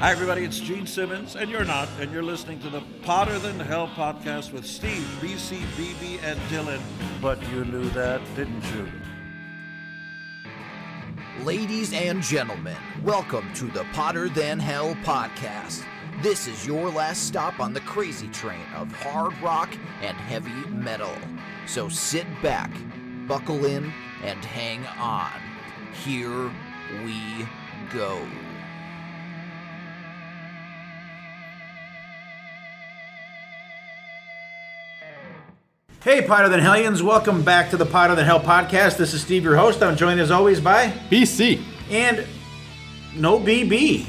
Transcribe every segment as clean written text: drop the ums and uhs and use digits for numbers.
Hi, everybody. It's Gene Simmons, and you're not, and you're listening to the Potter Than Hell podcast with Steve, BC, BB, and Dylan. But you knew that, didn't you? Ladies and gentlemen, welcome to the Potter Than Hell podcast. This is your last stop on the crazy train of hard rock and heavy metal. So sit back, buckle in, and hang on. Here we go. Hey, Potter Than Hellions, welcome back to the Potter Than Hell podcast. This is Steve, your host. I'm joined as always by BC. And no BB.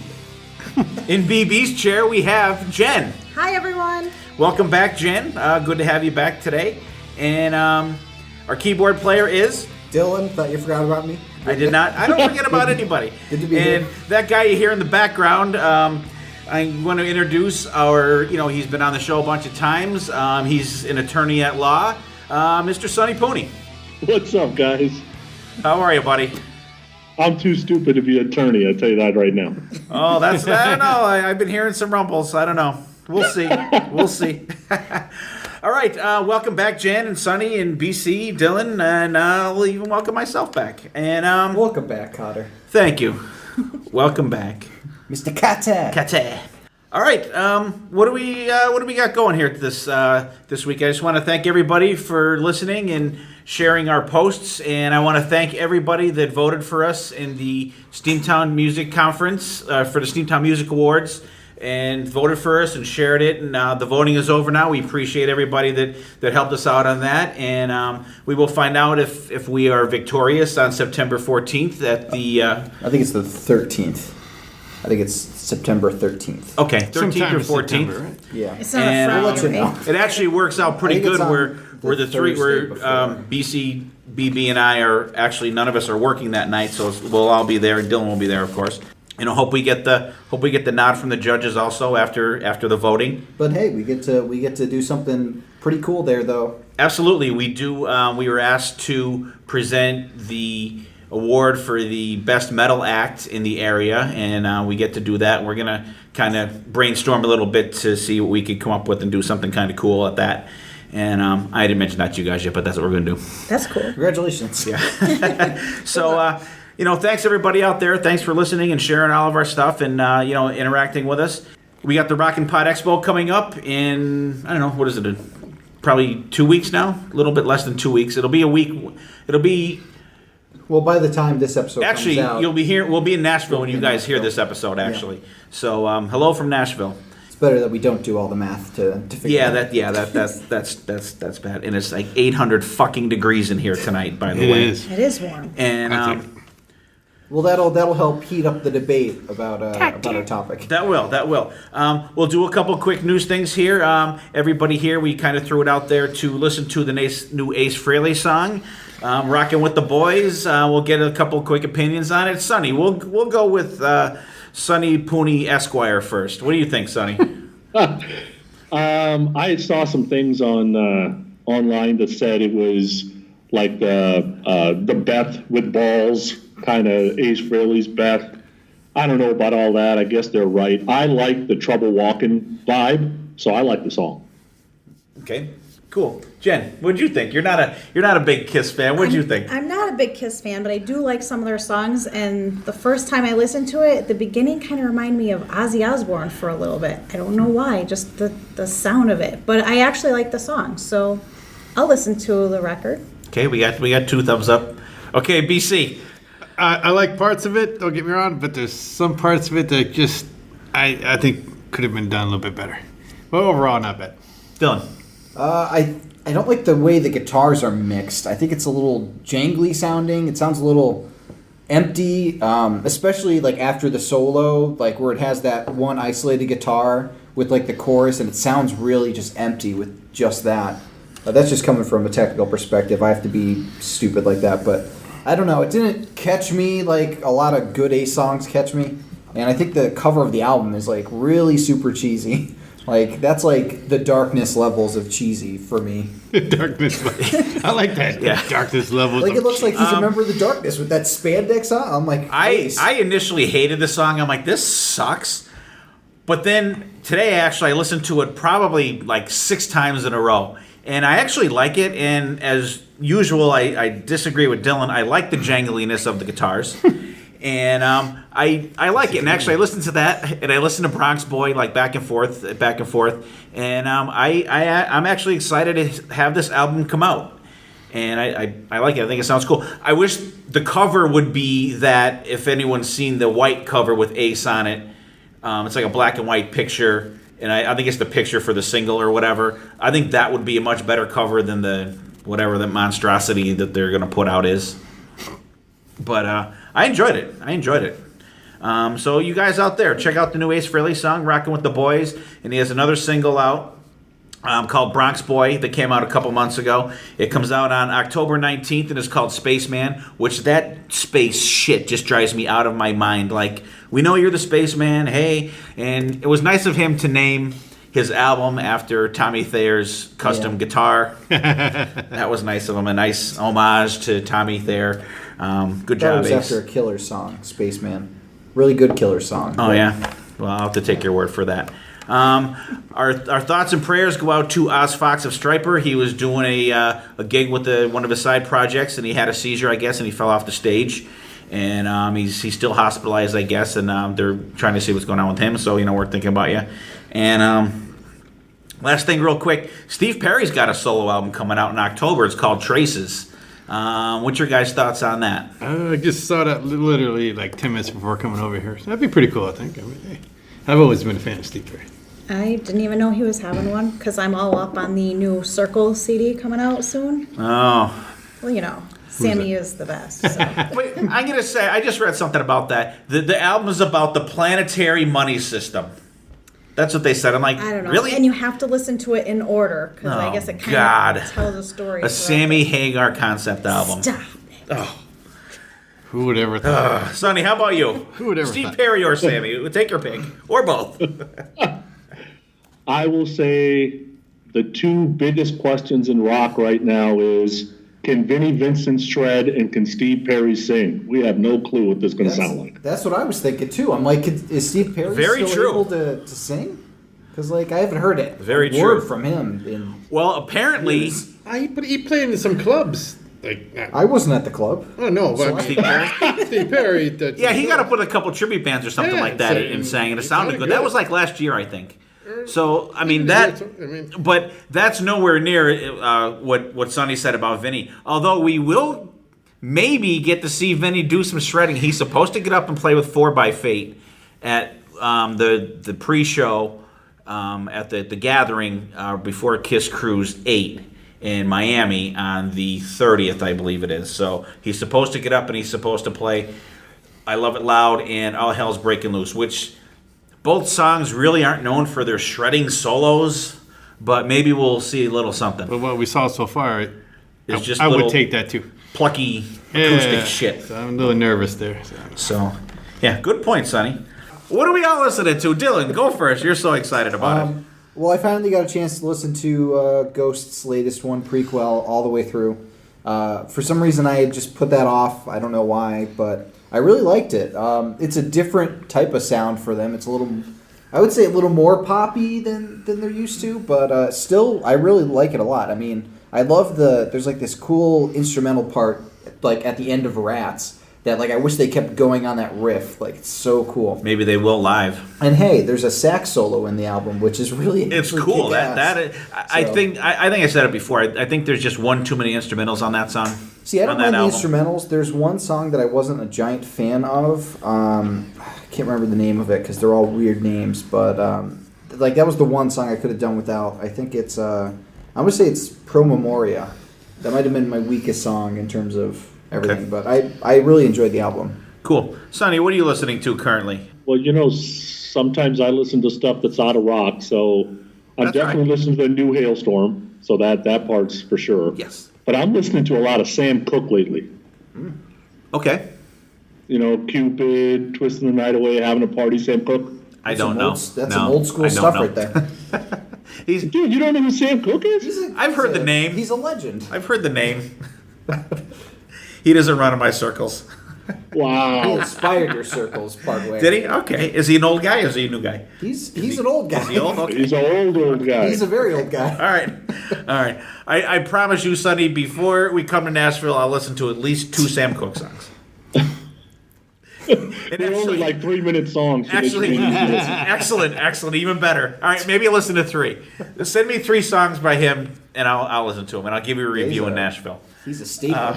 In BB's chair, we have Jen. Hi, everyone. Welcome back, Jen. Good to have you back today. And our keyboard player is... Dylan, thought you forgot about me. I did not. I don't forget about anybody. Good to be and here. That guy you hear in the background, I want to introduce he's been on the show a bunch of times. He's an attorney at law, Mr. Sonny Pooni. What's up, guys? How are you, buddy? I'm too stupid to be an attorney, I'll tell you that right now. Oh, I don't know. I've been hearing some rumbles. I don't know. We'll see. We'll see. All right. Welcome back, Jen and Sonny and BC, Dylan, and we'll even welcome myself back. And Welcome back, Cotter. Thank you. Welcome back, Mr. Kate. Kate. All right. What do we got going here this week? I just want to thank everybody for listening and sharing our posts, and I want to thank everybody that voted for us in the Steamtown Music Conference for the Steamtown Music Awards, and voted for us and shared it. And the voting is over now. We appreciate everybody that helped us out on that, and we will find out if we are victorious on September 14th at the. I think it's the 13th. I think it's September 13th. Okay, 13th or 14th. September, right? Yeah. It's not And a We'll let you Friday, know. right? It actually works out pretty I think good. it's on We're the three. Thursday We're before. BC, BB, and I are actually none of us are working that night, so we'll all be there, and Dylan will be there, of course. Hope we get the nod from the judges also after the voting. But hey, we get to do something pretty cool there, though. Absolutely, we do. We were asked to present the award for the best metal act in the area, and we get to do that. We're gonna kind of brainstorm a little bit to see what we could come up with and do something kind of cool at that. And I didn't mention that to you guys yet, but that's what we're gonna do. That's cool. Congratulations. Yeah. So, thanks everybody out there. Thanks for listening and sharing all of our stuff and, interacting with us. We got the Rockin' Pod Expo coming up in, I don't know, what is it? Probably 2 weeks now? A little bit less than 2 weeks. It'll be a week. It'll be, Well, by the time this episode actually, comes out, you'll be here. We'll be in Nashville when We'll you be in guys hear Nashville. this episode, actually. So, hello from Nashville. it's better that we don't do all the math to figure it out. That's bad. And it's like 800 fucking degrees in here tonight, by the It way. is. It is warm. And, Well, that'll help heat up the debate about our topic. That will. We'll do a couple quick news things here. Everybody here, we kind of threw it out there to listen to the new Ace Frehley song, "Rockin' with the Boys." We'll get a couple quick opinions on it. Sonny, we'll go with Sonny Pooni Esquire first. What do you think, Sonny? I saw some things on online that said it was like the Beth with balls, kind of Ace Frehley's Beth. I don't know about all that. I guess they're right. I like the Trouble Walking vibe, so I like the song. Okay, cool. Jen, what'd you think? You're not a big Kiss fan. What'd you think? I'm not a big Kiss fan, but I do like some of their songs. And the first time I listened to it, the beginning kind of reminded me of Ozzy Osbourne for a little bit. I don't know why, just the sound of it. But I actually like the song, so I'll listen to the record. Okay, we got 2 thumbs up. Okay, BC. I like parts of it, don't get me wrong, but there's some parts of it that just I think could have been done a little bit better. But overall, not bad. Dylan. I don't like the way the guitars are mixed. I think it's a little jangly sounding. It sounds a little empty, especially like after the solo, like where it has that one isolated guitar with like the chorus, and it sounds really just empty with just that. That's just coming from a technical perspective. I have to be stupid like that, but I don't know. It didn't catch me like a lot of good Ace songs catch me. And I think the cover of the album is like really super cheesy. Like that's like the darkness levels of cheesy for me. Darkness levels. I like that. Yeah. Darkness levels. Like it looks like he's a Um, member of the darkness with that spandex on. I'm like, I Ace. initially hated the song. I'm like, this sucks. But then today, actually, I listened to it probably like 6 times in a row. And I actually like it. And as usual, I disagree with Dylan. I like the jangliness of the guitars. And I like it. And actually, I listened to that. And I listened to Bronx Boy like back and forth. And I'm actually excited to have this album come out. And I like it. I think it sounds cool. I wish the cover would be that, if anyone's seen the white cover with Ace on it, it's like a black and white picture, and I think it's the picture for the single or whatever. I think that would be a much better cover than the whatever the monstrosity that they're going to put out is. But I enjoyed it. So you guys out there, check out the new Ace Frehley song, Rockin' with the Boys, and he has another single out called Bronx Boy that came out a couple months ago. It comes out on October 19th and is called Spaceman, which that space shit just drives me out of my mind. Like, we know you're the spaceman, hey, and it was nice of him to name his album after Tommy Thayer's custom guitar. That was nice of him, a nice homage to Tommy Thayer. Good job, Ace. That was after a Killer song, Spaceman. Really good Killer song. Oh, yeah? Well, I'll have to take your word for that. Our thoughts and prayers go out to Oz Fox of Striper. He was doing a gig with one of his side projects, and he had a seizure, I guess, and he fell off the stage. And he's still hospitalized, I guess, and they're trying to see what's going on with him. So, we're thinking about you. And last thing, real quick, Steve Perry's got a solo album coming out in October. It's called Traces. What's your guys' thoughts on that? I just saw that literally like 10 minutes before coming over here. So that'd be pretty cool, I think. I mean, hey, I've always been a fan of Steve Perry. I didn't even know he was having one because I'm all up on the new Circle CD coming out soon. Oh. Well, Sammy is the best. So. Wait, I'm going to say, I just read something about that. The album is about the planetary money system. That's what they said. I'm like, I don't know. Really? And you have to listen to it in order because I guess it kind of tells a story. A Sammy Hagar concept album. Stop it. Oh. Who would ever thought? Sonny, how about you? Who would ever Steve thought? Perry or Sammy? Take your pick. Or both. I will say the two biggest questions in rock right now is, can Vinnie Vincent shred and can Steve Perry sing? We have no clue what this is going to sound like. That's what I was thinking too. I'm like, is Steve Perry Very still true. able to sing? Because I haven't heard it. Very word true. from him. Well, apparently... But he played in some clubs. I wasn't at the club. Oh, no. But Steve Perry? Steve Perry. Yeah, he got up with a couple tribute bands or something like that and sang, and it sounded good. That was like last year, I think. So, but that's nowhere near what Sonny said about Vinny. Although we will maybe get to see Vinny do some shredding. He's supposed to get up and play with 4x at the pre-show at the Gathering before Kiss Cruise 8 in Miami on the 30th, I believe it is. So he's supposed to get up and he's supposed to play I Love It Loud and All Hell's Breaking Loose, which both songs really aren't known for their shredding solos, but maybe we'll see a little something. But what we saw so far, Just I would little take that too. Plucky acoustic shit. So I'm a little nervous there. So, yeah, good point, Sonny. What are we all listening to? Dylan, go first. You're so excited about it. Well, I finally got a chance to listen to Ghost's latest one, Prequel, all the way through. For some reason, I had just put that off. I don't know why, but I really liked it. It's a different type of sound for them. It's I would say a little more poppy than they're used to, but still, I really like it a lot. I mean, I love there's like this cool instrumental part, like at the end of Rats, that I wish they kept going on that riff. It's so cool. Maybe they will live. And hey, there's a sax solo in the album, which is really it's cool. I think I said it before. I think there's just one too many instrumentals on that song. See, I don't mind the instrumentals. There's one song that I wasn't a giant fan of. I can't remember the name of it because they're all weird names, but that was the one song I could have done without. I think it's I'm gonna say it's Pro Memoria. That might have been my weakest song in terms of everything, but I really enjoyed the album. Cool. Sonny, what are you listening to currently? Well, sometimes I listen to stuff that's out of rock, so I'm definitely listening to the new Hailstorm, so that part's for sure. Yes. But I'm listening to a lot of Sam Cooke lately. Okay. Cupid, Twisting the Night Away, Having a Party, Sam Cooke. I don't know. That's some old school stuff right there. Dude, you don't know who Sam Cooke is? I've heard the name. He's a legend. I've heard the name. He doesn't run in my circles. He Wow. inspired your circles part way. Did he? Okay. Is he an old guy or is he a new guy? He's an old guy. Is he old? Okay. He's an old guy. He's a very old guy. All right. I promise you, Sonny, before we come to Nashville, I'll listen to at least 2 Sam Cooke songs. They're only like 3-minute songs. So Actually, excellent, even better. All right, maybe I'll listen to 3. Send me 3 songs by him, and I'll listen to them, and I'll give you a review in Nashville. He's a staple.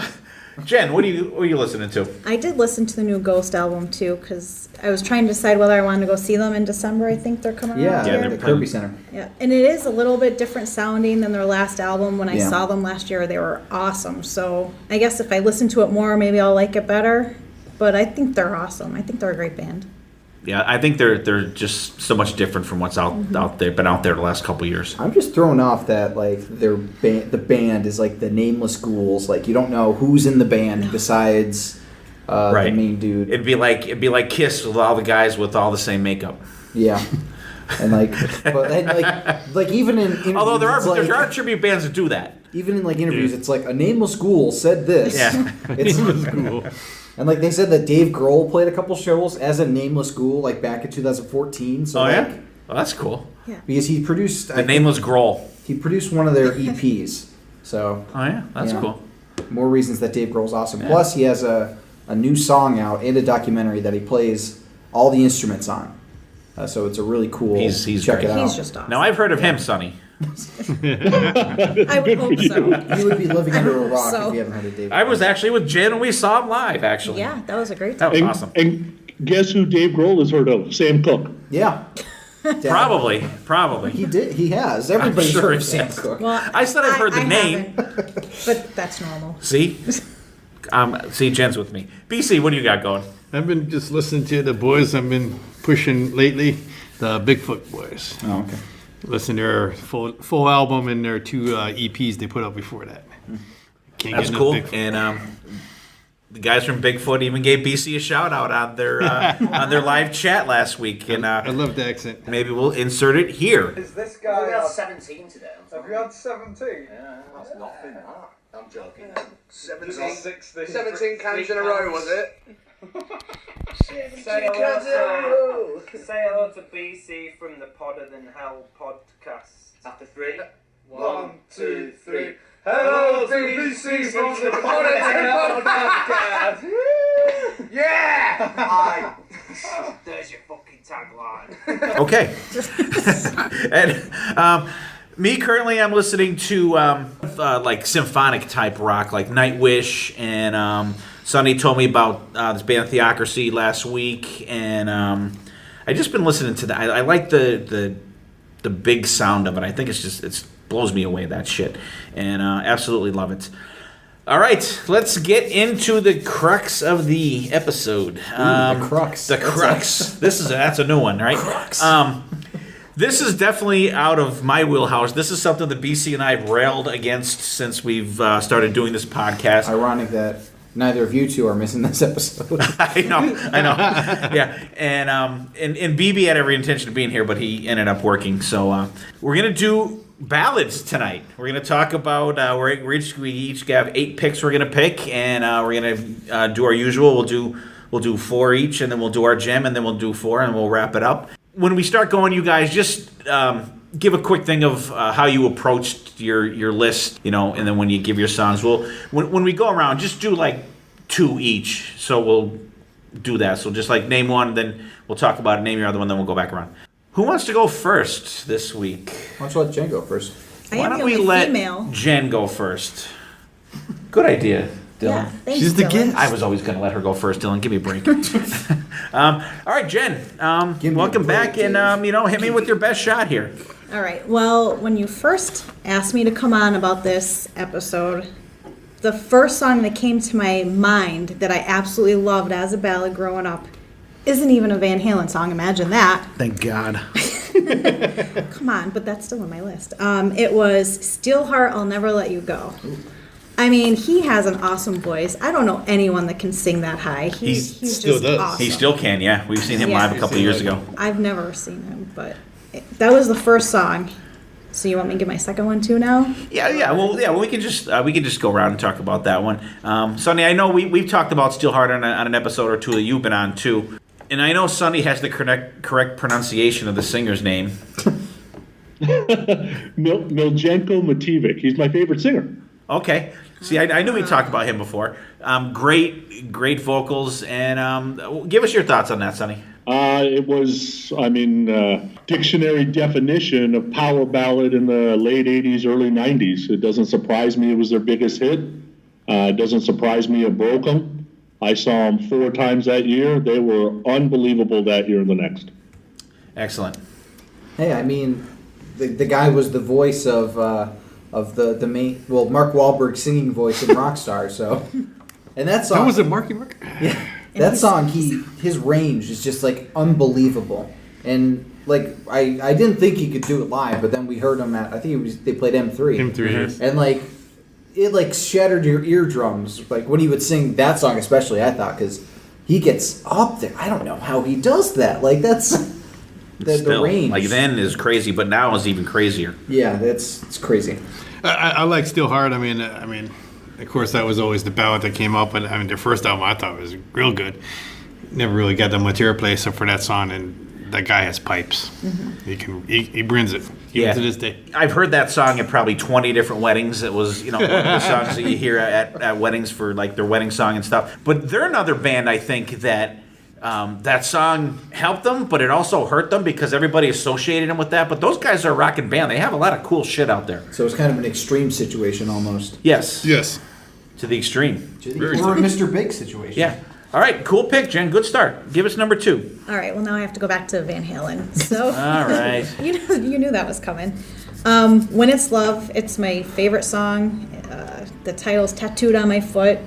Jen, what are you listening to? I did listen to the new Ghost album too, because I was trying to decide whether I wanted to go see them in December. I think they're coming Yeah, around Yeah, here. they're the Kirby Center. Yeah, and it is a little bit different sounding than their last album. When I Yeah. saw them last year, they were awesome. So I guess if I listen to it more, maybe I'll like it better. But I think they're awesome. I think they're a great band. Yeah, I think they're just so much different from what's out there, been out there the last couple of years. I'm just thrown off that like the band is like the Nameless Ghouls. Like you don't know who's in the band besides the Right. main dude. It'd be like Kiss with all the guys with all the same makeup. Yeah, and like even in interviews, Although there it's like, are tribute bands that do that. even in like interviews, it's like a Nameless Ghoul said this. Yeah. It's Cool. And like they said that Dave Grohl played a couple shows as a Nameless Ghoul like back in 2014. So Oh like, yeah, well, that's cool. because he produced The Nameless Grohl. he produced one of their EPs. So Oh yeah, that's Yeah. cool. more reasons that Dave Grohl's awesome. Plus he has a new song out and a documentary that he plays all the instruments on. So it's a really cool. He's check great. it out. He's just awesome. Now I've heard of him, Sonny. I would hope so. You would be living under a hope rock so. if you haven't heard of Dave. I was actually with Jen and we saw him live. Actually, Yeah, that was a great that time. was And, awesome. and guess who Dave Grohl has heard of? Sam Cooke. Yeah. Dad. Probably. He did. He has. Everybody's sure heard he of Sam has. Cooke. Well, I said I've heard the name. haven't, but that's normal. See, see, Jen's with me. BC, what do you got going? I've been just listening to the boys I've been pushing lately, the Bigfoot Boys. Oh, okay. Listen to their full album and their 2 EPs they put out before that. Can't That's get enough cool. Bigfoot. And the guys from Bigfoot even gave BC a shout out on their live chat last week, and I love the accent. maybe we'll insert it here. Is this guy? We had 17 today. Have you had 17? Yeah, that's nothing. I'm joking. 17 cans in a row, was it? Say hello to BC from the Podder Than Hell podcast. After 3. 1, 2, 3. Hello to BC from the Ballads podcast. Yeah! There's your fucking tagline. Okay. And me currently, I'm listening to like symphonic type rock, like Nightwish, and Sonny told me about this band Theocracy last week, and I just been listening to that. I like the big sound of it. I think it blows me away, that shit, and absolutely love it. All right, let's get into the crux of the episode. The crux. The crux. That's a new one, right? Crux. This is definitely out of my wheelhouse. This is something that BC and I have railed against since we've started doing this podcast. Ironic that neither of you two are missing this episode. I know. Yeah, and BB had every intention of being here, but he ended up working. So we're gonna do ballads tonight. We're gonna talk about we each have 8 picks we're gonna pick, and we're gonna do our usual. We'll do 4 each, and then we'll do our gem, and then we'll do 4, and we'll wrap it up. When we start going, you guys just give a quick thing of how you approached your list, and then when you give your songs, when we go around, just do like 2 each. So we'll do that. So just like name one, then we'll talk about it. Name your other one, then we'll go back around. Who wants to go first this week? Why don't you let Jen go first? I Why am don't the we only let female. Jen go first? Good idea, Dylan. Yeah, thanks, She's the Dylan. guest. I was always going to let her go first, Dylan. Give me a break. All right, Jen. Give me Welcome a break, back, and hit me with your best shot here. All right. Well, when you first asked me to come on about this episode, the first song that came to my mind that I absolutely loved as a ballad growing up isn't even a Van Halen song. Imagine that. Thank God. Come on, but that's still on my list. It was Steelheart, I'll Never Let You Go. I mean, he has an awesome voice. I don't know anyone that can sing that high. He's still just does. awesome. He still can, yeah. We've seen him Yeah. live a couple of years ago. I've never seen him, but that was the first song. So you want me to give my second one too now? Yeah. Well, we can just go around and talk about that one. Sonny, I know we've talked about Steelheart on an episode or two that you've been on too, and I know Sonny has the correct pronunciation of the singer's name. Miljenko Mativic. He's my favorite singer. Okay. See, I knew we talked about him before. Great vocals, and give us your thoughts on that, Sonny. It was, dictionary definition of power ballad in the late 80s, early 90s. It doesn't surprise me it was their biggest hit. It doesn't surprise me it broke them. I saw them 4 times that year. They were unbelievable that year and the next. Excellent. Hey, I mean, the guy was the voice of the main, Mark Wahlberg's singing voice in Rockstar, so. And that song. That was it, Marky Mark? Yeah. That song, his range is just like unbelievable, and like I didn't think he could do it live, but then we heard him at they played M3. M3, yes. And like it like shattered your eardrums, like when he would sing that song especially. I thought because he gets up there, I don't know how he does that. Like that's the range. Like then is crazy, but now is even crazier. Yeah, it's crazy. I like Steelheart. I mean. Of course, that was always the ballad that came up, but their first album I thought was real good. Never really got the material play except for that song, and that guy has pipes. Mm-hmm. He brings it even to this day. I've heard that song at probably 20 different weddings. It was one of the songs that you hear at weddings for like their wedding song and stuff. But they're another band I think that that song helped them, but it also hurt them because everybody associated them with that. But those guys are a rockin' band. They have a lot of cool shit out there. So it's kind of an extreme situation almost. Yes. To the extreme. Or a Mr. Big situation. Yeah. All right, cool pick, Jen. Good start. Give us number 2. All right, well, now I have to go back to Van Halen. So all right. you knew that was coming. When It's Love, it's my favorite song. The title's tattooed on my foot.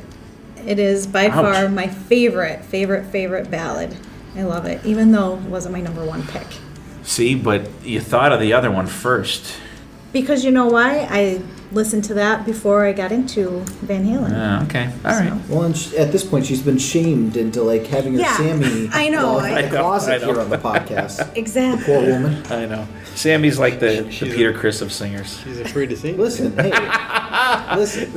It is by far my favorite ballad. I love it, even though it wasn't my number 1 pick. See, but you thought of the other one first. Because you know why? I listened to that before I got into Van Halen. Okay. All right. Well, and at this point, she's been shamed into like having her Sammy I know. in the closet here on the podcast. Exactly. Poor woman. I know. Sammy's like the Peter Criss of singers. She's afraid to sing. Listen, hey, listen.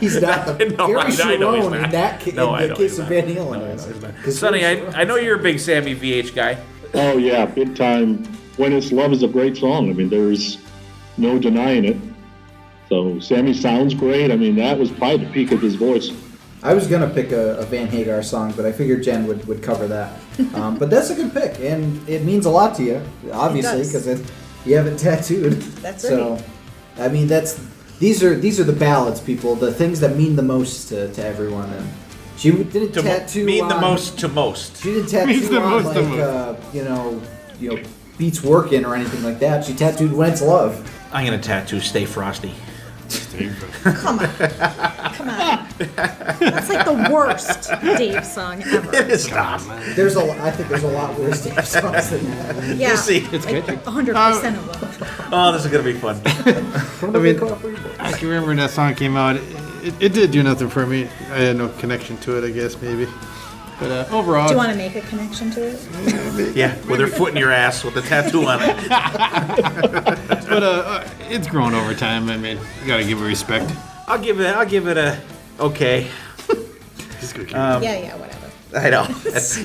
He's not the Gary Sharon in that case of Van Halen. Sonny, I know you're a big Sammy VH guy. Oh, yeah, big time. When It's Love is a great song. I mean, there's no denying it. So Sammy sounds great. I mean, that was probably the peak of his voice. I was going to pick a Van Hagar song, but I figured Jen would cover that. But that's a good pick, and it means a lot to you, obviously, because you have it tattooed. That's so, right. I mean, these are the ballads, people, the things that mean the most to everyone. And she didn't tattoo mean on, the most to most. She didn't tattoo on like Beats Workin' or anything like that. She tattooed When It's Love. I'm gonna tattoo Stay Frosty. Come on. That's like the worst Dave song ever. It is not. I think there's a lot worse Dave songs than that. Yeah. You see, it's like good. 100% of them. Oh, this is gonna be fun. I can remember when that song came out. It did do nothing for me. I had no connection to it, I guess, maybe. But overall... Do you want to make a connection to it? Yeah, with her foot in your ass with the tattoo on it. But it's grown over time. I mean, you gotta give it respect. I'll give it a okay. Yeah, whatever. I know.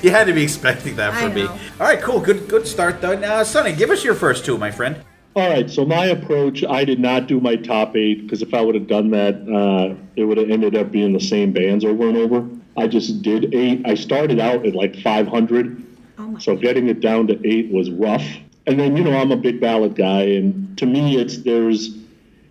You had to be expecting that from me. know. All right, cool. Good start, though. Now, Sonny, give us your first 2, my friend. All right, so my approach, I did not do my top 8, because if I would have done that, it would have ended up being the same bands over and over. I just did 8. I started out at like 500, so getting it down to 8 was rough. And then, I'm a big ballad guy, and to me, if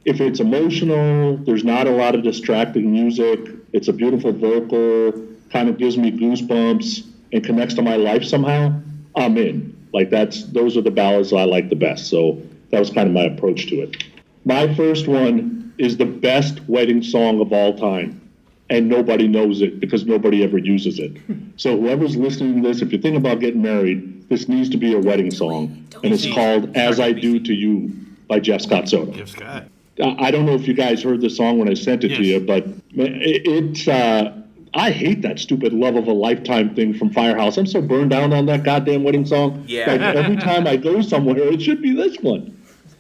it's emotional, there's not a lot of distracting music, it's a beautiful vocal, kind of gives me goosebumps, and connects to my life somehow, I'm in. Like those are the ballads I like the best, so that was kind of my approach to it. My first one is the best wedding song of all time. And nobody knows it because nobody ever uses it. So whoever's listening to this, if you're thinking about getting married, this needs to be a wedding song. And it's called As I Do to You by Jeff Scott Soto. Jeff Scott. I don't know if you guys heard the song when I sent it to you, but it's I hate that stupid Love of a Lifetime thing from Firehouse. I'm so burned down on that goddamn wedding song. Yeah. Like every time I go somewhere, it should be this one.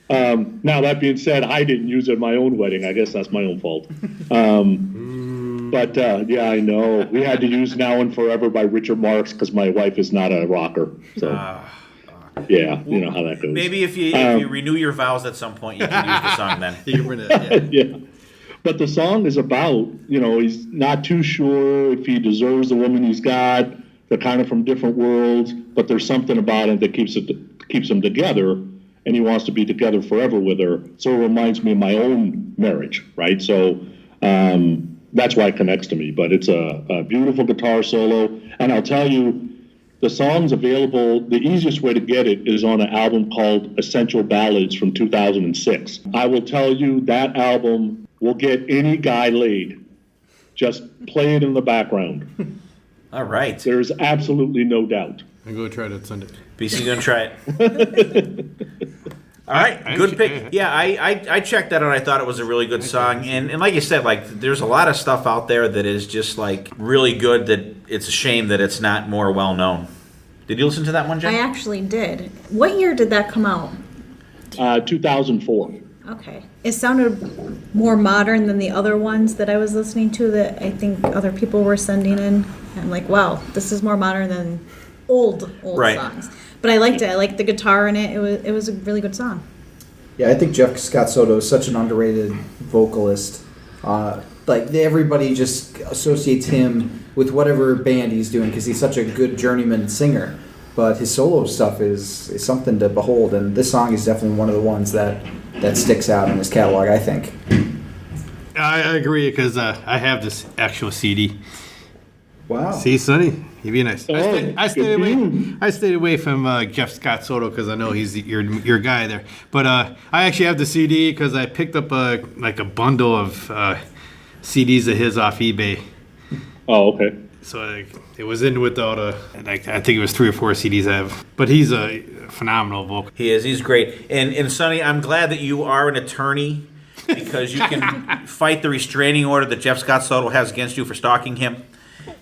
Now, that being said, I didn't use it at my own wedding. I guess that's my own fault. But yeah, I know. We had to use Now and Forever by Richard Marx because my wife is not a rocker. So, yeah, you know how that goes. Maybe if you renew your vows at some point, you can use the song then. You can bring it. Yeah. But the song is about, he's not too sure if he deserves the woman he's got. They're kind of from different worlds, but there's something about it that keeps them together, and he wants to be together forever with her. So it reminds me of my own marriage, right? So that's why it connects to me. But it's a beautiful guitar solo, and I'll tell you, the song's available. The easiest way to get it is on an album called Essential Ballads from 2006. I will tell you that album will get any guy laid. Just play it in the background. All right. There's absolutely no doubt. I'm going to try that Sunday. BC going to try it. All right, good pick. Yeah, I checked that out. I thought it was a really good song. And like you said, there's a lot of stuff out there that is just, really good that it's a shame that it's not more well-known. Did you listen to that one, Jen? I actually did. What year did that come out? 2004. Okay. It sounded more modern than the other ones that I was listening to that I think other people were sending in. I'm like, wow, this is more modern than old right. songs. But I liked it. I liked the guitar in it. It was a really good song. Yeah, I think Jeff Scott Soto is such an underrated vocalist. Everybody just associates him with whatever band he's doing because he's such a good journeyman singer. But his solo stuff is something to behold, and this song is definitely one of the ones that sticks out in his catalog, I think. I agree because I have this actual CD. Wow. See, Sonny, you'd be nice. I stayed away from Jeff Scott Soto because I know he's your guy there. But I actually have the CD because I picked up a bundle of CDs of his off eBay. Oh, okay. So it was in with all the I think it was 3 or 4 CDs I have. But he's a phenomenal vocal. He is. He's great. And Sonny, I'm glad that you are an attorney because you can fight the restraining order that Jeff Scott Soto has against you for stalking him.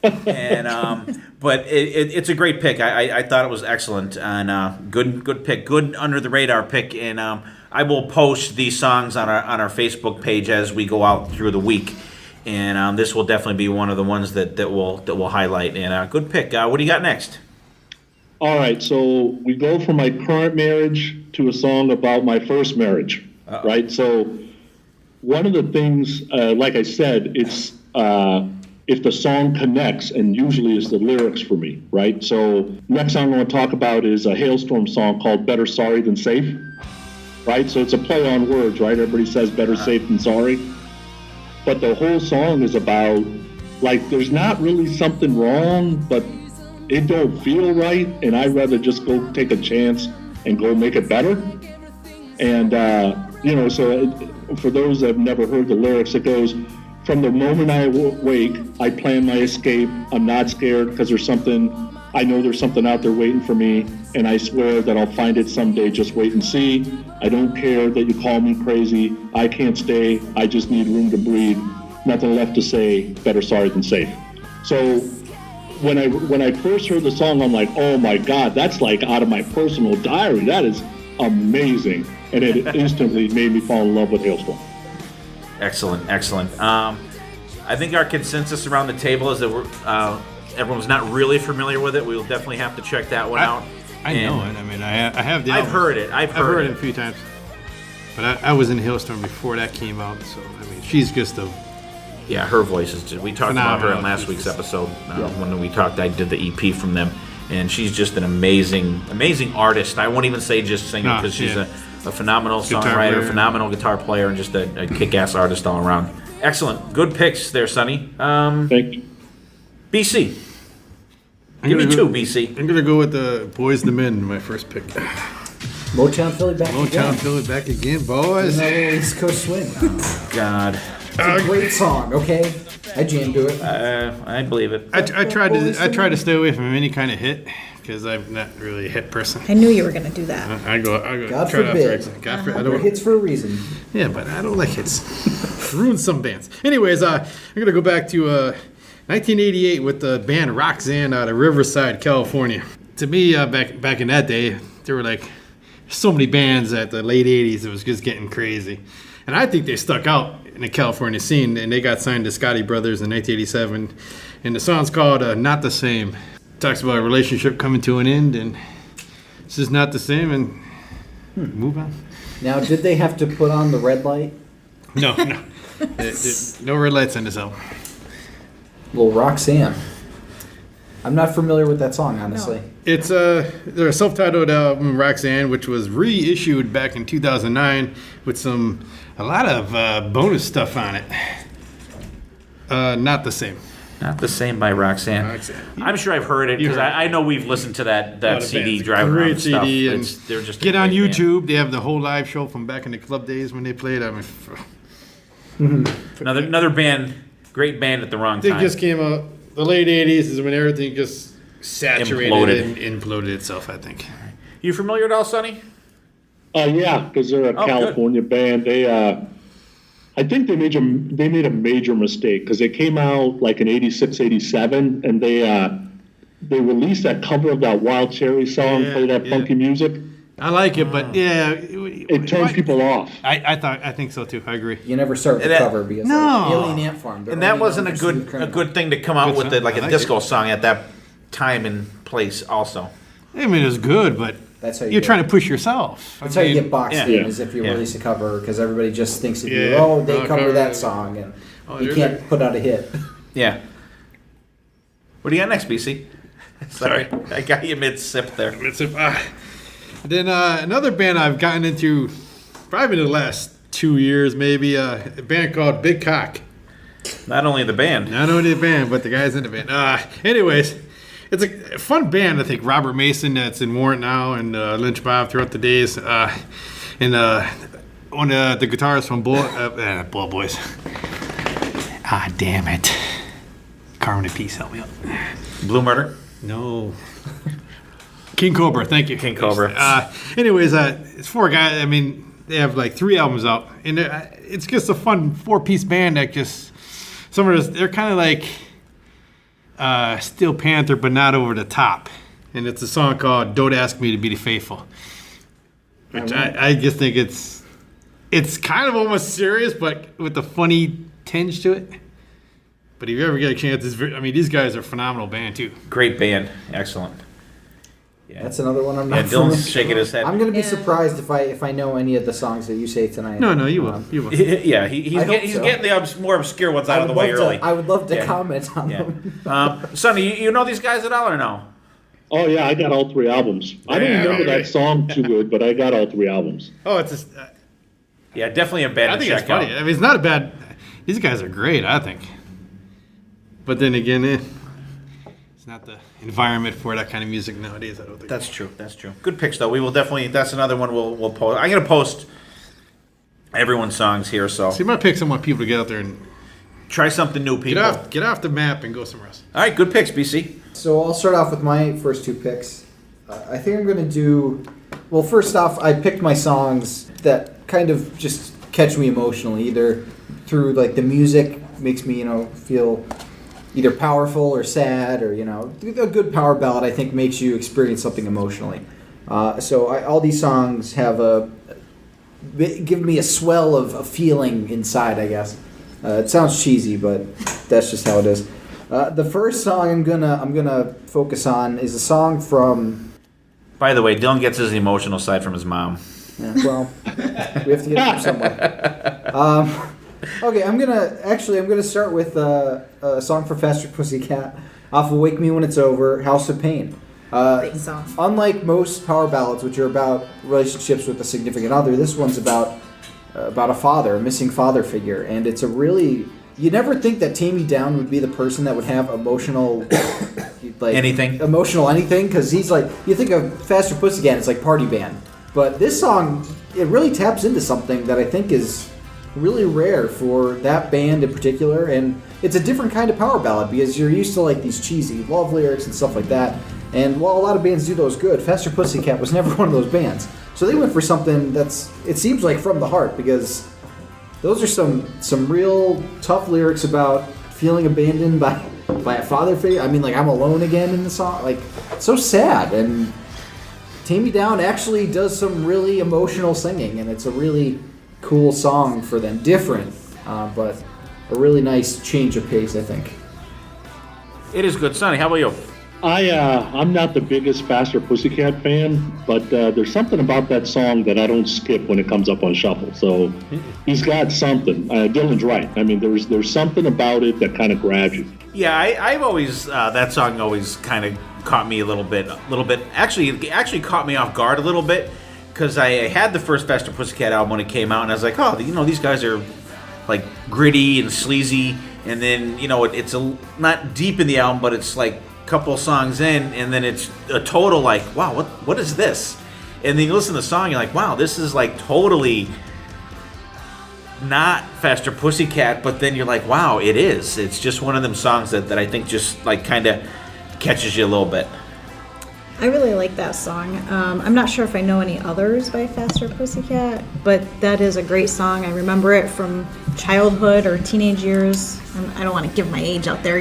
And but it's a great pick. I thought it was excellent and good pick, good under the radar pick. And I will post these songs on our Facebook page as we go out through the week. And this will definitely be one of the ones that we'll highlight. And good pick. What do you got next? All right, so we go from my current marriage to a song about my first marriage, right? So one of the things, like I said, it's if the song connects, and usually it's the lyrics for me, right? So next song I want to talk about is a Hailstorm song called Better Sorry Than Safe, right? So it's a play on words, right? Everybody says better safe than sorry. But the whole song is about, there's not really something wrong, but it don't feel right, and I'd rather just go take a chance and go make it better. And, so for those that have never heard the lyrics, it goes, from the moment I wake, I plan my escape. I'm not scared because I know there's something out there waiting for me, and I swear that I'll find it someday. Just wait and see. I don't care that you call me crazy. I can't stay. I just need room to breathe. Nothing left to say. Better sorry than safe. So when I first heard the song, I'm like, oh my God, that's out of my personal diary. That is amazing. And it instantly made me fall in love with Hailstorm. Excellent. I think our consensus around the table is that everyone's not really familiar with it. We'll definitely have to check that one out. I know it. I mean, I have the I've album. heard it. I've heard it a few times. But I was in Hailstorm before that came out, so I mean, she's just a her voice is just. We talked about her in last week's episode when we talked. I did the EP from them, and she's just an amazing artist. I won't even say just singer because she's a phenomenal songwriter, phenomenal guitar player, and just a kick-ass artist all around. Excellent, good picks there, Sonny. Thank you. BC. Give me 2, BC. I'm going to go with the Boys the Men, my first pick. Motown Philly back again. Motown Philly back again, boys. Another East Coast swing. God. It's a great song, okay? I jammed to it. I believe it. I tried to stay away from any kind of hit because I'm not really a hit person. I knew you were going to do that. I go. God forbid. I don't hits for a reason. Yeah, but I don't like hits. Ruins some bands. Anyways, I'm going to go back to 1988 with the band Roxanne out of Riverside, California. To me, back in that day, they were so many bands at the late 80s. It was just getting crazy. And I think they stuck out in the California scene, and they got signed to Scotty Brothers in 1987. And the song's called Not the Same. It talks about a relationship coming to an end, and it's just not the same, and move on. Now, did they have to put on the red light? No. No red lights on this album. Little Roxanne. I'm not familiar with that song, honestly. No. It's their self-titled album Roxanne, which was reissued back in 2009 with a lot of bonus stuff on it. Not the same. Not the Same by Roxanne. I'm sure I've heard it because I know we've listened to that CD driving around and stuff. CD, and They're just get on band. YouTube. They have the whole live show from back in the club days when they played. I mean, Another band, great band at the wrong they time. just came out. The late 80s is when everything just saturated Imploded. and imploded itself, I think. You familiar at all, Sonny? Yeah, because they're a California band. They, I think they made a major mistake because they came out like in '86, '87, and they released that cover of that Wild Cherry song, play that funky music. I like it, but It turns people off. I think so too. I agree. You never start with the cover because No. Alien Ant Farm. And that wasn't a good thing to come out Good with song. like I a like disco song at that time and place also. I mean, it was good, but That's how you you're get- trying to push yourself. That's how you get boxed yeah. in, is if you Yeah. release a cover, because everybody just thinks of you, Yeah. oh, they Oh, cover cover that that. song, and you there's can't put out a hit. Yeah. What do you got next, BC? Sorry, I got you mid-sip there. Then another band I've gotten into probably in the last 2 years, maybe, a band called Big Cock. Not only the band. Not only the band, but the guys in the band. Anyways, it's a fun band. I think Robert Mason, that's in Warrant now, and Lynch Bob throughout the days. And one of the guitarists from Ball Boys. Damn it. Carmen and Peace, help me out. Blue Murder? No. King Cobra, thank you. King Cobra. Anyways, it's four guys. I mean, they have like 3 albums out, and it's just a fun 4-piece band that just they're kind of like Steel Panther, but not over the top. And it's a song called "Don't Ask Me to Be the Faithful," which I just think it's kind of almost serious, but with a funny tinge to it. But if you ever get a chance, these guys are a phenomenal band too. Great band. Excellent. Yeah. That's another one I'm Yeah, not Dylan's familiar. shaking his head. I'm going to be Yeah. surprised if I know any of the songs that you say tonight. No, you will. You will. Yeah, he's I hope he's so. getting the more obscure ones out of the way early. I would love to Yeah. comment on Yeah. them. Sonny, you know these guys at all or no? Oh yeah, I got all 3 albums. I don't remember okay. that song too good, but I got all 3 albums. Oh, it's just. Yeah, definitely a band I to think it's check out. funny. I mean, it's not a bad. These guys are great, I think. But then again, it's not the environment for that kind of music nowadays. I don't think. That's true. That's true. Good picks, though. We will definitely. That's another one we'll post. I'm gonna post everyone's songs here. So So you might pick someone people to get out there and try something new, people. get off the map and go somewhere else. All right, good picks, BC. So I'll start off with my first 2 picks. I think I'm going to do... Well, first off, I picked my songs that kind of just catch me emotionally, either through, like, the music makes me, feel either powerful or sad, or, a good power ballad, I think, makes you experience something emotionally. All these songs have give me a swell of a feeling inside, I guess. It sounds cheesy, but that's just how it is. The first song I'm gonna focus on is a song from. By the way, Dylan gets his emotional side from his mom. Well, we have to get it from somewhere. Okay, I'm gonna start with a song for Faster Pussycat off of "Wake Me When It's Over," "House of Pain." Great song. Unlike most power ballads, which are about relationships with a significant other, this one's about a father, a missing father figure, and it's a really. You never think that Tammy Down would be the person that would have emotional, anything, because he's like, you think of Faster Pussycat, it's like party band, but this song, it really taps into something that I think is really rare for that band in particular, and it's a different kind of power ballad because you're used to like these cheesy love lyrics and stuff like that, and while a lot of bands do those good, Faster Pussycat was never one of those bands, so they went for something it seems like from the heart, because those are some real tough lyrics about feeling abandoned by a father figure. I mean, like, I'm alone again in the song. Like, it's so sad. And Tame Me Down actually does some really emotional singing, and it's a really cool song for them. Different, but a really nice change of pace, I think. It is good. Sonny, how about you? I'm not the biggest Faster Pussycat fan, but there's something about that song that I don't skip when it comes up on shuffle. So he's got something. Dylan's right. I mean, there's something about it that kind of grabs you. Yeah, I've always that song always kind of caught me a little bit. Actually, it actually caught me off guard a little bit because I had the first Faster Pussycat album when it came out, and I was like, oh, these guys are like gritty and sleazy, and then it's not deep in the album, but it's like couple songs in, and then it's a total like, wow, what is this? And then you listen to the song, you're like, wow, this is like totally not Faster Pussycat, but then you're like, wow, it is. It's just one of them songs that I think just like kind of catches you a little bit. I really like that song. I'm not sure if I know any others by Faster Pussycat, but that is a great song. I remember it from childhood or teenage years. I don't want to give my age out there,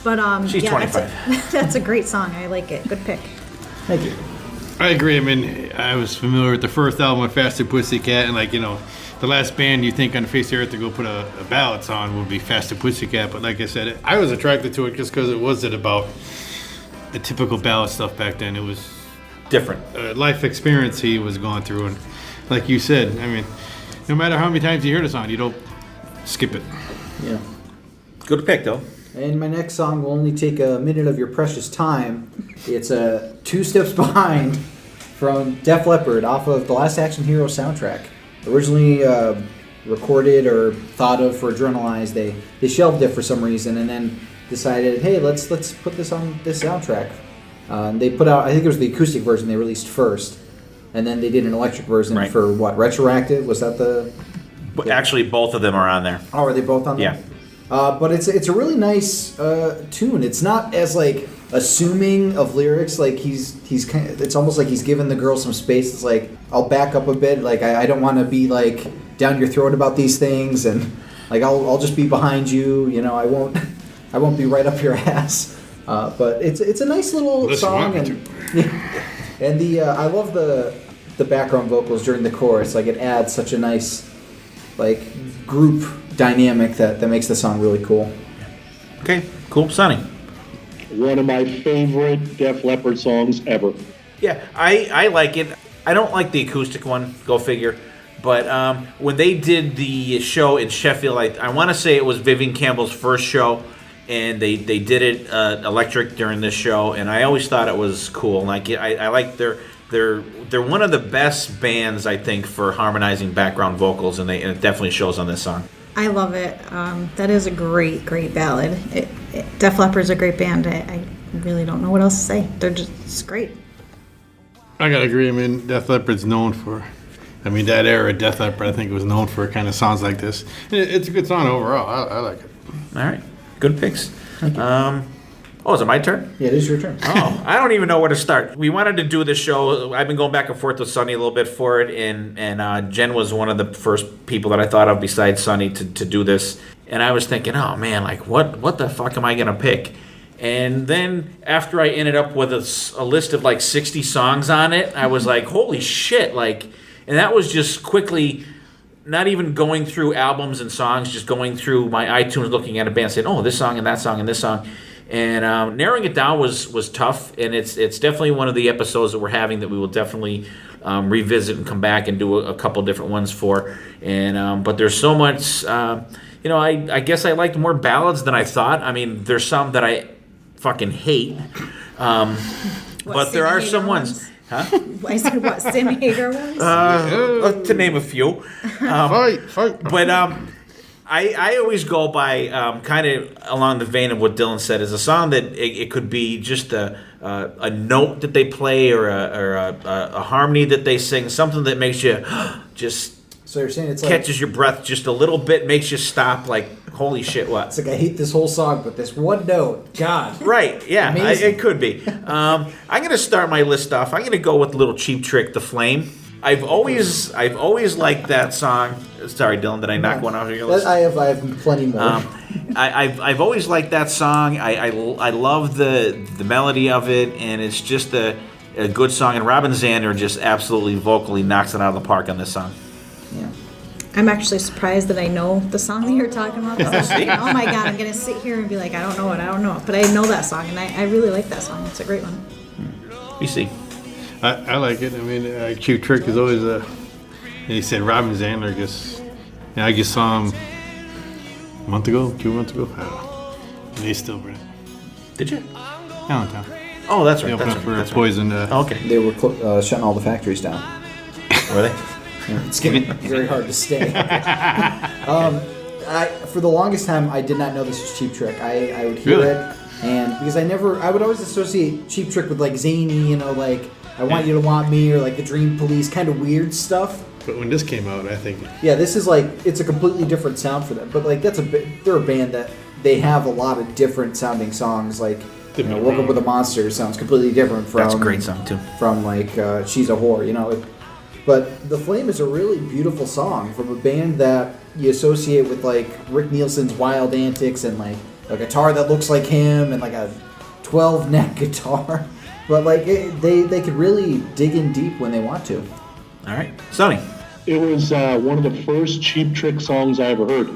But she's 25. That's a great song. I like it. Good pick. Thank you. I agree. I mean, I was familiar with the first album of Faster Pussycat, and the last band you think on the face of the earth to go put a Ballads on would be Faster Pussycat. But like I said, I was attracted to it just because it wasn't about the typical ballad stuff back then. It was different. Life experience he was going through, and like you said, I mean, no matter how many times you hear the song, you don't skip it. Yeah. Good pick, though. And my next song will only take a minute of your precious time. It's a Two Steps Behind from Def Leppard off of the Last Action Hero soundtrack. Originally recorded or thought of for Adrenalize, they shelved it for some reason and then decided, hey, let's put this on this soundtrack. They put out, I think it was the acoustic version they released first, and then they did an electric version for what, Retroactive? Was that the? Actually, both of them are on there. Oh, are they both on there? Yeah. But it's a really nice tune. It's not as like assuming of lyrics. Like he's kind of, it's almost like he's giving the girl some space. It's like, I'll back up a bit. Like I don't want to be like down your throat about these things, and like I'll just be behind you. I won't be right up your ass. But it's a nice little song, and the I love the background vocals during the chorus. Like it adds such a nice like group dynamic that makes the song really cool. Okay, cool. Sonny. One of my favorite Def Leppard songs ever. Yeah, I like it. I don't like the acoustic one, go figure. But when they did the show in Sheffield, I want to say it was Vivian Campbell's first show, and they did it electric during this show, and I always thought it was cool. Like I like they're one of the best bands, I think, for harmonizing background vocals, and it definitely shows on this song. I love it. That is a great ballad. Def Leppard's a great band. I really don't know what else to say. It's great. I gotta agree. I mean, Def Leppard's known for, that era, Def Leppard, I think it was known for kind of songs like this. It's a good song overall. I like it. All right, good picks. Thank you. Oh, is it my turn? Yeah, it is your turn. Oh, I don't even know where to start. We wanted to do this show. I've been going back and forth with Sonny a little bit for it, and Jen was one of the first people that I thought of besides Sonny to do this. And I was thinking, oh man, like what the fuck am I gonna pick? And then after I ended up with a list of like 60 songs on it, I was like, holy shit! Like, and that was just quickly. Not even going through albums and songs, just going through my iTunes, looking at a band, saying, oh, this song and that song and this song. And narrowing it down was tough, and it's definitely one of the episodes that we're having that we will definitely revisit and come back and do a couple different ones for. And but there's so much, I guess I liked more ballads than I thought. I mean, there's some that I fucking hate, but there are some ones. Huh? I said what? Sim hater ones? To name a few. Fight. But I always go by kind of along the vein of what Dylan said. Is a song that it could be just a note that they play or a harmony that they sing, something that makes you just. So you're saying it's catches your breath just a little bit, makes you stop. Like, holy shit, what? It's like I hate this whole song, but this one note, God. Right? Yeah, it could be. I'm gonna start my list off. I'm gonna go with Little Cheap Trick, "The Flame." I've always liked that song. Sorry, Dylan, did I knock one out of your list? I have plenty more. I've always liked that song. I love the melody of it, and it's just a good song, and Robin Zander just absolutely vocally knocks it out of the park on this song. Yeah. I'm actually surprised that I know the song that you're talking about. Oh my God, I'm going to sit here and be like, I don't know it. But I know that song, and I really like that song. It's a great one. You see. I like it. I mean, Cheap Trick is always a. And he said Robin Zander I just saw him a month ago, 2 months ago. I don't know. And he's still brilliant. Did you? Allentown. Oh, that's right. They opened That's up for right. Poison. Okay. They were shutting all the factories down. Were they? It's getting very hard to stay. For the longest time, I did not know this was Cheap Trick. I would hear it, and because I would always associate Cheap Trick with like zany, like I Want You to Want Me or like the Dream Police, kind of weird stuff. But when this came out, I think. Yeah, this is like, it's a completely different sound for them. But like they're a band that they have a lot of different sounding songs. Like, Woke Up With a Monster sounds completely different from. That's a great song too. From like She's a Whore, But The Flame is a really beautiful song from a band that you associate with like Rick Nielsen's Wild Antics and like a guitar that looks like him and like a 12-neck guitar. But like they could really dig in deep when they want to. All right, Sonny. It was one of the first Cheap Trick songs I ever heard.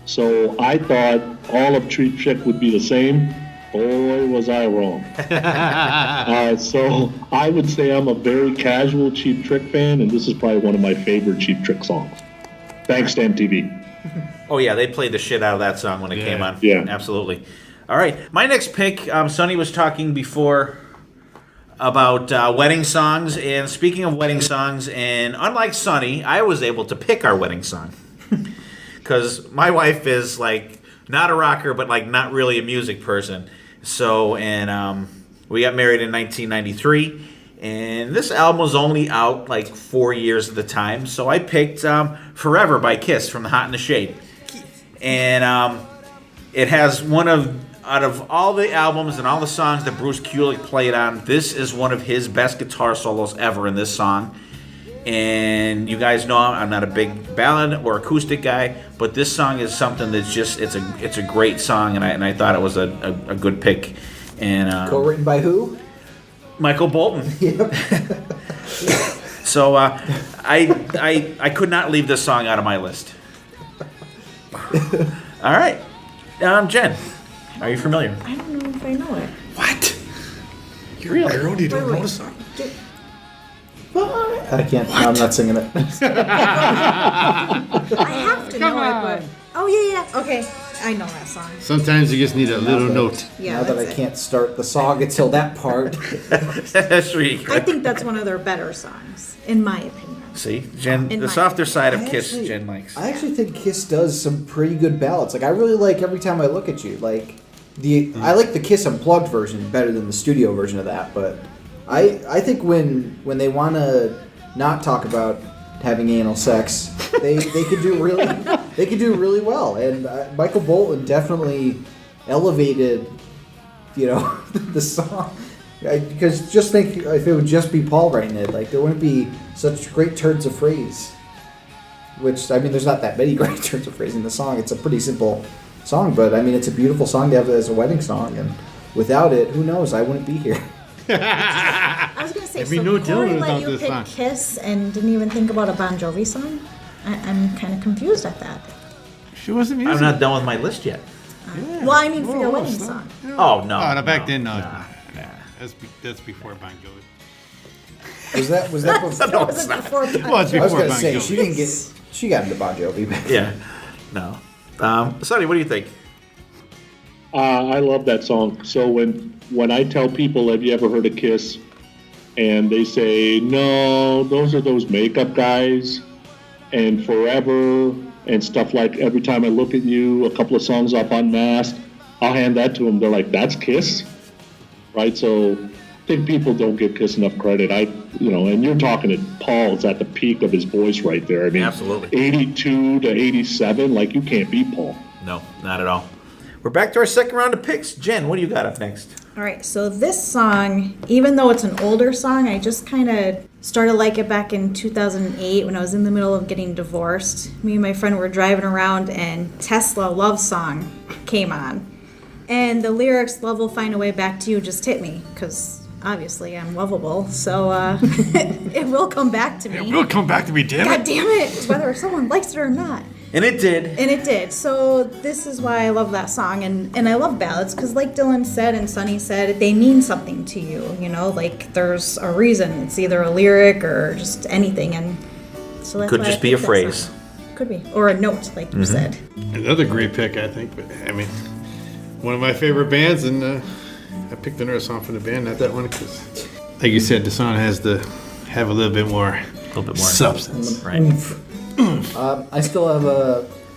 So I thought all of Cheap Trick would be the same. Boy, was I wrong. So I would say I'm a very casual Cheap Trick fan, and this is probably one of my favorite Cheap Trick songs. Thanks to MTV. Oh, yeah, they played the shit out of that song when it came on. Yeah. Absolutely. All right, my next pick, Sonny was talking before about wedding songs, and speaking of wedding songs, and unlike Sonny, I was able to pick our wedding song. Because my wife is, like, not a rocker, but, like, not really a music person. So, and we got married in 1993, and this album was only out, like, 4 years at the time. So I picked Forever by Kiss from the Hot in the Shade. And it has out of all the albums and all the songs that Bruce Kulick played on, this is one of his best guitar solos ever in this song. And you guys know I'm not a big ballad or acoustic guy, but this song is something that's just it's a great song, and I thought it was a good pick. And co-written by who? Michael Bolton. Yep. So I could not leave this song out of my list. All right, Jen, are you familiar? I don't know if I know it. What? You're really? I already don't know the song. I can't. No, I'm not singing it. I have to know it, but yeah. Okay, I know that song. Sometimes you just need a little note. Yeah, now that I can't start the song until that part. That's sweet. I think that's one of their better songs, in my opinion. See, Jen, the softer side of Kiss, Jen likes. I actually think Kiss does some pretty good ballads. Like I really like Every Time I Look at You. Like I like the Kiss Unplugged version better than the studio version of that, but. I think when they want to not talk about having anal sex, they could do really well. And Michael Bolton definitely elevated, the song. Because just think if it would just be Paul writing it, like there wouldn't be such great turns of phrase. Which I mean, there's not that many great turns of phrase in the song. It's a pretty simple song, but I mean, it's a beautiful song to have as a wedding song. And without it, who knows? I wouldn't be here. I was going to say, We knew Corey Dylan let without you this pick song. Kiss and didn't even think about a Bon Jovi song? I'm kind of confused at that. She wasn't music. I'm not done with my list yet. Well, I mean for your wedding song. Oh no! Back then, no. That's before Bon Jovi. Was that before? No, it's not. Before Well, it's I was before gonna Bon say Jovi. she got into Bon Jovi back. Yeah, no. Sonny, what do you think? I love that song. So when I tell people, have you ever heard of Kiss? And they say, no, those are those makeup guys. And Forever and stuff like Every Time I Look at You, a couple of songs off Unmasked. I'll hand that to them. They're like, that's Kiss? Right? So I think people don't give Kiss enough credit. And you're talking to Paul's at the peak of his voice right there. I mean, Absolutely. 82 to 87, like you can't beat Paul. No, not at all. We're back to our second round of picks. Jen, what do you got up next? All right, so this song, even though it's an older song, I just kind of started like it back in 2008 when I was in the middle of getting divorced. Me and my friend were driving around and Tesla Love Song came on. And the lyrics, Love Will Find a Way Back to You, just hit me because obviously I'm lovable, so it will come back to me. It will come back to me, damn God it. damn it, whether someone likes it or not. And it did. And it did. So this is why I love that song, and I love ballads because, like Dylan said and Sonny said, they mean something to you. You know, like there's a reason. It's either a lyric or just anything, and so that's Could why just I be a picked that phrase. song. Could be, or a note, like you said. Another great pick, I think. But I mean, one of my favorite bands, and I picked another song from the band, not that one, because, like you said, the song has to have a little bit more substance. Right.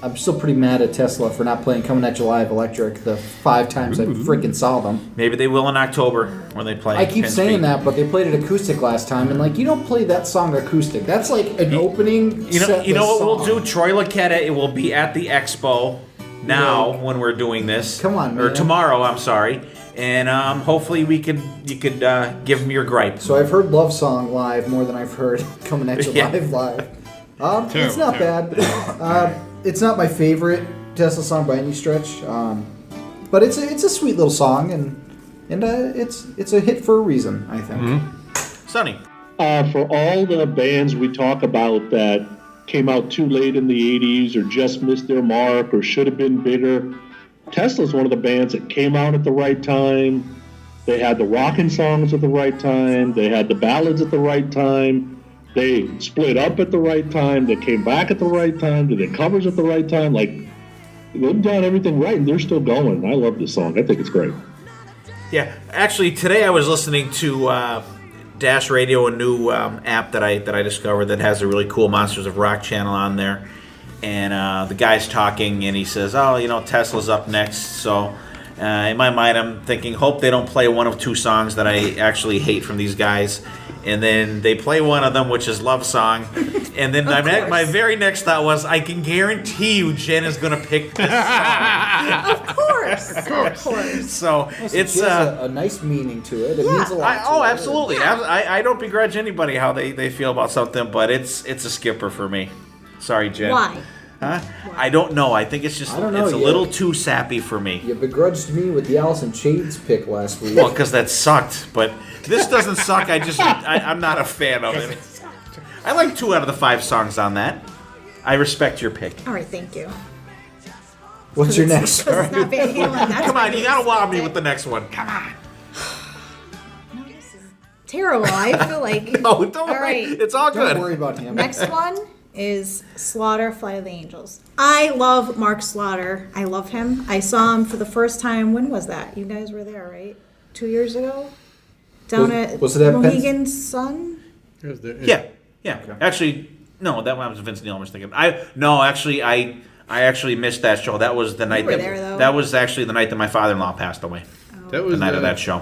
I'm still pretty mad at Tesla for not playing Coming at You Live Electric the 5 times I freaking saw them. Maybe they will in October when they play. I keep Penn saying Street. that, but they played it acoustic last time, and like, you don't play that song acoustic. That's like an opening. You know what song. we'll do? Troy Laketta, it will be at the Expo now when we're doing this. Come on, Or man. tomorrow, I'm sorry. And hopefully you could give them your gripe. So I've heard Love Song live more than I've heard Coming at You Yeah. live. It's Terrible, not terrible. bad. It's not my favorite Tesla song by any stretch, but it's a sweet little song, and it's a hit for a reason, I think. Sonny. For all the bands we talk about that came out too late in the 80s or just missed their mark or should have been bigger, Tesla's one of the bands that came out at the right time. They had the rockin' songs at the right time. They had the ballads at the right time. They split up at the right time. They came back at the right time. Did the covers at the right time. Like, they've done everything right, and they're still going. I love this song. I think it's great. Yeah, actually, today I was listening to Dash Radio, a new app that I discovered that has a really cool Monsters of Rock channel on there. And the guy's talking, and he says, "Oh, you know, Tesla's up next." So in my mind, I'm thinking, hope they don't play one of 2 songs that I actually hate from these guys. And then they play one of them, which is Love Song. And then my very next thought was, I can guarantee you Jen is going to pick this song. Of course. So it's a nice meaning to it. It means a lot. absolutely. I don't begrudge anybody how they feel about something, but it's a skipper for me. Sorry, Jen. Why? Huh? I don't know. I think it's just I don't know it's a yet. little too sappy for me. You begrudged me with the Alice in Chains pick last week. Well, because that sucked, but this doesn't suck. I'm not a fan of it. I like 2 out of the 5 songs on that. I respect your pick. All right, thank you. What's your next? Because it's not Van Halen. That's Come my on, you gotta wow me pick. with the next one. Come on. Terrible. I feel like. No, don't All worry. right. It's all good. Don't worry about him. Next one is Slaughter, Flight of the Angels. I love Mark Slaughter. I love him. I saw him for the first time. When was that? You guys were there, right? 2 years ago? Down at was it at Mohegan's Sun? Yeah. Actually, no, that one was Vince Neil I was thinking. I actually missed that show. That was the night were there, though. that was actually the night that my father-in-law passed away. That was The night of that show.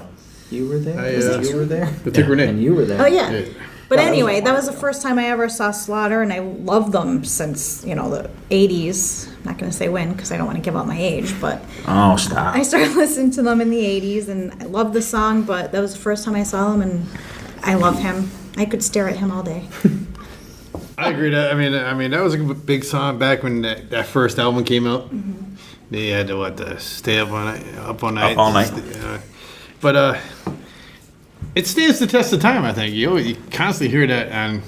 You were there? I, You were there? I think Renee. And you were there. Oh, yeah. Yeah. But That was anyway, a that while was the ago. first time I ever saw Slaughter, and I loved them since, the 80s. I'm not going to say when, because I don't want to give out my age, but Oh, stop. I started listening to them in the 80s, and I loved the song, but that was the first time I saw him, and I love him. I could stare at him all day. I agree. That I mean, that was a big song back when that first album came out. They had to stay up all night. Up all night. But it stands the test of time. I think you constantly hear that on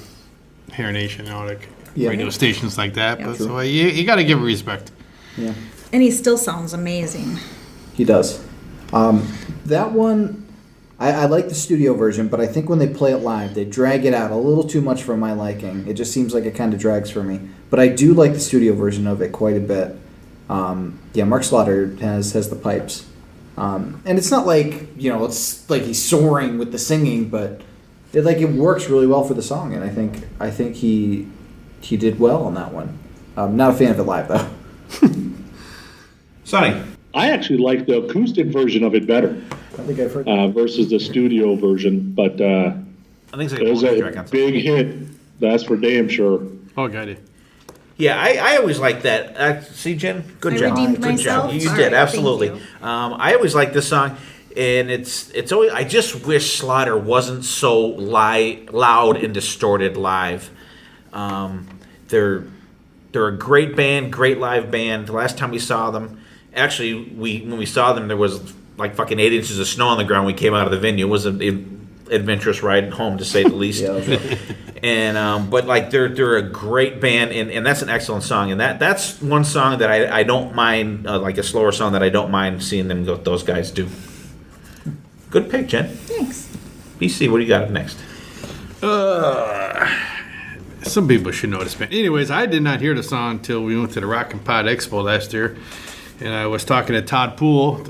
Hair Nation, like Yeah. radio stations like that. Yeah. But so you got to give it respect. Yeah. And he still sounds amazing. He does. That one, I like the studio version, but I think when they play it live, they drag it out a little too much for my liking. It just seems like it kind of drags for me. But I do like the studio version of it quite a bit. Mark Slaughter has the pipes. And it's not like, it's like he's soaring with the singing, but it works really well for the song, and I think he did well on that one. I'm not a fan of it live, though. Sonny. I actually like the acoustic version of it better I think I've heard versus the studio version, but I think it's like it was bonus track a on big hit. That's for damn sure. Oh, got it. Yeah, I always like that. See, Jen? Good I job. redeemed Good job. myself? You All did, right, thank absolutely. you. I always like this song, and it's always. I just wish Slaughter wasn't so loud and distorted live. They're a great band, great live band. The last time we saw them, actually, when we saw them, there was like fucking 8 inches of snow on the ground. We came out of the venue. It adventurous ride home, to say the least. Yeah, that was rough. And but like they're a great band, and that's an excellent song. And that's one song that I don't mind, like a slower song that I don't mind seeing them those guys do. Good pick, Jen. Thanks. BC, what do you got up next? Some people should know this band. Anyways, I did not hear the song until we went to the Rock and Pod Expo last year, and I was talking to Todd Poole,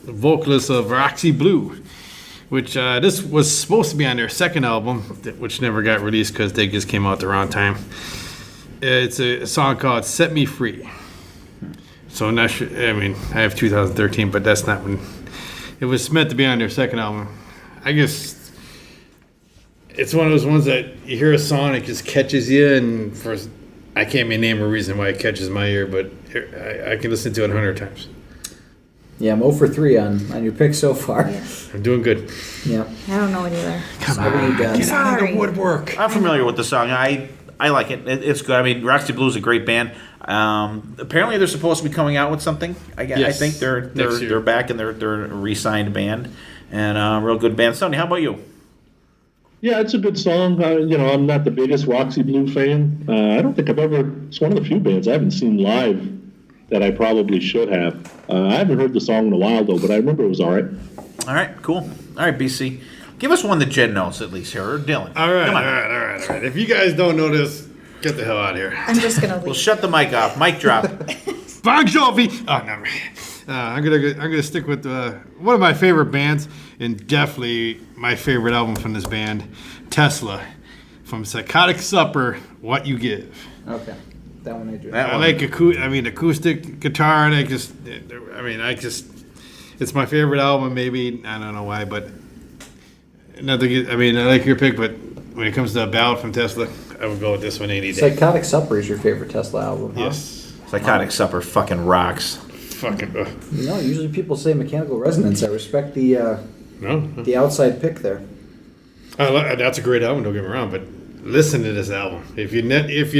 the vocalist of Roxy Blue, which this was supposed to be on their second album, which never got released because they just came out the wrong time. It's a song called "Set Me Free." So I'm not sure. I mean, I have 2013, but that's not when it was meant to be on their second album. I guess it's one of those ones that you hear a song, it just catches you, and I can't even name a reason why it catches my ear, but I can listen to it 100 times. Yeah, I'm 0 for 3 on your pick so far. Yeah. I'm doing good. Yeah. I don't know it either. Come What are you done? get out of Sorry. the woodwork. I'm familiar with the song. I like it. It's good. I mean, Roxy Blue is a great band. Apparently, they're supposed to be coming out with something. I Yes. think Next year. they're back and they're a re-signed band, and a real good band. Sonny, how about you? Yeah, it's a good song. I'm not the biggest Roxy Blue fan. I don't think it's one of the few bands I haven't seen live that I probably should have. I haven't heard the song in a while, though, but I remember it was all right. All right, cool. All right, BC, give us one that Jen knows at least here, or Dylan. All right, Come all on. right. If you guys don't know this, get the hell out of here. I'm just gonna Well, leave. shut the mic off. Mic drop. Bon Jovi. Oh, never. I'm gonna stick with one of my favorite bands, and definitely my favorite album from this band, Tesla, from Psychotic Supper. What You Give. Okay. That one I do. That I one. like acoustic guitar, and it's my favorite album. Maybe I don't know why, but nothing. I mean, I like your pick, but when it comes to a ballad from Tesla, I would go with this one any day. Psychotic Supper is your favorite Tesla album, huh? Yes. Psychotic Supper fucking rocks. Fucking. No, usually people say Mechanical Resonance. I respect the No. outside pick there. That's a great album. Don't get me wrong, but listen to this album. If you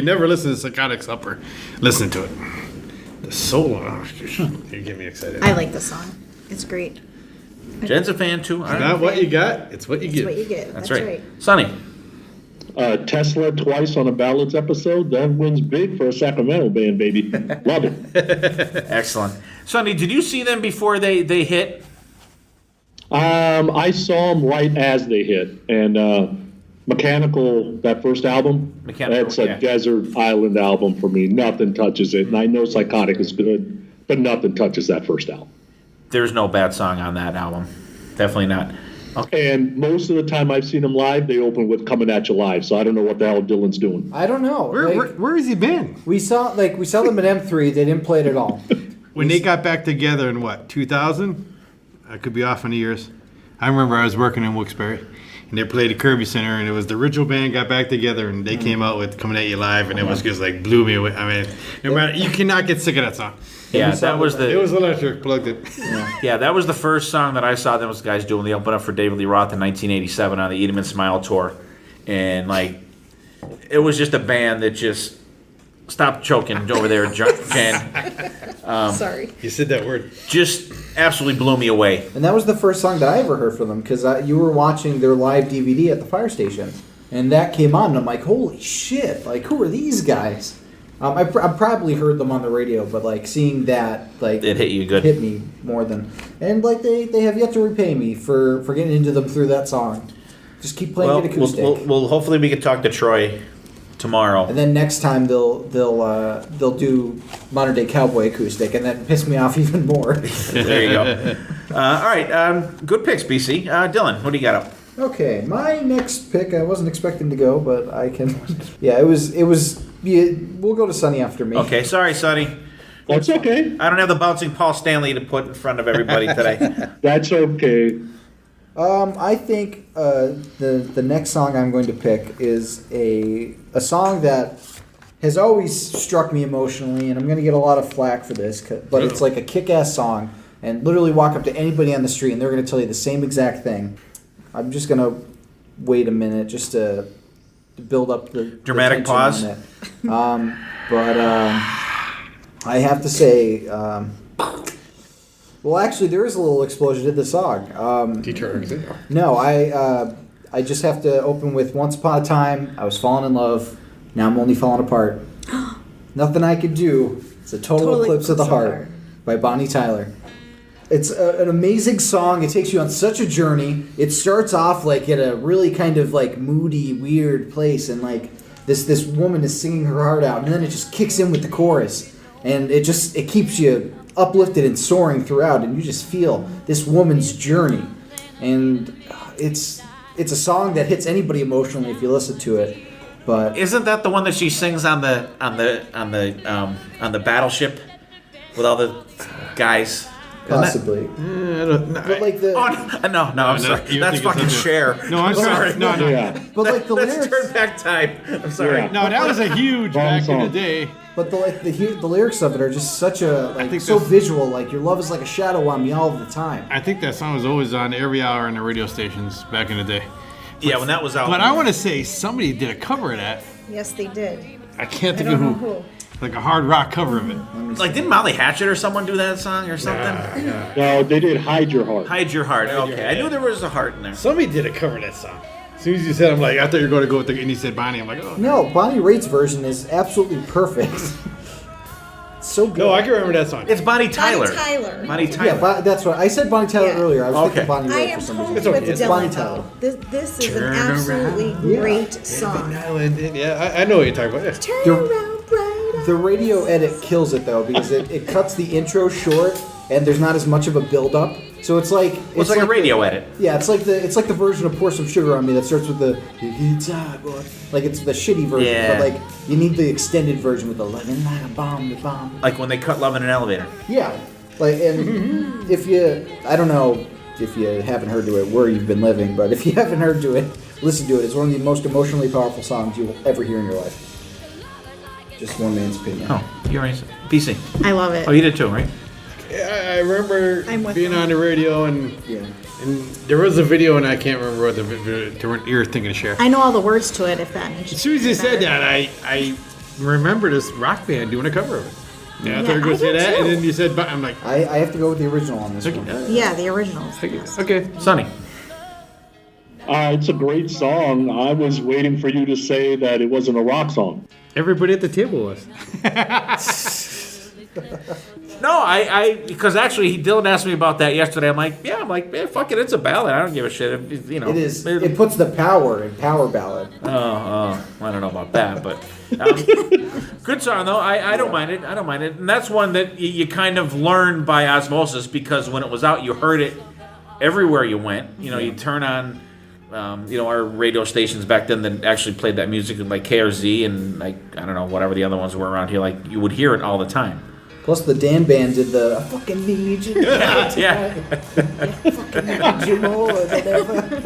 never listen to Psychotic Supper, listen to it. The solo, you get me excited. I like the song. It's great. Jen's a fan too. All It's right. not what you got, it's what you It's get. what you get. That's That's right. Sonny. Tesla twice on a Ballads episode. That wins big for a Sacramento band, baby. Love it. Excellent. Sonny, did you see them before they hit? I saw them right as they hit, and Mechanical, that first album, Mechanical, that's a yeah. desert island album for me. Nothing touches it, and I know Psychotic is good, but nothing touches that first album. There's no bad song on that album. Definitely not. And most of the time I've seen them live, they open with "Coming at You Live," so I don't know what the hell Dylan's doing. I don't know. Where has he been? We saw them at M3. They didn't play it at all. When they got back together in what, 2000? I could be off on the years. I remember I was working in Wilkes-Barre, and they played at Kirby Center, and it was the original band got back together, and they came out with "Coming at You Live," and it was just like blew me away. I mean, no matter, you cannot get sick of that song. Yeah, that was It was electric. Plugged it. Yeah, that was the first song that I saw them was guys doing the open up for David Lee Roth in 1987 on the Eat 'em and Smile tour, and like it was just a band that just stopped choking over there, Jen. Sorry. You said that word. Just absolutely blew me away. And that was the first song that I ever heard from them because you were watching their live DVD at the fire station, and that came on, and I'm like, holy shit! Like, who are these guys? I probably heard them on the radio, but like seeing that, like It hit you good. hit me more than, and like they have yet to repay me for getting into them through that song. Just keep playing Well, it acoustic, we'll hopefully we can talk to Troy tomorrow. and then next time they'll do Modern Day Cowboy acoustic, and that piss me off even more. There you go. All right, good picks, BC. Dylan, what do you got up? Okay, my next pick, I wasn't expecting to go, but I can. Yeah, it was. Yeah, we'll go to Sonny after me. Okay, sorry, Sonny. That's okay. I don't have the bouncing Paul Stanley to put in front of everybody today. That's okay. I think the next song I'm going to pick is a song that has always struck me emotionally, and I'm going to get a lot of flack for this, but it's like a kick-ass song, and literally walk up to anybody on the street, and they're going to tell you the same exact thing. I'm just going to wait a minute just to build up the Dramatic tension pause. on it. But I have to say, well, actually, there is a little explosion in the song. Deterrent. No, I just have to open with Once Upon a Time, I was falling in love, now I'm only falling apart. Nothing I Could Do. It's a total eclipse of the heart by Bonnie Tyler. It's an amazing song. It takes you on such a journey. It starts off like at a really kind of like moody, weird place, and like this woman is singing her heart out, and then it just kicks in with the chorus, and it keeps you uplifted and soaring throughout, and you just feel this woman's journey, and it's a song that hits anybody emotionally if you listen to it. But isn't that the one that she sings on the battleship with all the guys? Possibly. But like the no, I'm sorry. That's fucking Cher. No, I'm sorry. No. Yeah. but like the Let's lyrics. turn back time. I'm sorry. Yeah. No, that was a huge back in the day. But the lyrics of it are just such a think so that's- visual. Like your love is like a shadow on me all of the time. I think that song was always on every hour on the radio stations back in the day. Yeah, when that was out. But I want to say somebody did a cover of that. Yes, they did. I can't I think of don't know who. who. Like a hard rock cover of it. Like, didn't Molly Hatchet or someone do that song or something? No, they did Hide Your Heart. Hide Your Heart. Okay, I knew there was a heart in there. Somebody did a cover of that song. As soon as you said, I'm like, I thought you were going to go with the, and you said Bonnie. I'm like, oh. No, Bonnie Raitt's version is absolutely perfect. It's so good. No, I can remember that song. It's Bonnie Tyler. Bonnie Tyler. Bonnie Tyler. Yeah, that's what I said. Bonnie Tyler Yeah. earlier. I was Okay. thinking Bonnie I Raitt am for some totally reason. with It's Dylan, Bonnie though. Tyler. This is an Turn absolutely around. great song. Yeah, I know what you're talking about. Yeah. Turn The- around, bright The radio edit kills it though because it cuts the intro short and there's not as much of a build up. So it's like It's like a radio edit. Yeah, it's like the version of Pour Some Sugar on Me that starts with the guitar boy. Like it's the shitty version, Yeah. but like you need the extended version with the living like a bomb, the bomb. Like when they cut Love in an Elevator. Yeah, like and if you, I don't know if you haven't heard to it where you've been living, but if you haven't heard to it, listen to it. It's one of the most emotionally powerful songs you will ever hear in your life. Just one man's opinion. Oh, you're right. PC. I love it. Oh, you did too, right? I remember I'm with being them. on the radio and there was a video and I can't remember what the video. You're thinking of Cher. I know all the words to it. If that makes As soon as you said better. that, I remember this rock band doing a cover of it. Yeah, I thought you were going I to say did that, too. and then you said, I'm like, I have to go with the original on this one. Yeah, the originals. Yes. okay. Sonny. It's a great song. I was waiting for you to say that it wasn't a rock song. Everybody at the table was. No, because actually Dylan asked me about that yesterday. I'm like, yeah, fuck it, it's a ballad. I don't give a shit. You know, It is. It puts the power in power ballad. I don't know about that, but good song though. I don't mind it. I don't mind it, and that's one that you kind of learn by osmosis because when it was out, you heard it everywhere you went. You know, you turn on. Our radio stations back then that actually played that music, like KRZ and like I don't know whatever the other ones were around here. Like you would hear it all the time. Plus the Dan band did the I fucking need you. Yeah. I fucking need you more than ever.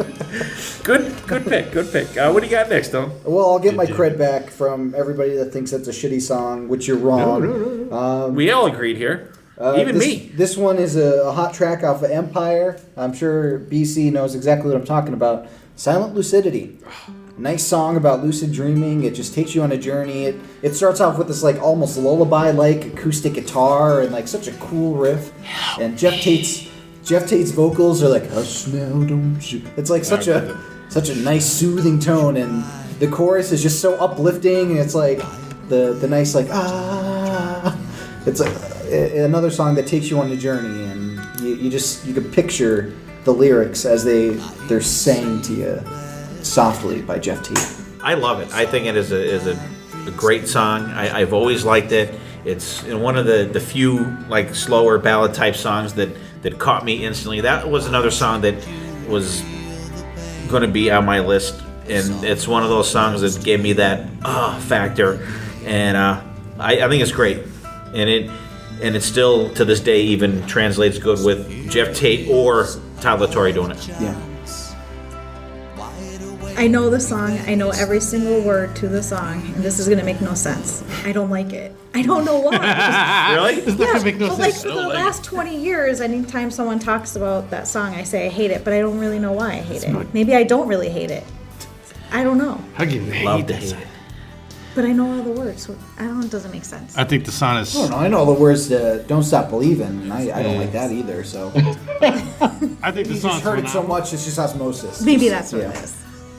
Good pick. What do you got next, Dylan? Well, I'll get my cred back from everybody that thinks that's a shitty song, which you're wrong. No. We all agreed here. Even me. This one is a hot track off of Empire. I'm sure BC knows exactly what I'm talking about. Silent Lucidity. Nice song about lucid dreaming. It just takes you on a journey. It starts off with this like almost lullaby-like acoustic guitar and like such a cool riff. And Jeff Tate's vocals are like hush now, don't you? It's like such a nice soothing tone, and the chorus is just so uplifting. And it's like the nice like ah. It's like another song that takes you on a journey, and you can picture the lyrics as they're sang to you softly by Jeff Tate. I love it. I think it is a great song. I've always liked it. It's one of the few like slower ballad type songs that caught me instantly. That was another song that was going to be on my list, and it's one of those songs that gave me that factor, and I think it's great, and it still to this day even translates good with Jeff Tate or Tyler Torrey doing it. Yeah. I know the song. I know every single word to the song, and this is gonna make no sense. I don't like it. I don't know why. Really? Yeah, make no but like sense. for the last 20 years, anytime someone talks about that song, I say I hate it, but I don't really know why I hate it. Maybe I don't really hate it. I don't know. How can you Love hate to that hate song? it. But I know all the words, so I don't. It doesn't make sense. I think the song is. I don't know. I know all the words to "Don't Stop Believing," and I don't like that either. So I think the you song's just heard it so phenomenal. much, it's just osmosis. Maybe that's what Yeah. it is.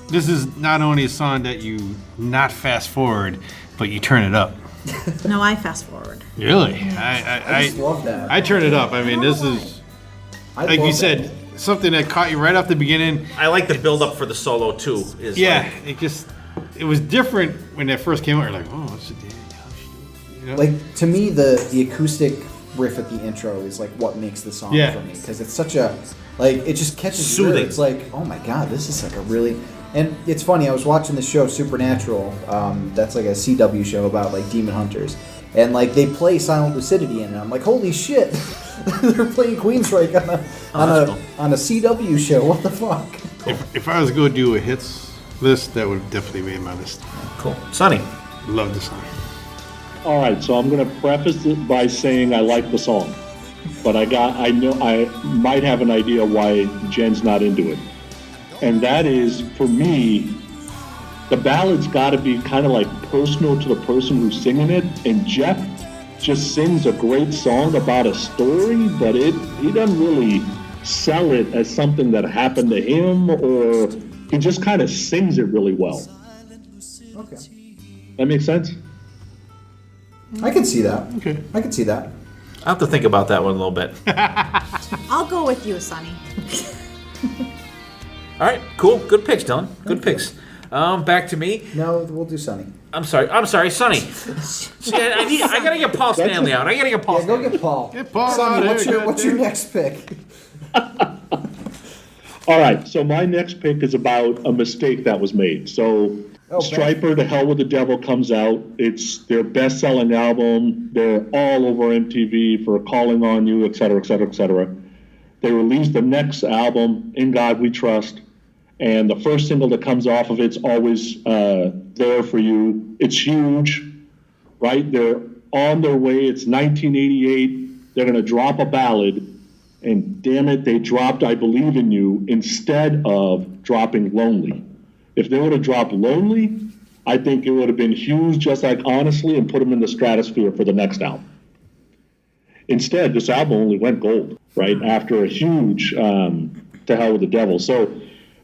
this is not only a song that you not fast forward, but you turn it up. No, I fast forward. Really? I just love that. I turn it up. I mean, this is, I like love you that. said, something that caught you right off the beginning. I like the build up for the solo too. Yeah, it was different when that first came out. You're like, oh, what's the deal? You know? Like, to me, the acoustic riff at the intro is like what makes the song Yeah. for me, because it's such a, like, it just catches your ear. Soothing. It's like, oh my god, this is like a really, and it's funny, I was watching the show Supernatural, that's like a CW show about like demon hunters, and like they play Silent Lucidity in it. I'm like, holy shit, they're playing Queensryche on a CW show. What the fuck? If I was going to do a hits list, that would definitely be my list. Cool. Sonny. Love the song. All right, so I'm going to preface it by saying I like the song, but I know I might have an idea why Jen's not into it. And that is, for me, the ballad's got to be kind of like personal to the person who's singing it. And Jeff just sings a great song about a story, but he doesn't really sell it as something that happened to him, or he just kind of sings it really well. Okay. That makes sense? I can see that. Okay. I can see that. I'll have to think about that one a little bit. I'll go with you, Sonny. All right, cool. Good picks, Dylan. Good picks. Back to me. No, we'll do Sonny. I'm sorry, Sonny. See, I gotta get Paul Stanley out. Yeah, go get Paul. Get Paul Sonny, out here, what's your next pick? All right, so my next pick is about a mistake that was made. So, Striper, To Hell with the Devil comes out. It's their best-selling album. They're all over MTV for Calling on You, et cetera, et cetera, et cetera. They released the next album, In God We Trust, and the first single that comes off of it's Always There For You. It's huge, right? They're on their way. It's 1988. They're going to drop a ballad, and damn it, they dropped I Believe in You instead of dropping Lonely. If they would have dropped Lonely, I think it would have been huge, just like Honestly, and put them in the stratosphere for the next album. Instead, this album only went gold, right, after a huge To Hell with the Devil. So,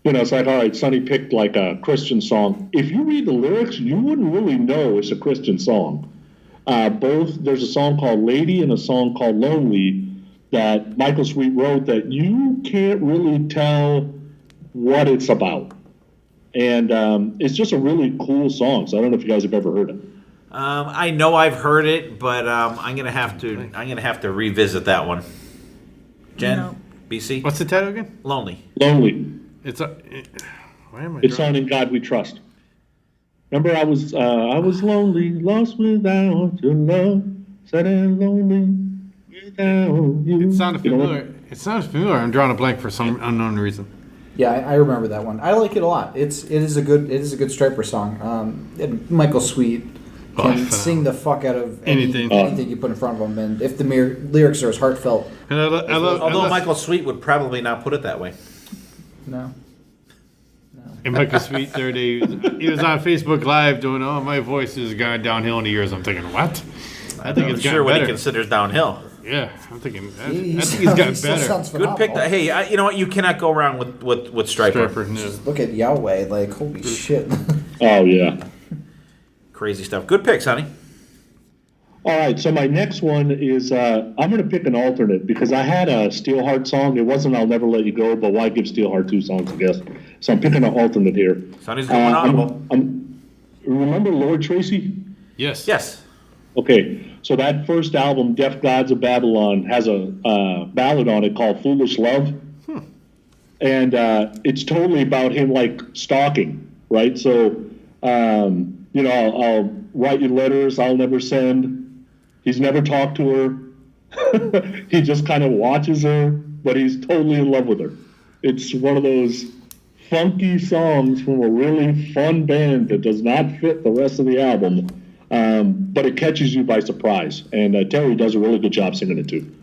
it's like, all right, Sonny picked like a Christian song. If you read the lyrics, you wouldn't really know it's a Christian song. There's a song called Lady and a song called Lonely that Michael Sweet wrote that you can't really tell what it's about. And it's just a really cool song. So I don't know if you guys have ever heard it. I know I've heard it, but I'm gonna have to revisit that one. Jen, No. BC, What's the title again? Lonely. Lonely. Why am I It's drawing? on In God We Trust. Remember, I was lonely, lost without your love, sad and lonely without you. It sounded You know what? familiar. It sounds familiar. I'm drawing a blank for some unknown reason. Yeah, I remember that one. I like it a lot. It is a good Striper song. And Michael Sweet can sing the fuck out of anything you put in front of him, and if the lyrics are as heartfelt. And Although Michael Sweet would probably not put it that way. No. And Michael Sweet there, he was on Facebook Live doing, "Oh, my voice has gone downhill in the years." I'm thinking, what? I think it's sure gotten what he better. considers downhill. Yeah, I'm thinking. I He think he's gotten still better. sounds Good pick. phenomenal. Hey, you know what? You cannot go wrong with Striper. Striper, no. Look at Yahweh, like, holy shit. Oh, yeah. Crazy stuff. Good picks, honey. All right, so my next one is I'm going to pick an alternate because I had a Steelheart song. It wasn't I'll Never Let You Go, but why give Steelheart two songs, I guess. So I'm picking an alternate here. Sonny's going audible. Remember Lord Tracy? Yes. Yes. Okay, so that first album, Deaf Gods of Babylon, has a ballad on it called Foolish Love. And it's totally about him, like, stalking, right? So, I'll write you letters I'll never send. He's never talked to her. He just kind of watches her, but he's totally in love with her. It's one of those funky songs from a really fun band that does not fit the rest of the album, but it catches you by surprise. And Terry does a really good job singing it too.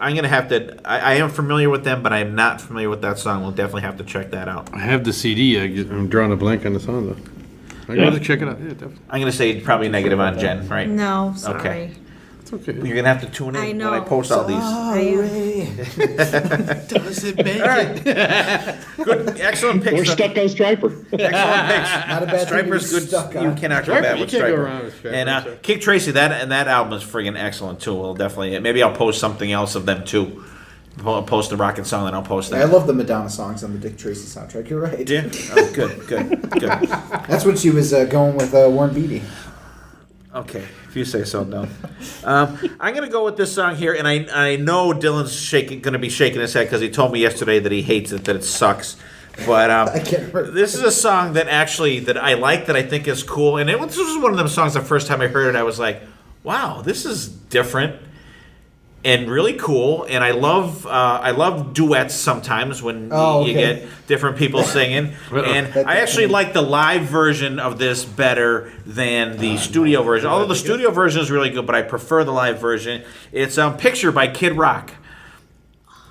I'm gonna have to. I am familiar with them, but I am not familiar with that song. We'll definitely have to check that out. I have the CD. I'm drawing a blank on the song though. I gotta check it out. Yeah, definitely. I'm gonna say probably negative on Jen, right? No, sorry. Okay. Okay. You're gonna have to tune in I know. when I post all these. I am. Does it make All right. Good, excellent picks. Or Stucco Striper. Excellent picks. Not a bad thing to be Striper's good. stuck You on. cannot go Striper, bad you with can't go Striper. wrong with Striper, And sure. Kick Tracy, that album is friggin' excellent too. We'll definitely. Maybe I'll post something else of them too. I'll post the Rocket song, then I'll post I that. love the Madonna songs on the Dick Tracy soundtrack. You're right. Yeah. Oh, good. That's what she was going with Warren Beatty. Okay, if you say so, no. I'm gonna go with this song here, and I know Dylan's gonna be shaking his head because he told me yesterday that he hates it, that it sucks. But I can't remember. this is a song that I like, that I think is cool, and this was one of them songs. The first time I heard it, I was like, "Wow, this is different and really cool." And I love duets sometimes when you get different people singing. And I actually like the live version of this better than the studio version. Although the studio version is really good, but I prefer the live version. It's Picture by Kid Rock.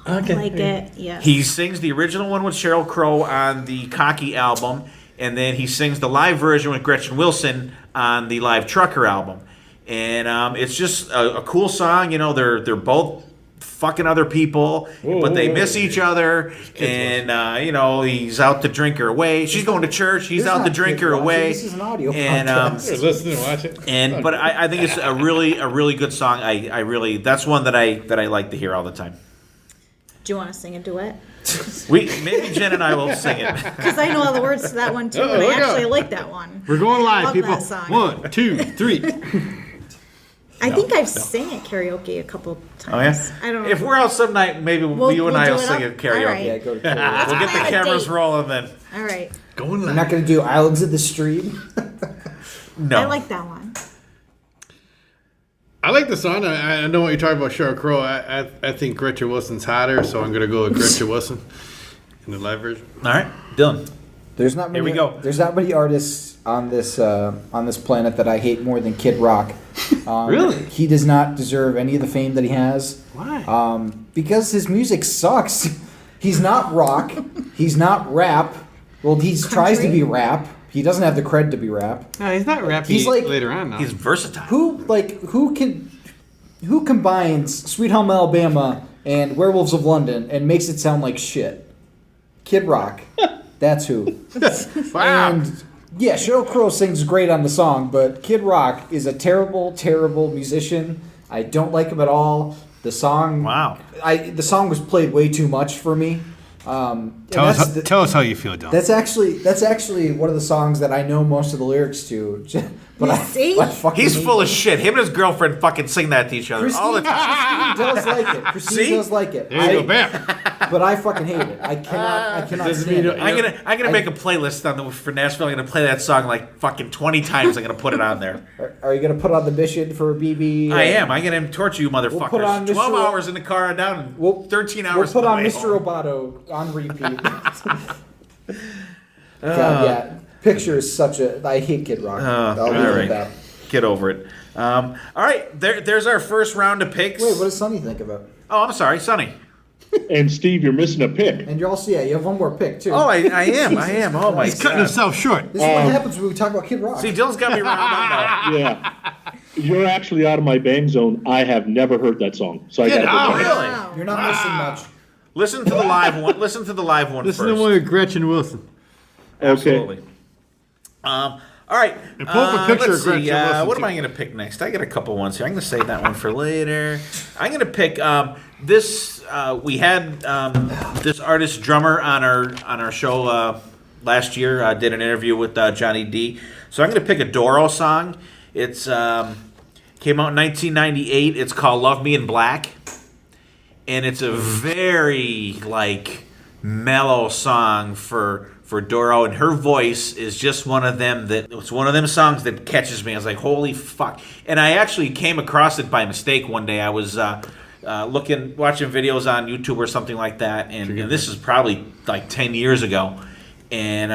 Okay. Like it, yes. He sings the original one with Sheryl Crow on the Cocky album, and then he sings the live version with Gretchen Wilson on the Live Trucker album. And it's just a cool song. You know, they're both fucking other people, but they miss each other. And you know, he's out to drink her away. She's going to church. He's out to drink her away. This is an audio And podcast. Listen and watch it. but I think it's a really good song. I really, that's one that I like to hear all the time. Do you want to sing a duet? Maybe Jen and I will sing it. Because I know all the words to that one too, and I look actually out. like that one. We're going live, Love people. that song. 1, 2, 3. I think I've sang at karaoke a couple times. I don't know. If we're out some night, maybe you and we'll I will do it sing up. at karaoke. All right. Yeah, go to We'll karaoke. get the Plan a cameras date. rolling then. All right. Going We're live. not going to do Islands of the Stream. No. I like that one. I like the song. I know what you're talking about, Sheryl Crow. I think Gretchen Wilson's hotter, so I'm going to go with Gretchen Wilson in the live version. All right, Dylan. There's not many. Here we go. There's not many artists on this planet that I hate more than Kid Rock. Really? He does not deserve any of the fame that he has. Why? Because his music sucks. He's not rock. He's not rap. Well, he tries to be rap. He doesn't have the cred to be rap. No, he's not rapping He's like- later on now. He's versatile. Who combines Sweet Home Alabama and Werewolves of London and makes it sound like shit? Kid Rock. That's who. Wow. And yeah, Sheryl Crow sings great on the song, but Kid Rock is a terrible, terrible musician. I don't like him at all. The song. Wow. The song was played way too much for me. Tell us how you feel, Dylan. That's actually one of the songs that I know most of the lyrics to. But See? I fucking He's hate full it. of shit. Him and his girlfriend fucking sing that to each other all the time. Christine does like it. Christine See? does like it. There you go, bam. But I fucking hate it. I cannot Doesn't stand mean it. I'm gonna make a playlist for Nashville. I'm gonna play that song like fucking 20 times. I'm gonna put it on there. Are you gonna put on the mission for BB? I am. I'm gonna torture you, motherfuckers. put on 12 Mr. hours in the car and down, and 13 hours. We'll put on on the way Mr. home. Roboto on repeat. God, yeah. Picture is such a. I hate Kid Rock. I'll leave it all at right. that. Get over it. All right, there's our first round of picks. Wait, what does Sonny think about? Oh, I'm sorry, Sonny. And Steve, you're missing a pick. And you're also you have one more pick too. Oh, I am. Oh my He's cutting god. himself short. This is what happens when we talk about Kid Rock. See, Dylan's got me round up now. Yeah. You're actually out of my bang zone. I have never heard that song. So I Get got out. to Really? Wow. You're not missing much. Listen to the live one. Listen to the live one Listen first. to one with Gretchen Wilson. Absolutely. All right. And pull up a picture let's of Gretchen see. Wilson, What am too. I going to pick next? I got a couple ones here. I'm going to save that one for later. I'm going to pick this. We had this artist drummer on our show last year. Did an interview with Johnny D. So I'm going to pick a Doro song. It's came out in 1998. It's called "Love Me in Black," and it's a very mellow song for Doro, and her voice is just one of them it's one of them songs that catches me. I was like, holy fuck. And I actually came across it by mistake one day. I was watching videos on YouTube or something like that, and this is probably 10 years ago, and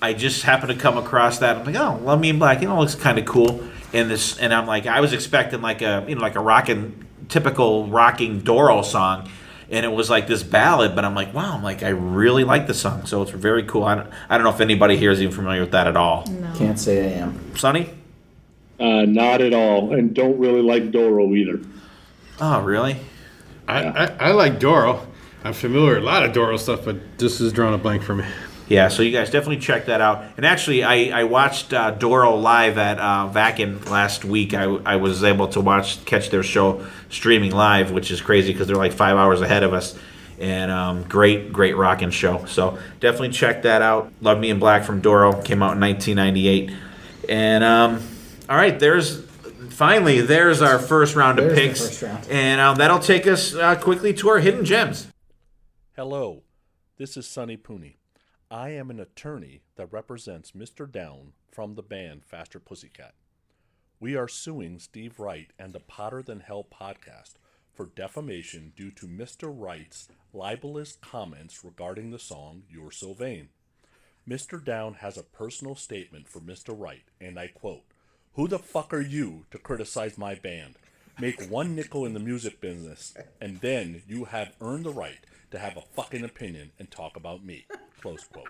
I just happened to come across that. I'm like, oh, Love Me in Black, it looks kind of cool. And I'm like, I was expecting a typical rocking Doro song. And it was like this ballad, but I'm like, wow, I really like the song. So it's very cool. I don't know if anybody here is even familiar with that at all. No. Can't say I am. Sonny? Not at all, and don't really like Doro either. Oh, really? I like Doro. I'm familiar with a lot of Doro stuff, but this is drawing a blank for me. Yeah, so you guys definitely check that out. And actually, I watched Doro live at Vakin last week. I was able to catch their show streaming live, which is crazy because they're like 5 hours ahead of us. And great rockin' show. So definitely check that out. Love Me in Black from Doro came out in 1998. And all right, there's our first round of picks. First round. And that'll take us quickly to our hidden gems. Hello, this is Sonny Pooni. I am an attorney that represents Mr. Down from the band Faster Pussycat. We are suing Steve Wright and the Potter Than Hell podcast for defamation due to Mr. Wright's libelous comments regarding the song You're So Vain. Mr. Down has a personal statement for Mr. Wright, and I quote, "Who the fuck are you to criticize my band? Make one nickel in the music business, and then you have earned the right to have a fucking opinion and talk about me." Close quote.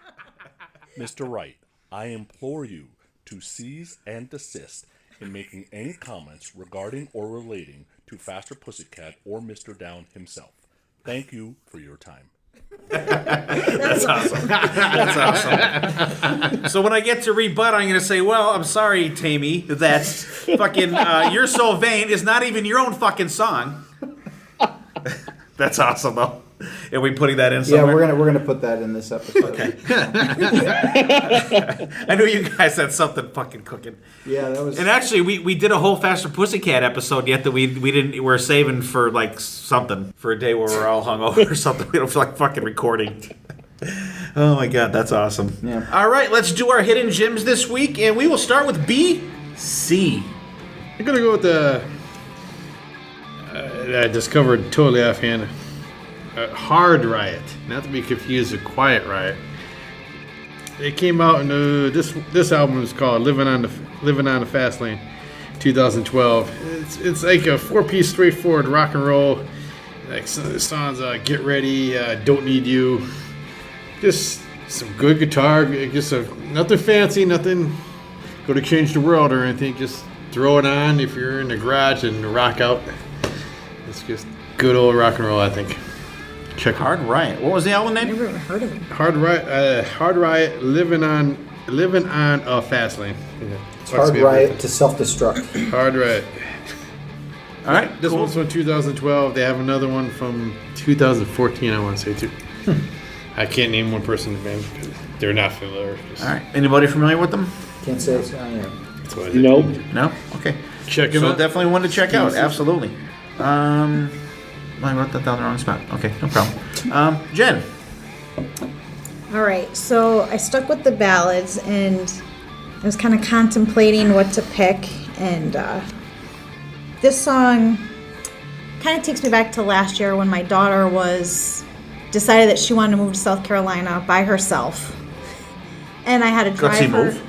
Mr. Wright, I implore you to cease and desist in making any comments regarding or relating to Faster Pussycat or Mr. Down himself. Thank you for your time. That's awesome. That's awesome. So when I get to rebut, I'm going to say, well, I'm sorry, Tammy, that fucking You're So Vain is not even your own fucking song. That's awesome, though. Are we putting that in somewhere? Yeah, we're gonna put that in this episode. Okay. I knew you guys had something fucking cooking. Yeah, that was. And actually, we did a whole Faster Pussycat episode yet that we didn't. We're saving for like something for a day where we're all hungover or something. We don't feel like fucking recording. Oh my god, that's awesome. Yeah. All right, let's do our hidden gems this week, and we will start with BC. I'm gonna go with the I discovered totally offhand. Hard Riot, not to be confused with Quiet Riot. It came out in this album is called Living on the Fast Lane, 2012. It's like a 4-piece straightforward rock and roll. Like songs, Get Ready, Don't Need You. Just some good guitar. Just nothing fancy, nothing go to change the world or anything. Just throw it on if you're in the garage and rock out. It's just good old rock and roll, I think. Check Hard Riot. What was the album name? Never even heard of him. Hard Riot, living on a fast lane. Yeah. It's Hard Riot to self-destruct. Hard Riot. All right, This one's from 2012. They have another one from 2014. I want to say too. I can't name one person in the band because they're not familiar. All right, anybody familiar with them? Can't say it's I am. Nope. No. Okay. Check them So out. definitely one to check out. Absolutely. I wrote that down the wrong spot. Okay, no problem. Jen. All right, so I stuck with the ballads, and I was kind of contemplating what to pick, and this song kind of takes me back to last year when my daughter decided that she wanted to move to South Carolina by herself, and I had to drive her. Move?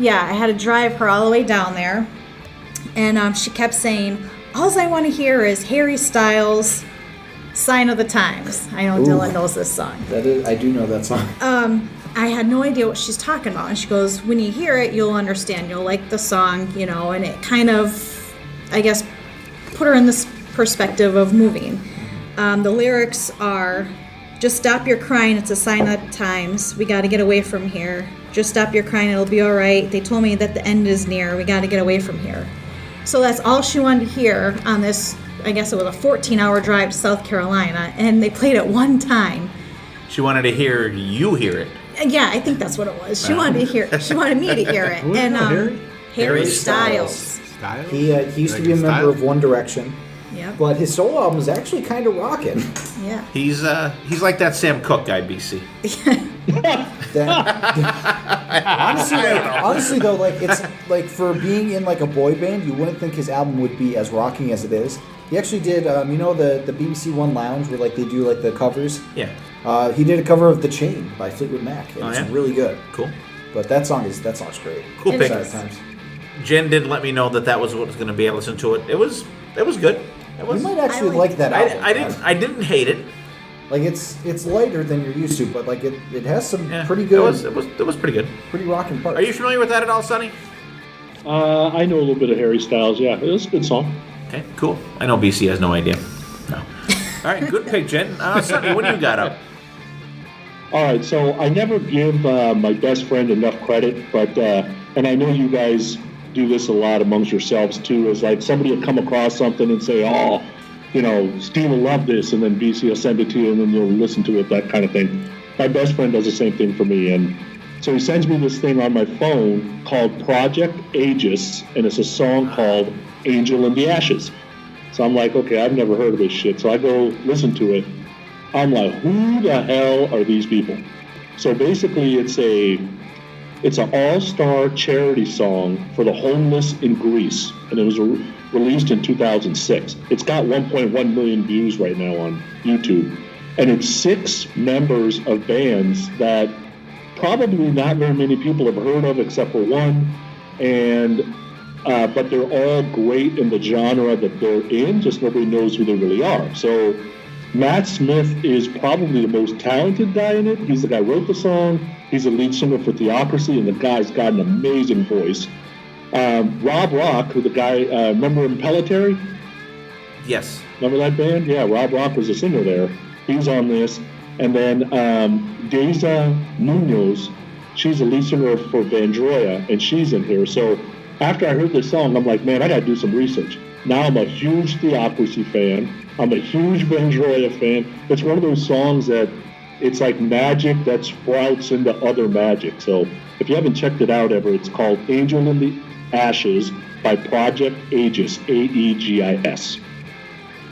Yeah, I had to drive her all the way down there, and she kept saying, "All I want to hear is Harry Styles' Sign of the Times." I know Dylan knows this song. I do know that song. I had no idea what she's talking about. And she goes, "When you hear it, you'll understand. You'll like the song, and it kind of, I guess, put her in this perspective of moving. The lyrics are, "Just stop your crying, it's a sign of the times. We got to get away from here. Just stop your crying, it'll be all right. They told me that the end is near. We got to get away from here." So that's all she wanted to hear on this, I guess it was a 14-hour drive to South Carolina, and they played it one time. She wanted to hear you hear it. Yeah, I think that's what it was. She wanted to hear. She wanted me to hear it. And Harry Styles. He used to be a member of One Direction. Yeah. But his solo album is actually kind of rocking. Yeah. He's like that Sam Cooke guy, BC. Honestly, though, like it's like for being in like a boy band, you wouldn't think his album would be as rocking as it is. He actually did, the BBC One Lounge where like they do like the covers. Yeah. He did a cover of "The Chain" by Fleetwood Mac. And it's really good. Cool. But that song's great. Cool pick. Times. Jen didn't let me know that was what was going to be. I listened to it. It was good. It was. You might actually like that album. I didn't hate it. Like it's lighter than you're used to, but like it has some pretty It good. was pretty good. Pretty rocking parts. Are you familiar with that at all, Sonny? I know a little bit of Harry Styles. Yeah, it was a good song. Okay, cool. I know BC has no idea. No. All right, good pick, Jen. Sonny, what do you got up? All right, so I never give my best friend enough credit, but and I know you guys do this a lot amongst yourselves too. Is like somebody will come across something and say, "Oh, you know, Steve will love this," and then BC will send it to you, and then you'll listen to it, that kind of thing. My best friend does the same thing for me, and so he sends me this thing on my phone called Project Aegis, and it's a song called "Angel in the Ashes." So I'm like, okay, I've never heard of this shit. So I go listen to it. I'm like, who the hell are these people? So basically, it's an all-star charity song for the homeless in Greece, and it was released in 2006. It's got 1.1 million views right now on YouTube, and it's 6 members of bands that probably not very many people have heard of except for one, and but they're all great in the genre that they're in, just nobody knows who they really are. So Matt Smith is probably the most talented guy in it. He's the guy who wrote the song. He's the lead singer for Theocracy, and the guy's got an amazing voice. Rob Rock, who the guy, remember Impellitteri? Yes. Remember that band? Yeah, Rob Rock was a singer there. He's on this. And then Deza Munoz, she's the lead singer for Vandroya, and she's in here. So after I heard this song, I'm like, man, I got to do some research. Now I'm a huge Theocracy fan. I'm a huge Vandroya fan. It's one of those songs that it's like magic that sprouts into other magic. So if you haven't checked it out ever, it's called Angel in the Ashes by Project Aegis, Aegis.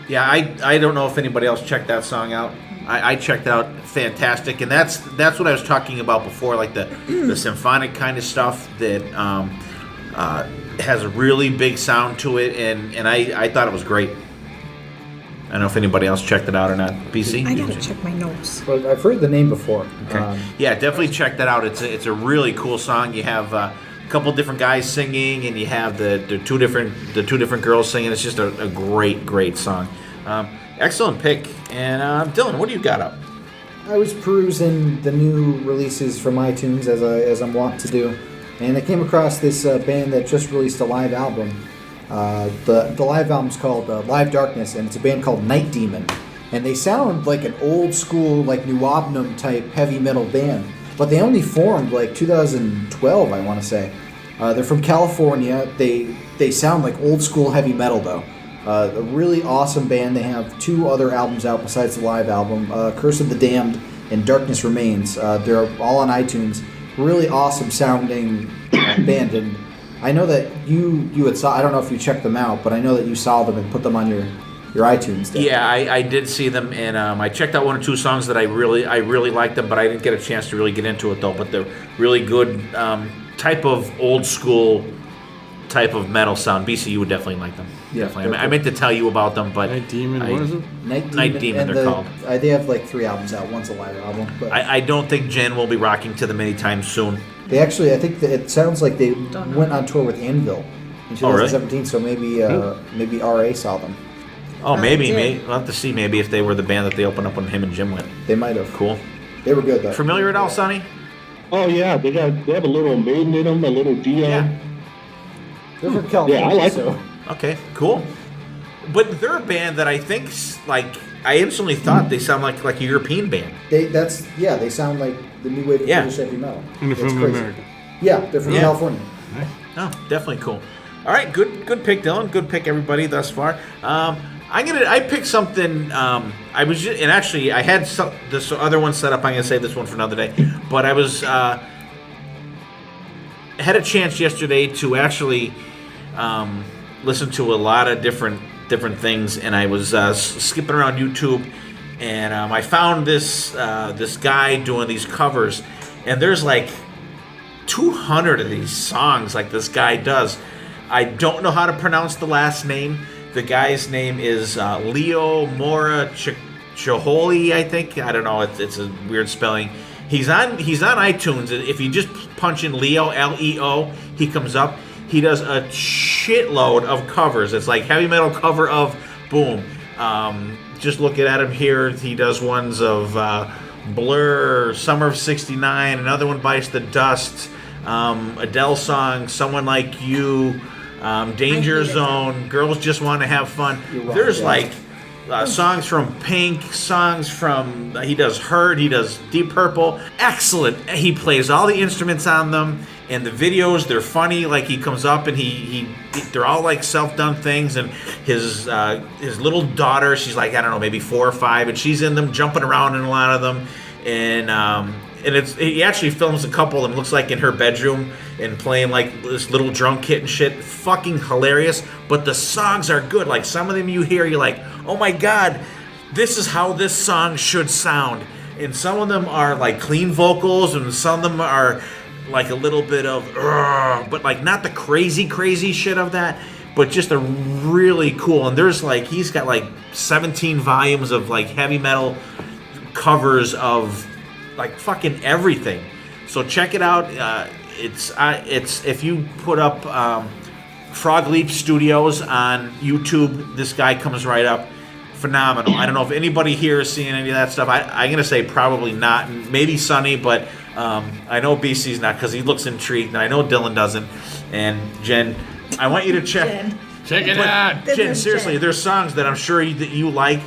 Yeah, I don't know if anybody else checked that song out. I checked out, fantastic, and that's what I was talking about before, like the symphonic kind of stuff that has a really big sound to it, and I thought it was great. I don't know if anybody else checked it out or not. BC? I gotta check my notes. But I've heard the name before. Okay. Yeah, definitely check that out. It's a really cool song. You have a couple different guys singing, and you have the two different girls singing. It's just a great song. Excellent pick. And Dylan, what do you got up? I was perusing the new releases from iTunes as I'm wont to do, and I came across this band that just released a live album. The live album's called Live Darkness, and it's a band called Night Demon, and they sound like an old school, like New Obnum type heavy metal band, but they only formed like 2012, I want to say. They're from California. They sound like old school heavy metal though. A really awesome band. They have 2 other albums out besides the live album, Curse of the Damned and Darkness Remains. They're all on iTunes. Really awesome sounding band, and I know that you had saw. I don't know if you checked them out, but I know that you saw them and put them on your iTunes. Deck. Yeah, I did see them, and I checked out 1 or 2 songs that I really liked them, but I didn't get a chance to really get into it though. But they're really good type of old school type of metal sound. BC, you would definitely like them. Yeah, definitely. I meant to tell you about them, but Night Demon, what is it? Night Demon they're called. They have like 3 albums out. One's a live album. But I don't think Jen will be rocking to them anytime soon. they actually, I think that it sounds like they went on tour with Anvil in 2017. Really? So maybe RA saw them. Oh, maybe. We'll have to see maybe if they were the band that they opened up when him and Jim went. They might have. Cool. They were good though. Familiar at all, Sonny? Oh yeah, they have a little Maiden in them, a little Dio. Yeah. They're from California. Yeah, I like so. them. Okay, cool. But they're a band that I think, like, I instantly thought they sound like a European band. They sound like the new wave of British heavy metal. And they're from America. Yeah, they're from California. Oh, definitely cool. All right, good pick, Dylan. Good pick, everybody, thus far. I picked something. I was just, and actually I had this other one set up. I'm gonna save this one for another day. But I was had a chance yesterday to actually listen to a lot of different things, and I was skipping around YouTube, and I found this guy doing these covers, and there's like 200 of these songs like this guy does. I don't know how to pronounce the last name. The guy's name is Leo Mora Chiholi, I think. I don't know. It's a weird spelling. He's on iTunes. If you just punch in Leo, Leo, he comes up. He does a shitload of covers. It's like heavy metal cover of Boom. Just looking at him here, he does ones of Blur, Summer of '69, another one, Bites the Dust, Adele song, Someone Like You, Danger Zone, Girls Just Want to Have Fun. Right, There's yeah. like songs from Pink, songs from, he does Hurt, he does Deep Purple. Excellent. He plays all the instruments on them, and the videos, they're funny. Like he comes up and they're all like self-done things, and his little daughter, she's like, I don't know, maybe 4 or 5, and she's in them, jumping around in a lot of them. And he actually films a couple of them, looks like in her bedroom, and playing like this little drum kit and shit. Fucking hilarious. But the songs are good. Like some of them you hear, you're like, oh my god, this is how this song should sound. And some of them are like clean vocals, and some of them are like a little bit of, but like not the crazy shit of that, but just a really cool. And there's like, he's got like 17 volumes of like heavy metal covers of like fucking everything. So check it out. It's if you put up Frog Leap Studios on YouTube, this guy comes right up. Phenomenal. I don't know if anybody here is seeing any of that stuff. I'm gonna say probably not. Maybe Sonny, but I know BC's not, because he looks intrigued, and I know Dylan doesn't. And Jen, I want you to check it out. Jen, seriously, there's songs that I'm sure that you like.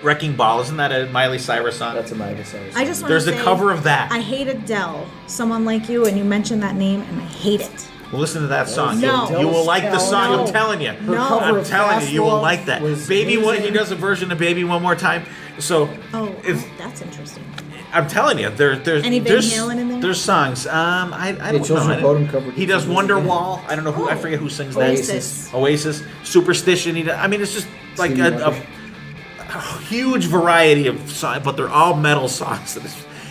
Wrecking Ball, isn't that a Miley Cyrus song? That's a Miley Cyrus. I just want There's to the say, cover of that. I hate Adele, Someone Like You, and you mentioned that name, and I hate it. Well, listen to that song. No. You will like the song. No. I'm telling you. No. I'm telling you, you will like that. Baby, he does a version of Baby One More Time. So, that's interesting. I'm telling you, there's Any Van Halen in there? There's songs. I don't Children know. Bodom covered He does it. Wonderwall. I don't know who. I forget who sings Oasis. that. Oasis. Superstition. I mean, it's just like a huge variety of songs, but they're all metal songs.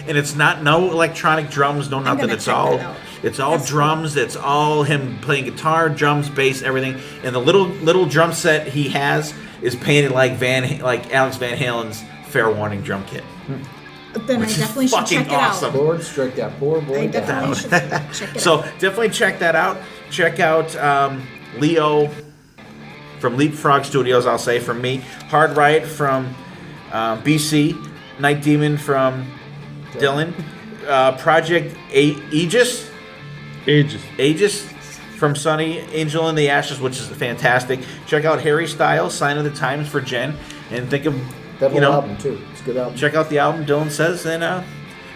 And it's no electronic drums, no nothing. gonna It's check all that out. it's all drums. It's all him playing guitar, drums, bass, everything. And the little drum set he has is painted like Alex Van Halen's Fair Warning drum kit. Then Which I is definitely should fucking check it awesome. out. Lord, strike that poor boy I down. definitely should check it So out. definitely check that out. Check out Leo from Leapfrog Studios, I'll say, from me. Hard Riot from BC. Night Demon from Dylan. Project Aegis from Sonny. Angel in the Ashes, which is fantastic. Check out Harry Styles, Sign of the Times for Jen. And think of, That whole album too. It's a good album. check out the album, Dylan says, and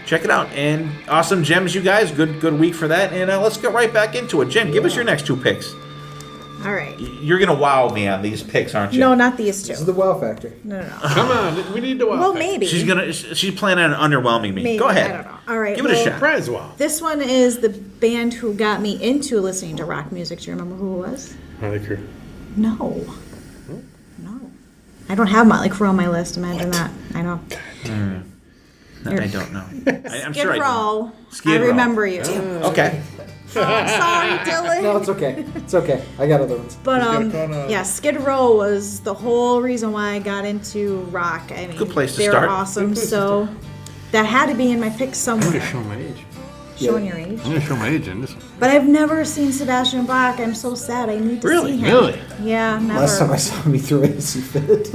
check it out. And awesome gems, you guys. Good week for that. And let's get right back into it. Jen, give us your next 2 picks. All right. You're gonna wow me on these picks, aren't you? No, not these two. This is the wow factor. No. Come on, we need to watch. Well, maybe. She's planning on underwhelming me. Maybe. Go ahead. I don't know. All right. Give it a shot. Surprise wow. This one is the band who got me into listening to rock music. Do you remember who it was? Motley Crue. No. I don't have Motley Crue on my list. Imagine that. I know. I don't know. I'm Skid sure I Row. do. Skid I Row. remember you. Okay. Oh, sorry, Dylan. No, it's okay. It's okay. I got other ones. But yeah, Skid Row was the whole reason why I got into rock. I mean, Good place to they're start. awesome. So that had to be in my pick I'm somewhere. gonna show my age. Showing your age. I'm gonna show my age in this one. But I've never seen Sebastian Bach. I'm so sad. I need to see him. Really? Yeah, never. Last time I saw him, he threw a AC fit.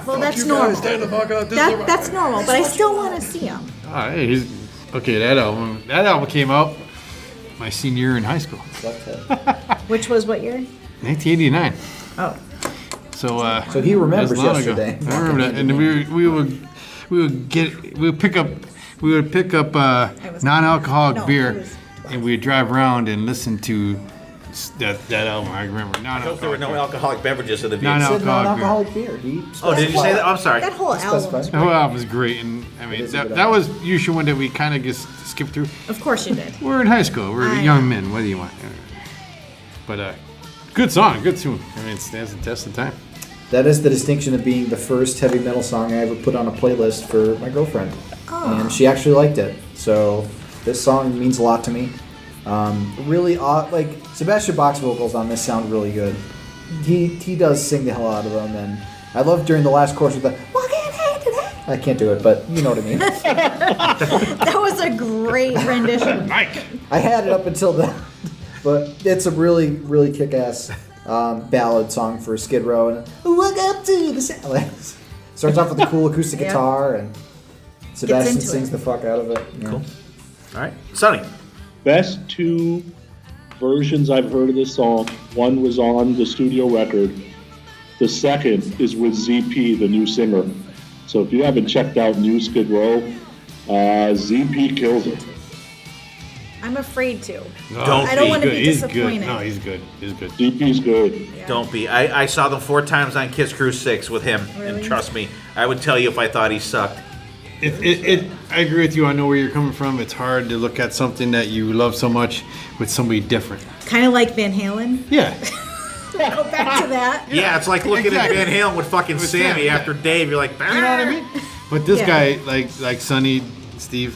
Well, that's normal. That's normal, but I still want to see him. Oh, hey, that album came out my senior year in high school, Which was what year? 1989. Oh. So he remembers that's long ago. yesterday. I remember that, and we would pick up non-alcoholic beer, and we'd drive around and listen to that album. I remember. I hope there were no alcoholic beverages in the No, beer. no. Said non-alcoholic beer. He Oh, did you say that? I'm sorry. That whole album. specified. The whole album was great, and I mean is a good that was usually one that we kind of just skipped through. Of course you did. We're in high school. We're I young men. What do you want? But good song, good tune. I mean, it stands the test of time. That is the distinction of being the first heavy metal song I ever put on a playlist for my girlfriend. And she actually liked it. So this song means a lot to me. Really odd, like Sebastian Bach's vocals on this sound really good. He does sing the hell out of them, and I love during the last chorus with the walking hand in hand. I can't do it, but you know what I mean. That was a great rendition. Mike. I had it up until then, but it's a really, really kick-ass ballad song for Skid Row. And walk up to the sound. Starts off with a cool acoustic Yep. guitar, and Sebastian into sings it. the fuck out of it. Yeah. Cool. All right, Sonny. best two versions I've heard of this song. One was on the studio record. The second is with ZP, the new singer. So if you haven't checked out New Skid Row, ZP kills it. I'm afraid to. Don't I don't be. want to be He's disappointed. good. No, he's good. He's good. ZP's good. Yeah. Don't be. I saw them 4 times on Kiss Cruise 6 with him, Really? and trust me, I would tell you if I thought he sucked. I agree with you. I know where you're coming from. It's hard to look at something that you love so much with somebody different. Kind of like Van Halen. Yeah. Go back to that. Yeah, it's like looking Exactly. at Van Halen with fucking With Sammy Sam, after Dave. You're like, You know what I mean? But this Yeah. guy, like Sonny, Steve,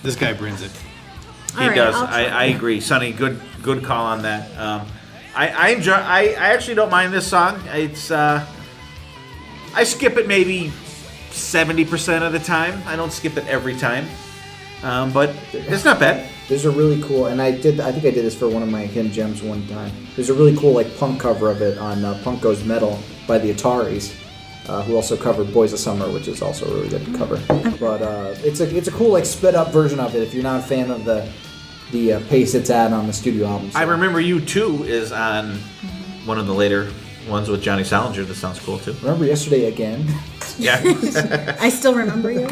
this guy brings it. He All right, does. I'll try. I agree. Sonny, good call on that. I enjoy. I actually don't mind this song. It's I skip it maybe 70% of the time. I don't skip it every time, but it's not bad. There's a really cool, and I think I did this for one of my hidden gems one time. There's a really cool like punk cover of it on Punk Goes Metal by the Ataris, who also covered Boys of Summer, which is also a really good cover. But it's a cool like sped up version of it if you're not a fan of the pace it's at on the studio album. So. I Remember You Too is on one of the later ones with Johnny Salinger. That sounds cool too. Remember Yesterday Again? Yeah. I still remember you.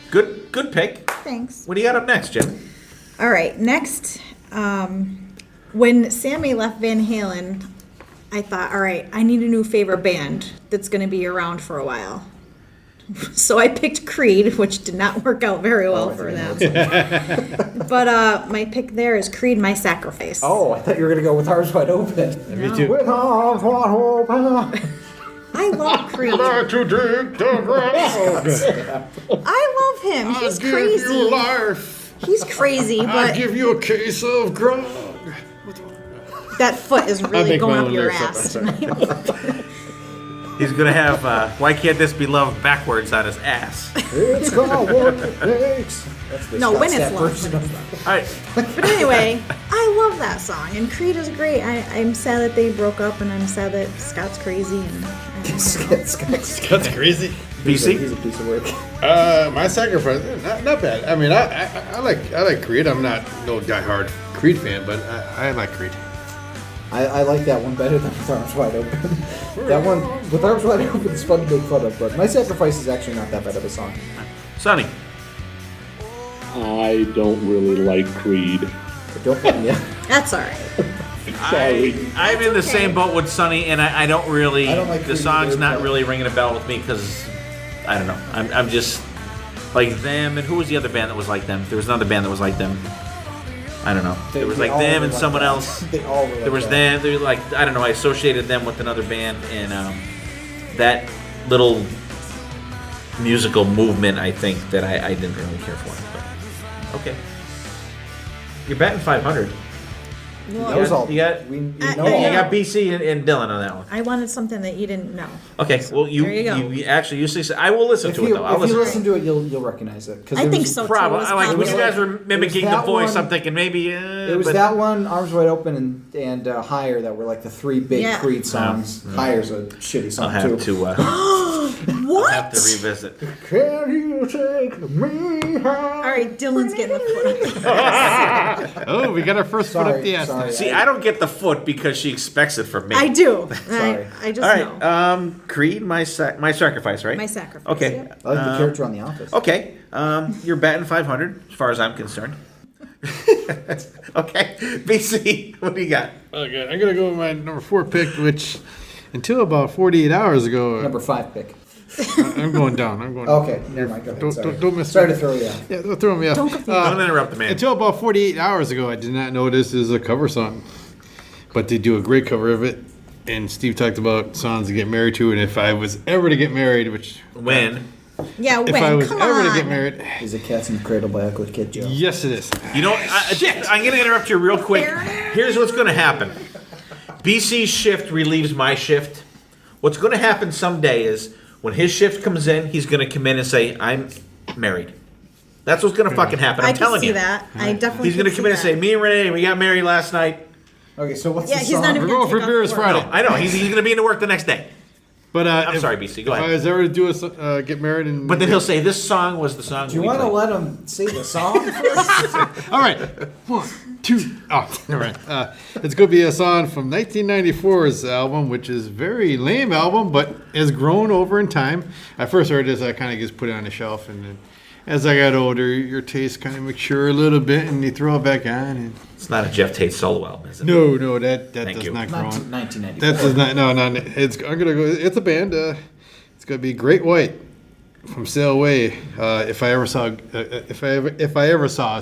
Good pick. Thanks. What do you got up next, Jen? All right, next, when Sammy left Van Halen, I thought, all right, I need a new favorite band that's going to be around for a while. So I picked Creed, which did not work out very well for them. But my pick there is Creed, My Sacrifice. Oh, I thought you were gonna go with Arms Wide Open. Me too. With Arms Wide Open. I love Creed. To drink the grass. I love him. He's crazy. life. He's crazy, but give you a case of grog. that foot is really make my going up own your lyrics up, ass I'm tonight. He's gonna have Why Can't This Be Love backwards on his ass. It's got what it takes. That's the No, Scott when it's Stapp long. version of All right. But anyway, I love that song, and Creed is great. I'm sad that they broke up, and I'm sad that Scott's crazy. And I don't know. That's crazy. He's a BC? piece of work. My sacrifice, not bad. I mean, I like Creed. I'm not no diehard Creed fan, but I like Creed. I like that one better than With Arms Wide Open. That one, With Arms Wide Open, is fun to make fun of, but My Sacrifice is actually not that bad of a song. Sonny. I don't really like Creed. But don't put me That's all right. Sorry. I'm in the same boat with Sonny, and I don't really. I don't like the Creed song's either, not but- really ringing a bell with me because I don't know. I'm just like them. And who was the other band that was like them? There was another band that was like them. I don't know. There was like all them were and like someone that. else. They all were like There was that. them. They were like I don't know. I associated them with another band, and that little musical movement. I think that I didn't really care for. But okay, you're batting 500. That was all. You got we you know I- all got that. BC and Dylan on that one. I wanted something that you didn't know. Okay, well you There you go. you actually usually say I will listen If to it you, though. I'll if you listen. listen to it, you'll recognize it. 'Cause I there think was- so too. Probably. It was I like when you popular. guys were mimicking the that voice. one- I'm thinking maybe. It was but that one, Arms Wide Open, and Higher that were like the three big Yeah. Creed songs. Higher's a shitty I'll song have too. to What? have to revisit. Can you take me high? All right, Dylan's getting the foot up. Oh, we got our first foot up the ass. Sorry. See, I don't get the foot because she expects it from me. I do. Sorry. I just All right, know. Creed, my sacrifice, right? My Sacrifice. Okay. Yep. I like the character on The Office. Okay, you're batting 500 as far as I'm concerned. Okay, BC, what do you got? Okay, I'm gonna go with my number 4 pick, which until about 48 hours ago, Number 5 pick. I'm going down. I'm going. Okay, never mind. Go ahead. Sorry. Don't miss. Sorry to throw you out. Yeah, don't throw me off. Don't interrupt the man. Until about 48 hours ago, I did not know this is a cover song, but they do a great cover of it. And Steve talked about songs to get married to, and if I was ever to get married, which When? Yeah, if when? I was Come ever on. to get married, Is it Cats in the Cradle by Ugly Kid Joe? yes, it is. You know, I'm going to interrupt you real quick. Here's what's going to happen. BC's shift relieves my shift. What's going to happen someday is when his shift comes in, he's going to come in and say, I'm married. That's what's going to fucking happen. I'm I can telling see you. that. I definitely He's going to can come in and see say, that. me and Renee, we got married last night. Okay, so what's Yeah, the he's song? not even We're going gonna for take beers off work. Friday. I know. He's going to be into work the next day. But I'm sorry, BC. Go If I ahead. was ever to do get married, and But then he'll say this song was the song. Do you we want to played. let him say the song first? all right, 1, 2. Oh, all right. It's going to be a song from 1994's album, which is a very lame album, but has grown over in time. I first heard this, I kind of just put it on the shelf, and then as I got older, your taste kind of mature a little bit, and you throw it back on. And It's not a Jeff Tate solo album, is it? no, that Thank does you. not grow. 1994. That does not. No. I'm gonna go. It's a band. It's gonna be Great White from Sail Away. If I ever saw is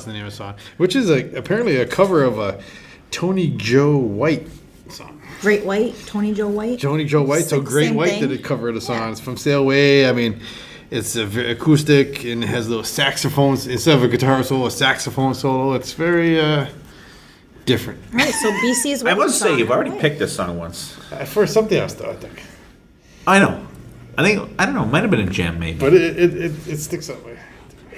the name of the song, which is apparently a cover of a Tony Joe White song. Great White, Tony Joe White. Tony Joe White. So Same Great White thing. did a cover of the song. It's from Sail Away. I mean, it's acoustic and it has little saxophones instead of a guitar solo, a saxophone solo. It's very different. All right, so BC's I wedding must say, song. you've already All right. picked this song once. For something else, though, I think. I know. I don't know. It might have been a jam, maybe. But it sticks that way.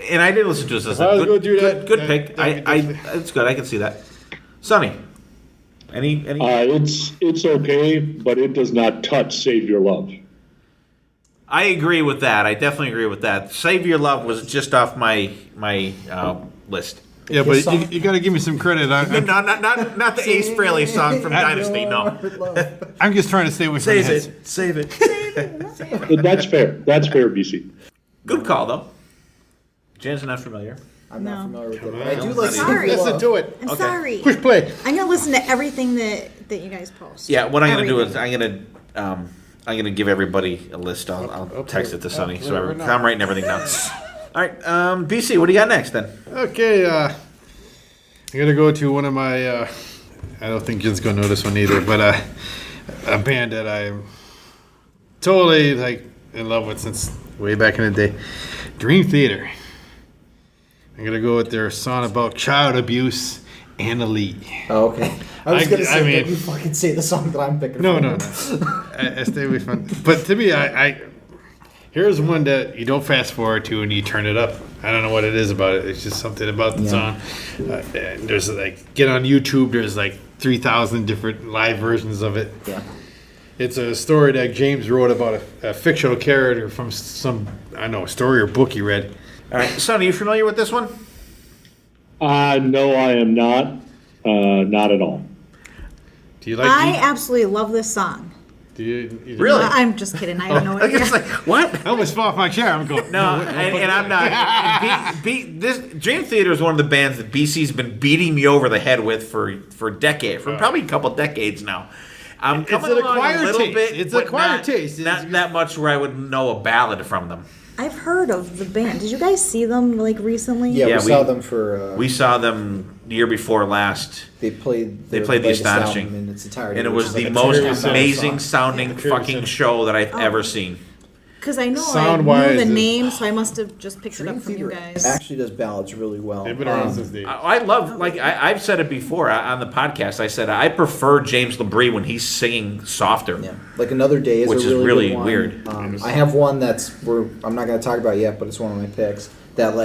And I did listen to this. As I a was gonna do that. good That- pick. that'd be It's good. I can see that. Sonny, any? It's okay, but it does not touch "Save Your Love." I agree with that. I definitely agree with that. "Save Your Love" was just off my list. Yeah, but you got to give me some credit. No, not the Ace Frehley song from Dynasty. No, I'm just trying to stay away from the hits. Save it. That's fair. That's fair, BC. Good call though. Jen's not familiar. I'm not familiar with it. But on. I do like Sorry. Save Your Listen Love. to it. I'm Okay. sorry. Push play. I'm gonna listen to everything that you guys post. Yeah, what I'm going to do is Everything. I'm going to give everybody a list. I'll text it to Sonny. So I'm writing everything down. All right, BC, what do you got next then? Okay, I'm gonna go to one of my. I don't think Jen's gonna know this one either, but a band that I'm totally in love with since way back in the day, Dream Theater. I'm gonna go with their song about child abuse, Anna Lee. Oh, okay. I was going to say, I mean- don't you fucking say the song that I'm picking No, from. I stay away from. But to me, I here's one that you don't fast forward to and you turn it up. I don't know what it is about it. It's just something about the song. And there's get on YouTube. There's 3,000 different live versions of it. Yeah. It's a story that James wrote about a fictional character from some story or book he read. All right, Sonny, you familiar with this one? No, I am not. Not at all. Do you like? I absolutely love this song. Do you Really? I'm just kidding. I have no idea. It's like, what? I almost fell off my chair. I'm going. No, and I'm not. This Dream Theater is one of the bands that BC's been beating me over the head with for decades, for probably a couple decades now. I'm coming an along acquired a little taste. bit. It's but acquired not, taste. Not that much where I would know a ballad from them. I've heard of the band. Did you guys see them recently? Yeah, Yeah, we saw them for. We saw them the year before last, They played. They their played The latest Astonishing. album in its entirety, and it which was is the a most terrible amazing song. sounding fucking show that I've ever seen. Because I know I Sound-wise, knew the it- name, so I must have just picked it Dream up from you Theater guys. actually does ballads really well. They've been around since the. I love, I've said it before on the podcast. I said I prefer James LaBrie when he's singing softer. Yeah, like Another Day is Which a is really, really good one. weird. I have one that's I'm not going to talk about yet, but it's one of my picks that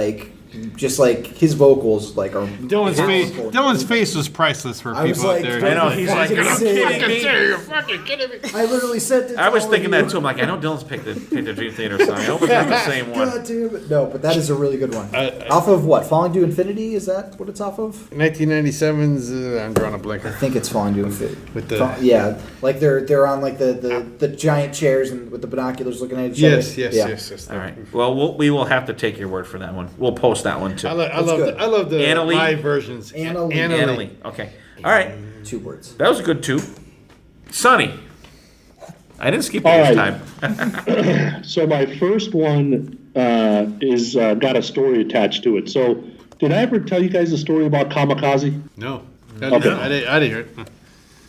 just his vocals are Dylan's face was priceless for I was people out like, there. I know, he's like, fucking are you sick. kidding me? You're fucking kidding me. I literally said it. I was thinking that too. I'm like, I know Dylan's picked the Dream Theater song. I hope it's not the same one. God damn it. No, but that is a really good one. Off of what? Falling to Infinity? Is that what it's off of? 1997's. I'm drawing a blank. I think it's Falling to Infinity. With the- yeah, they're on the giant chairs and with the binoculars looking at each other. Yes. All right. Well, we will have to take your word for that one. We'll post that one too. I love the Anna Lee? live versions. Anna Lee. Anna Lee. Okay. All right. 2 words. That was a good two. Sonny. I didn't skip you All this right. time. So my first one is got a story attached to it. So did I ever tell you guys the story about Kamikaze? No. Okay. I didn't hear it.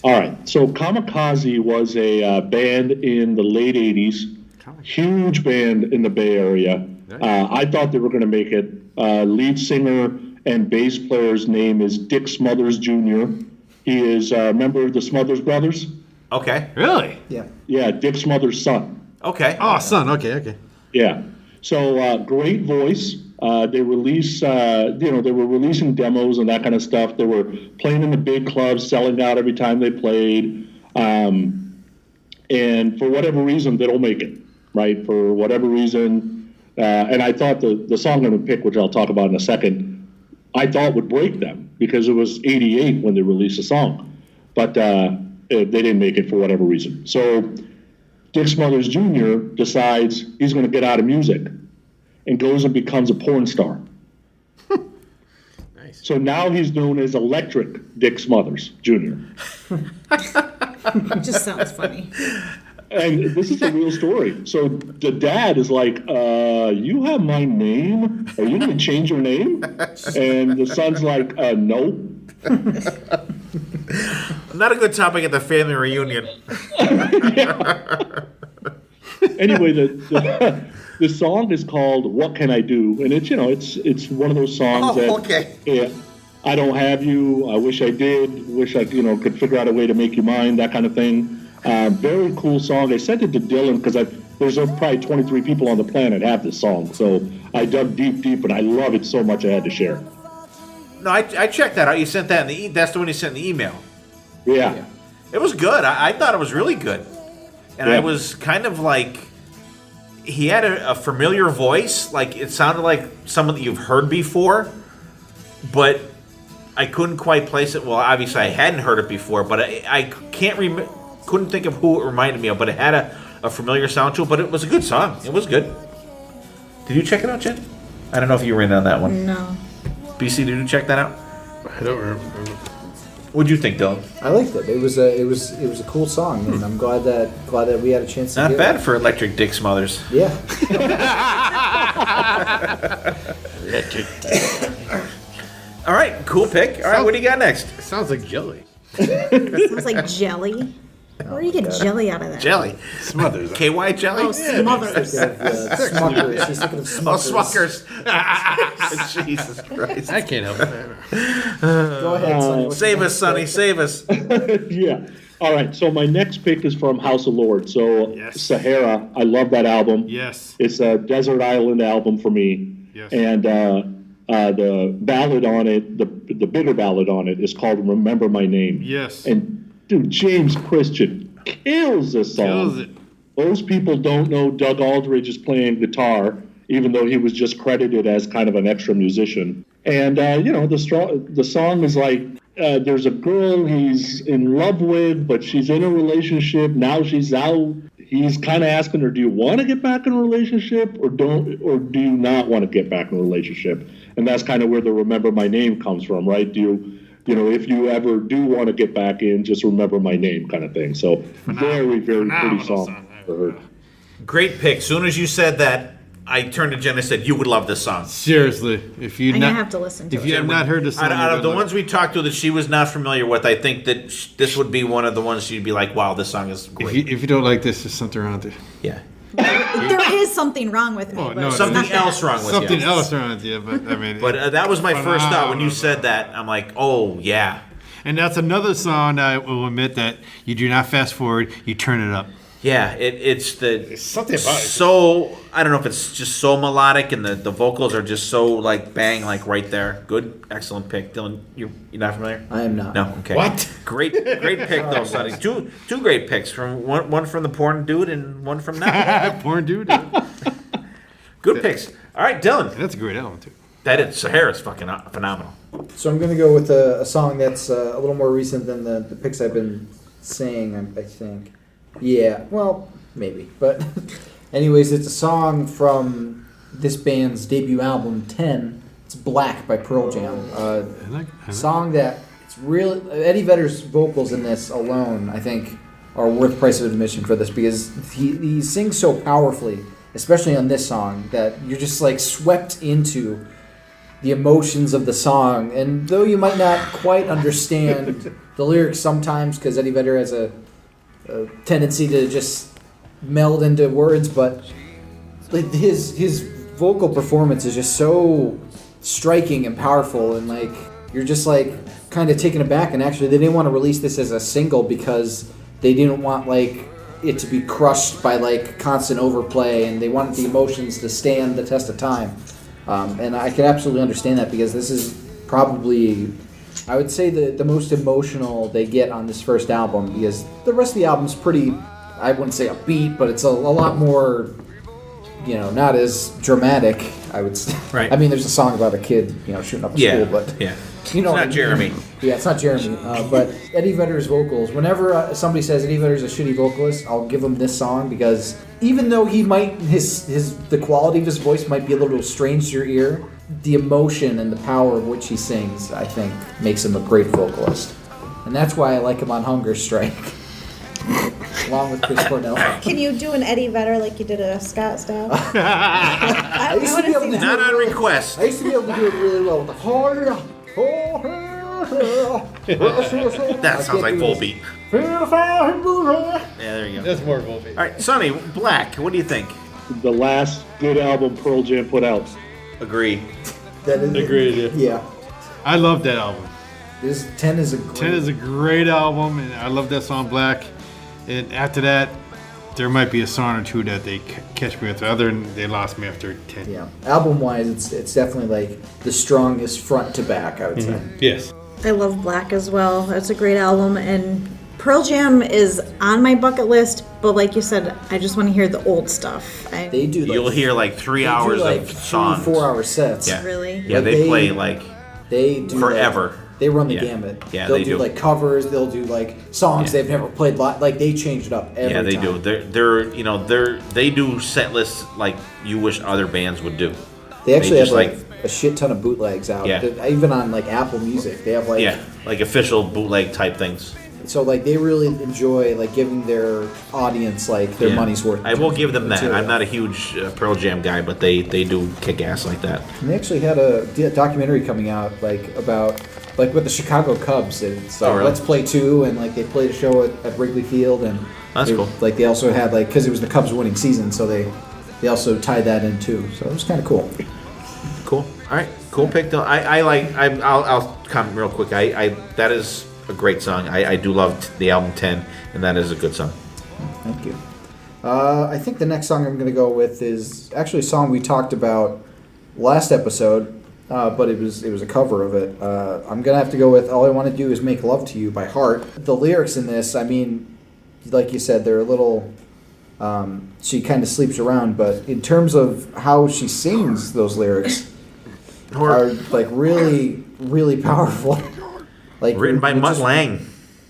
All right. So Kamikaze was a band in the late 80s. Huge band in the Bay Area. I thought they were going to make it. Lead singer and bass player's name is Dick Smothers Jr. He is a member of the Smothers Brothers. Okay. Really? Yeah. Dick Smothers' son. Okay. Oh, son. Okay. Yeah. So great voice. They release, they were releasing demos and that kind of stuff. They were playing in the big clubs, selling out every time they played. and for whatever reason, they don't make it, right? For whatever reason, and I thought the song I'm going to pick, which I'll talk about in a second, I thought would break them because it was 88 when they released the song, but they didn't make it for whatever reason. So Dick Smothers Jr. decides he's going to get out of music and goes and becomes a porn star. Nice. So now he's known as Electric Dick Smothers Jr. It just sounds funny. And this is a real story. So the dad is like, you have my name? Are you going to change your name? And the son's like, no. Not a good topic at the family reunion. Anyway, the song is called "What Can I Do," and it's one of those songs that I don't have you. I wish I did. Wish I could figure out a way to make you mine. That kind of thing. Very cool song. I sent it to Dylan because there's probably 23 people on the planet have this song. So I dug deep, and I love it so much I had to share. No, I checked that out. You sent that that's the one you sent in the email. Yeah. It was good. I thought it was really good. And Yeah. I was kind of like, he had a familiar voice. Like, it sounded like someone that you've heard before, but I couldn't quite place it. Well, obviously I hadn't heard it before, but I couldn't think of who it reminded me of, but it had a familiar sound to it, but it was a good song. It was good. Did you check it out, Jen? I don't know if you were in on that one. No. BC, did you check that out? I don't remember. What'd you think, Dylan? I liked it. It was a cool song, and I'm glad that we had a chance to Not hear bad it. for Electric Dick Smothers. Yeah. All right, cool pick. All right, what do you got next? It sounds like jelly. Sounds like jelly. Where do you get jelly out of that? Jelly. Smothers. KY jelly? Oh, Smothers. Smuckers. He's thinking of Smuckers. Oh, Smuckers. Jesus Christ. I can't help it. Go ahead, Sonny. Save us, Sonny. Save us. Yeah. All right. So my next pick is from House of Lords. So Yes. Sahara. I love that album. Yes. It's a desert island album for me. Yes. And the ballad on it, the bitter ballad on it, is called "Remember My Name." Yes. And dude, James Christian kills this song. Kills it. Most people don't know Doug Aldridge is playing guitar, even though he was just credited as kind of an extra musician. And the song is like, there's a girl he's in love with, but she's in a relationship. Now she's out. He's kind of asking her, do you want to get back in a relationship or do you not want to get back in a relationship? And that's kind of where the "Remember My Name" comes from, right? If you ever do want to get back in, just remember my name kind of thing. So very, very pretty song for her. Great pick. Soon as you said that, I turned to Jen and said, you would love this song. Seriously, if you I'm going to have to listen to if it. you have not heard this song, Out of the ones we talked to that she was not familiar with, I think that this would be one of the ones she'd be like, wow, this song is great. if you don't like this, there's something wrong with it. Yeah. There is something wrong with me. Oh, but no, it's Something not else that. wrong with Something you. else wrong with you, but I mean. But that was my first thought when you said that. I'm like, oh, yeah. And that's another song I will admit that you do not fast forward, you turn it up. Yeah, it's something about it. So, I don't know if it's just so melodic and the vocals are just so like bang, like right there. Good, excellent pick. Dylan, you're not familiar? I am not. No, okay. What? Great pick though, Sonny. Two great picks from one from the porn dude and one from now. Porn dude. Good picks. All right, Dylan. That's a great album too. That is Sahara's fucking phenomenal. So I'm going to go with a song that's a little more recent than the picks I've been saying, I think. Yeah, well, maybe. But anyways, it's a song from this band's debut album, 10. It's Black by Pearl Jam. A song that it's really... Eddie Vedder's vocals in this alone, I think, are worth price of admission for this because he sings so powerfully, especially on this song, that you're just like swept into the emotions of the song. And though you might not quite understand the lyrics sometimes, because Eddie Vedder has a tendency to just meld into words, but like his vocal performance is just so striking and powerful, and like you're just like kind of taken aback. And actually, they didn't want to release this as a single because they didn't want like it to be crushed by like constant overplay, and they wanted the emotions to stand the test of time. And I can absolutely understand that because this is probably, I would say, the most emotional they get on this first album, because the rest of the album's pretty I wouldn't say upbeat, but it's a lot more, not as dramatic, I would say. Right. I mean, there's a song about a kid, shooting up a school, but It's what I not mean. Jeremy. Yeah, it's not Jeremy. But Eddie Vedder's vocals, whenever somebody says Eddie Vedder's a shitty vocalist, I'll give him this song because even though he might, the quality of his voice might be a little strange to your ear, the emotion and the power of which he sings, I think, makes him a great vocalist. And that's why I like him on Hunger Strike, along with Chris Cornell. Can you do an Eddie Vedder like you did a Scott Stapp? I used to be able to do Not it on really- request. I used to be able to do it really well with the That sounds like Volbeat. Yeah, there you go. That's more Volbeat. All right, Sonny, Black, what do you think? The last good album Pearl Jam put out. Agree. That is Agreed, Yeah. I love that album. 10 is a great... 10 is a great album, and I love that song Black. And after that, there might be a song or two that they catch me with. Other than they lost me after 10. Yeah. Album-wise, it's definitely like the strongest front to back, I would say. Yes. I love Black as well. That's a great album, and Pearl Jam is on my bucket list. But like you said, I just want to hear the old stuff. They do. You'll hear like 3 they hours do like of songs. 3-4 hour sets. Yeah. Really? Yeah, Like they play like They do forever. They run the Yeah. gamut. Yeah, they'll they do. like covers. They'll do like songs Yeah. they've never played. Like they change it up every Yeah, they time. do. They do set lists like you wish other bands would do. They actually have just, like a shit ton of bootlegs out. Yeah. Even on like Apple Music, they have like like official bootleg type things. So like they really enjoy like giving their audience like their Yeah. money's worth. I will give them that. material. I'm not a huge Pearl Jam guy, but they do kick ass like that. And they actually had a documentary coming out like about like with the Chicago Cubs. It's like Oh, really? Let's Play 2, and like they played a show at Wrigley Field, and That's cool. Like they also had like because it was the Cubs' winning season, so they also tied that in too. So it was kind of cool. Cool. All right. Cool pick though. I'll comment real quick. That is a great song. I do love the album 10, and that is a good song. Thank you. I think the next song I'm going to go with is actually a song we talked about last episode, but it was a cover of it. I'm going to have to go with All I Want to Do Is Make Love to You by Heart. The lyrics in this, I mean, like you said, they're a little... she kind of sleeps around, but in terms of how she sings those lyrics are like really, really powerful. Like Written by Mutt just- Lang.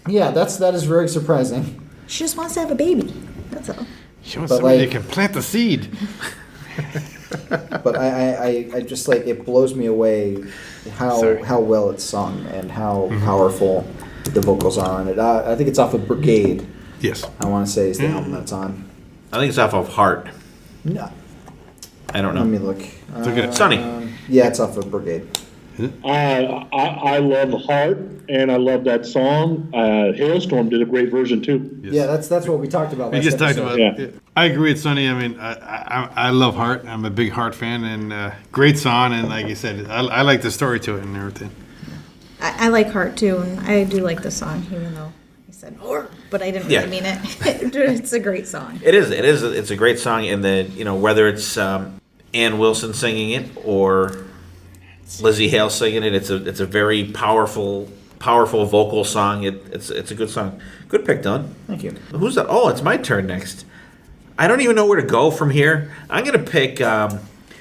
Yeah, that is very surprising. She just wants to have a baby. That's all. Show us But, somebody like- that can plant the seed. But I just like it blows me away how well it's sung and how powerful the vocals are on it. I think it's off of Brigade. Yes. I want to say is the album that's on. I think it's off of Heart. No, I don't let me know. look. Look at it. Sonny. Yeah, it's off of Brigade. I love Heart, and I love that song. Hailstorm did a great version too. Yes. Yeah, that's what we talked about. We last just talked episode. about. Yeah. I agree with Sonny. I mean, I love Heart. I'm a big Heart fan, and great song. And like you said, I like the story to it and everything. I like Heart too, and I do like the song, even though I said "or," but I didn't really Yeah. mean it. It's a great song. It is. It's a great song, and whether it's Ann Wilson singing it or Lizzie Hale singing it, it's a very powerful vocal song. It's a good song. Good pick, Don. Thank you. Who's that? Oh, it's my turn next. I don't even know where to go from here. I'm gonna pick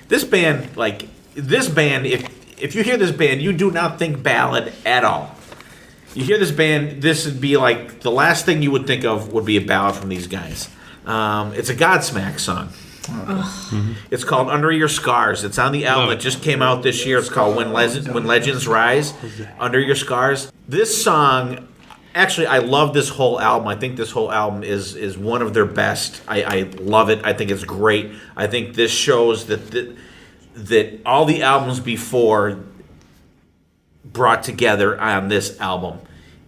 this band. Like this band, if you hear this band, you do not think ballad at all. You hear this band, this would be like the last thing you would think of would be a ballad from these guys. It's a Godsmack song. It's called Under Your Scars. It's on the album that just came out this year. It's called When Legends Rise. Under Your Scars. This song, actually, I love this whole album. I think this whole album is one of their best. I love it. I think it's great. I think this shows that all the albums before brought together on this album.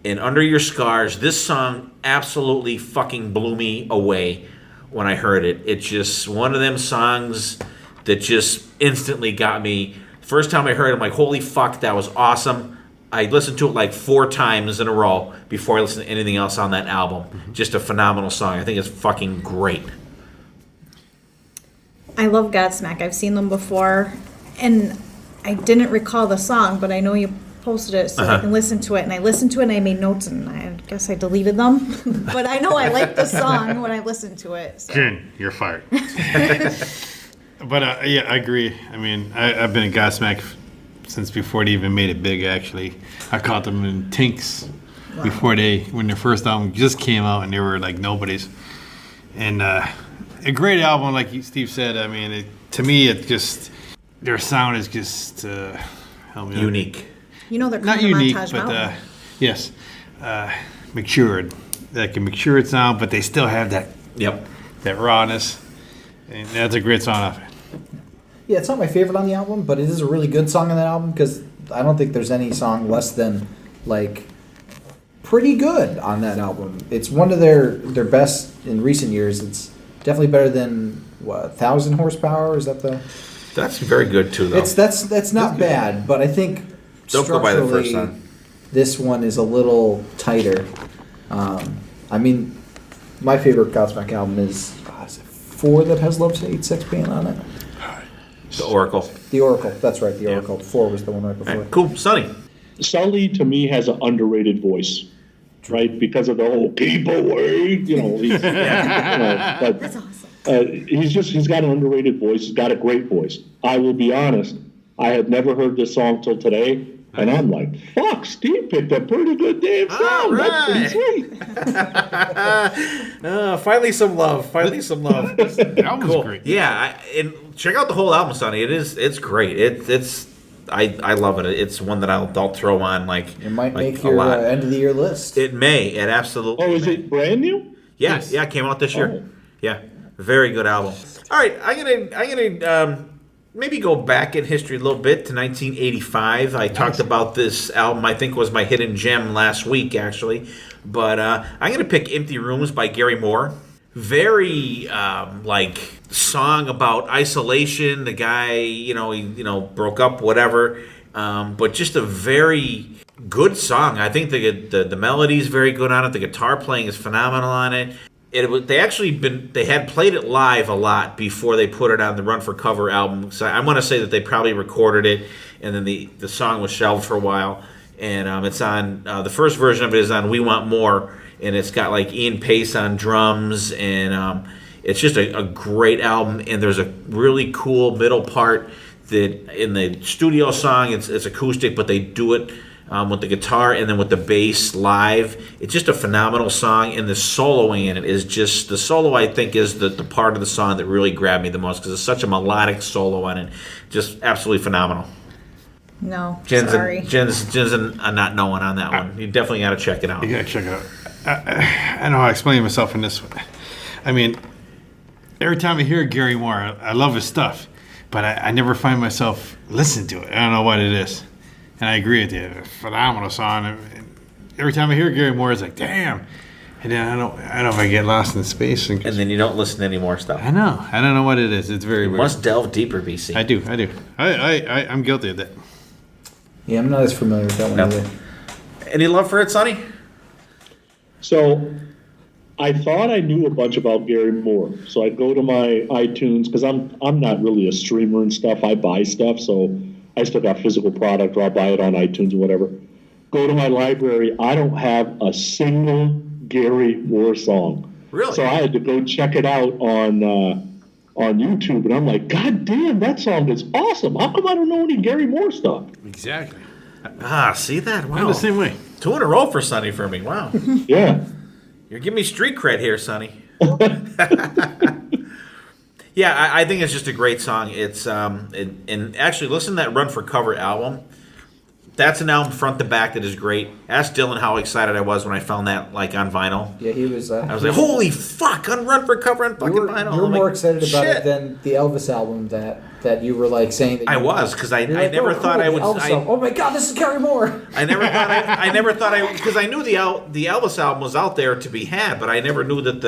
And Under Your Scars, this song absolutely fucking blew me away when I heard it. It's just one of them songs that just instantly got me. First time I heard it, I'm like, holy fuck, that was awesome. I listened to it like 4 times in a row before I listened to anything else on that album. Just a phenomenal song. I think it's fucking great. I love Godsmack. I've seen them before, and I didn't recall the song, but I know you posted it so I can listen to it. And I listened to it and I made notes and I guess I deleted them. But I know I like the song when I listened to it. So. Jen, you're fired. But yeah, I agree. I mean, I've been a Godsmack since before they even made it big. Actually, I caught them in Tinks before when their first album just came out, and they were like nobodies. And a great album, like Steve said. I mean, to me, it just their sound is just help me unique. You know, they're not unique, but yes, matured, like a matured sound, but they still have that that rawness, and that's a great song off it. Yeah, it's not my favorite on the album, but it is a really good song on that album because I don't think there's any song less than, like, pretty good on that album. It's one of their best in recent years. It's definitely better than, 1,000 horsepower? Is that the... That's very good, too, though. That's not bad, but I think don't go by the first song. This one is a little tighter. I mean, my favorite Godsmack album is it 4 that has Love Hate Sex Pain on it? The Oracle. The Oracle, that's right, the Oracle. 4 was the one right before. Right, cool. Sonny. Sully, to me, has an underrated voice, right? Because of the whole keep away, he's, but That's awesome. He's got an underrated voice. He's got a great voice. I will be honest, I had never heard this song till today, and I'm like, fuck, Steve picked a pretty good damn song. That's pretty sweet. Finally some love. The album's great. Yeah, and check out the whole album, Sonny. It's great. I love it. It's one that I'll throw on It might make your end of the year list. It may. It absolutely. Oh, is it brand new? Yes. Yeah, it came out this year. Yeah, very good album. All right, I'm gonna maybe go back in history a little bit to 1985. I talked about this album. I think was my hidden gem last week, actually. But I'm gonna pick "Empty Rooms" by Gary Moore. Very song about isolation. The guy, he broke up, whatever. But just a very good song. I think the melody is very good on it. The guitar playing is phenomenal on it. They had played it live a lot before they put it on the Run for Cover album. So I want to say that they probably recorded it, and then the song was shelved for a while. And it's on the first version of it is on We Want More, and it's got like Ian Pace on drums, and it's just a great album. And there's a really cool middle part that in the studio song it's acoustic, but they do it with the guitar and then with the bass live. It's just a phenomenal song, and the soloing in it is just the solo. I think is the part of the song that really grabbed me the most because it's such a melodic solo on it, just absolutely phenomenal. No, Jen's sorry. Jen's a not knowing on that one. You definitely got to check it out. You gotta check it out. I know how to explain myself in this one. I mean, every time I hear Gary Moore, I love his stuff, but I never find myself listening to it. I don't know what it is. And I agree with you. Phenomenal song. And every time I hear Gary Moore, it's like, damn. And then I don't know if I get lost in space. And then you don't listen to any more stuff. I know. I don't know what it is. It's very you weird. Must delve deeper, BC. I do. I'm guilty of that. Yeah, I'm not as familiar with that one either. Any love for it, Sonny? So I thought I knew a bunch about Gary Moore. So I'd go to my iTunes because I'm not really a streamer and stuff. I buy stuff, so I still got physical product, or I'll buy it on iTunes or whatever. Go to my library. I don't have a single Gary Moore song. Really? So I had to go check it out on YouTube, and I'm like, God damn, that song is awesome. How come I don't know any Gary Moore stuff? Exactly. See that? Wow. I'm the same way. 2 in a row for Sonny for me. Wow. Yeah. You're giving me street cred here, Sonny. Yeah, I think it's just a great song. It's and actually listen to that Run for Cover album. That's an album front to back that is great. Ask Dylan how excited I was when I found that on vinyl. Yeah, he was. I was like, holy fuck, on Run for Cover on fucking vinyl. You were more excited about shit. it than the Elvis album that you were saying that I was, because I never thought I would. Oh my god, this is Gary Moore. I never thought because I knew the Elvis album was out there to be had, but I never knew that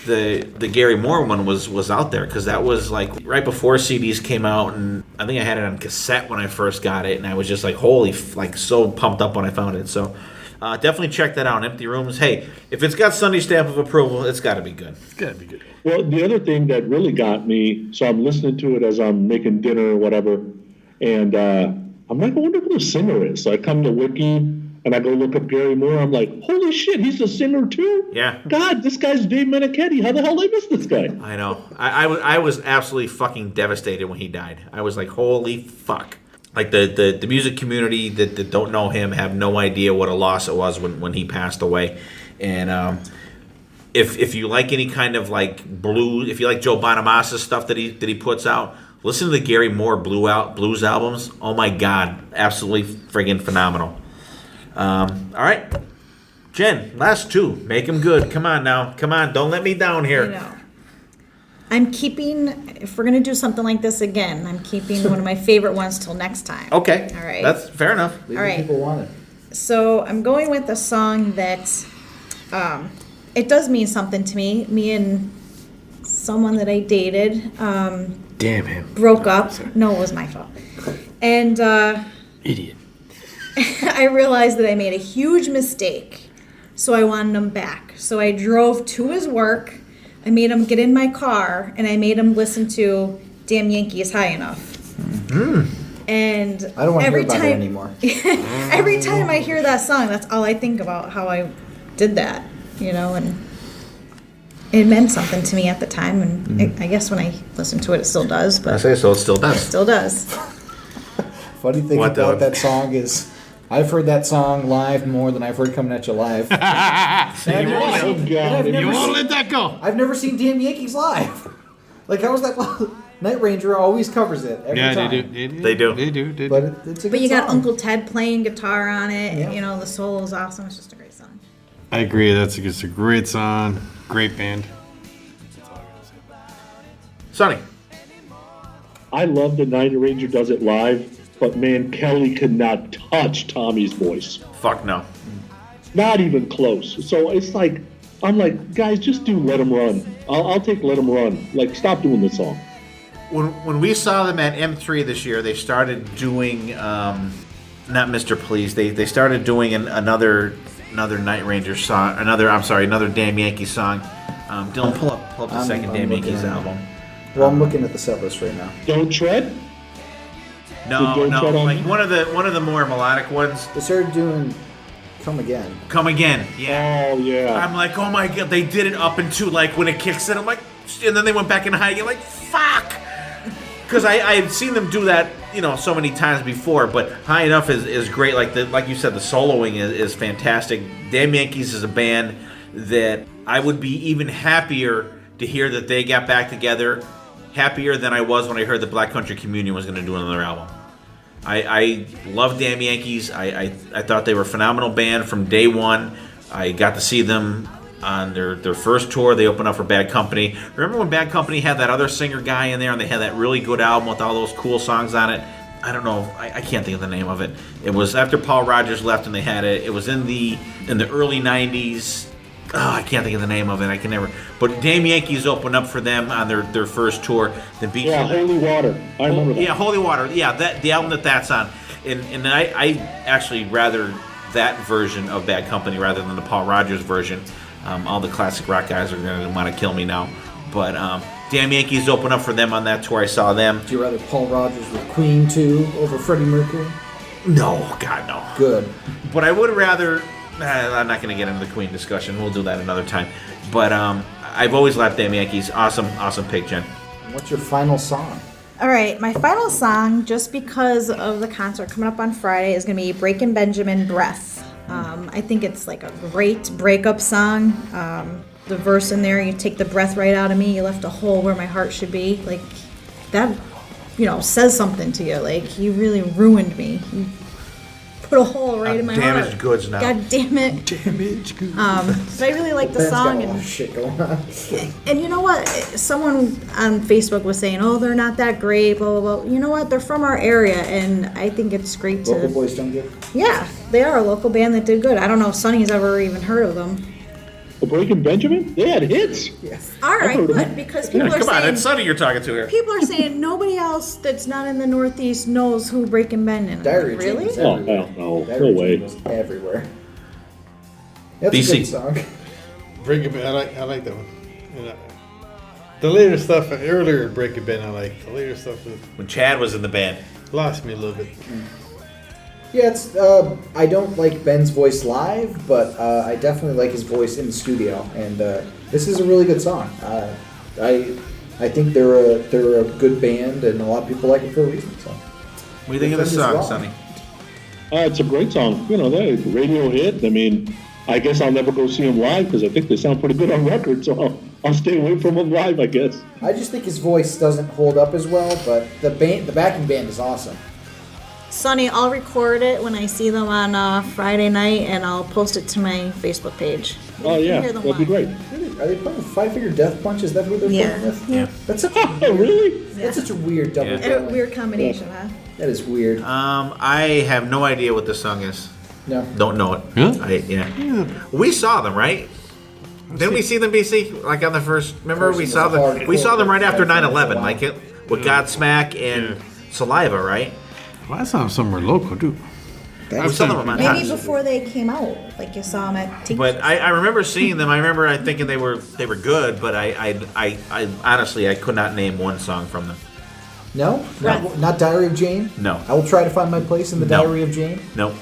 the Gary Moore one was out there, because that was right before CDs came out, and I think I had it on cassette when I first got it, and I was just holy, so pumped up when I found it. So definitely check that out. Empty Rooms. Hey, if it's got Sonny's stamp of approval, it's got to be good. It's got to be good. Well, the other thing that really got me, so I'm listening to it as I'm making dinner or whatever, and I'm like, I wonder who the singer is. So I come to Wiki and I go look up Gary Moore. I'm like, holy shit, he's the singer too? Yeah. God, this guy's Dave Meniketti. How the hell did I miss this guy? I know. I was absolutely fucking devastated when he died. I was like, holy fuck. Like the music community that don't know him have no idea what a loss it was when he passed away. And if you like any kind of like blues, if you like Joe Bonamassa's stuff that he puts out, listen to the Gary Moore blues albums. Oh my God, absolutely friggin' phenomenal. All right, Jen, last two, make them good. Come on now, come on, don't let me down here. I know. I'm keeping, if we're going to do something like this again, I'm keeping one of my favorite ones till next time. Okay. All right. That's fair enough. All right. People want it. So I'm going with a song that it does mean something to me. Me and someone that I dated Damn him. broke up. No, it was my fault. And Idiot. I realized that I made a huge mistake. So I wanted him back. So I drove to his work. I made him get in my car, and I made him listen to Damn Yankee Is High Enough. And I don't want to hear about it anymore. every time I hear that song, that's all I think about, how I did that, and it meant something to me at the time, and I guess when I listen to it, it still does. But I say so. It still does. It still does. Funny thing about that song is, I've heard that song live more than I've heard Coming At You live. You won't let that go. I've never seen Damn Yankees live. Like, how was that? Night Ranger always covers it every time. They do. But it's a good You got song. Uncle Ted playing guitar on it. Yeah. And, the solo is awesome. It's just a great song. I agree. It's a great song. Great band. Sonny. I love that Night Ranger does it live, but man, Kelly could not touch Tommy's voice. Fuck no. Not even close. So it's like, I'm like, guys, just do Let 'Em Run. I'll take Let 'Em Run. Like, stop doing this song. When we saw them at M3 this year, they started doing not Mr. Please. They started doing another Night Ranger song. Another Damn Yankee song. Dylan, pull up the second Damn Yankees album. Well, I'm looking at the set list right now. Don't Tread? No. Tread on Like Me? one of the more melodic ones. They started doing Come Again. Come Again. Yeah. Oh yeah. I'm like, oh my God, they did it up into like when it kicks in. I'm like, and then they went back in high again. Like, fuck. Because I've seen them do that, so many times before. But High Enough is great. Like you said, the soloing is fantastic. Damn Yankees is a band that I would be even happier to hear that they got back together. Happier than I was when I heard that Black Country Communion was going to do another album. I love Damn Yankees. I thought they were a phenomenal band from day one. I got to see them on their first tour. They opened up for Bad Company. Remember when Bad Company had that other singer guy in there and they had that really good album with all those cool songs on it? I don't know. I can't think of the name of it. It was after Paul Rogers left and they had it. It was in the early 90s. Oh, I can't think of the name of it. I can never. But Damn Yankees opened up for them on their first tour. Yeah, Holy Water. I remember that. Yeah, Holy Water. Yeah, the album that's on. And I actually rather that version of Bad Company rather than the Paul Rogers version. All the classic rock guys are going to want to kill me now. But Damn Yankees opened up for them on that tour. I saw them. Do you rather Paul Rogers with Queen 2 over Freddie Mercury? No, God, no. Good. But I would rather... I'm not going to get into the Queen discussion. We'll do that another time. But I've always loved Damn Yankees. Awesome pick, Jen. What's your final song? All right, my final song, just because of the concert coming up on Friday, is going to be Breakin' Benjamin, Breath. I think it's like a great breakup song. The verse in there, you take the breath right out of me, you left a hole where my heart should be. Like, that, says something to you. Like, you really ruined me. You put a hole right in my heart. Damaged goods now. God damn it. Damaged goods. But I really like the Ben's song. got a lot of shit going on. And you know what? Someone on Facebook was saying, oh, they're not that great, blah, blah, blah. You know what? They're from our area, and I think it's great to... Local Boys Don't Give? Yeah, they are a local band that did good. I don't know if Sonny's ever even heard of them. The Breaking Benjamin? They had hits. Yes. All right, heard of good, them. because people are Come on, saying... it's Sonny you're talking to here. People are saying nobody else that's not in the Northeast knows who Breaking Benjamin is. Diary Really? Dream is Oh, everywhere. hell no. Diary No way. Dream is everywhere. That's BC. a good song. Breaking Bad, I like that one. The later stuff, earlier Breaking Bad, I like. The later stuff When Chad was in the band. lost me a little bit. Yeah, it's. I don't like Ben's voice live, but I definitely like his voice in the studio, and this is a really good song. I think they're a good band, and a lot of people like it for a reason. So, What do you think of this song, Sonny? It's a great song. You know, that radio hit. I mean, I guess I'll never go see them live because I think they sound pretty good on record. So I'll stay away from them live, I guess. I just think his voice doesn't hold up as well, but the backing band is awesome. Sonny, I'll record it when I see them on Friday night, and I'll post it to my Facebook page. Oh, You can yeah, hear them that'd be live. great. Are they playing with Five Finger Death Punch? Is that who they're Yeah. playing with? Yeah. That's such Oh, really? that's such a weird double Yeah. billing. Weird combination, huh? That is weird. I have no idea what this song is. No. Don't know it. Really? Yeah. We saw them, right? Didn't we see them, BC? Like on the first. Remember, we saw them. We saw them right after 9/11, like it with Godsmack and Saliva, right? Well, I saw them somewhere local, too. We saw them on Maybe Manhattan. before they came out, like you saw them at Tinker's. But I remember seeing them. I remember thinking they were good, but I honestly I could not name one song from them. No? Not Diary of Jane? No. I will try to find my place in the No. Diary of Jane. Nope.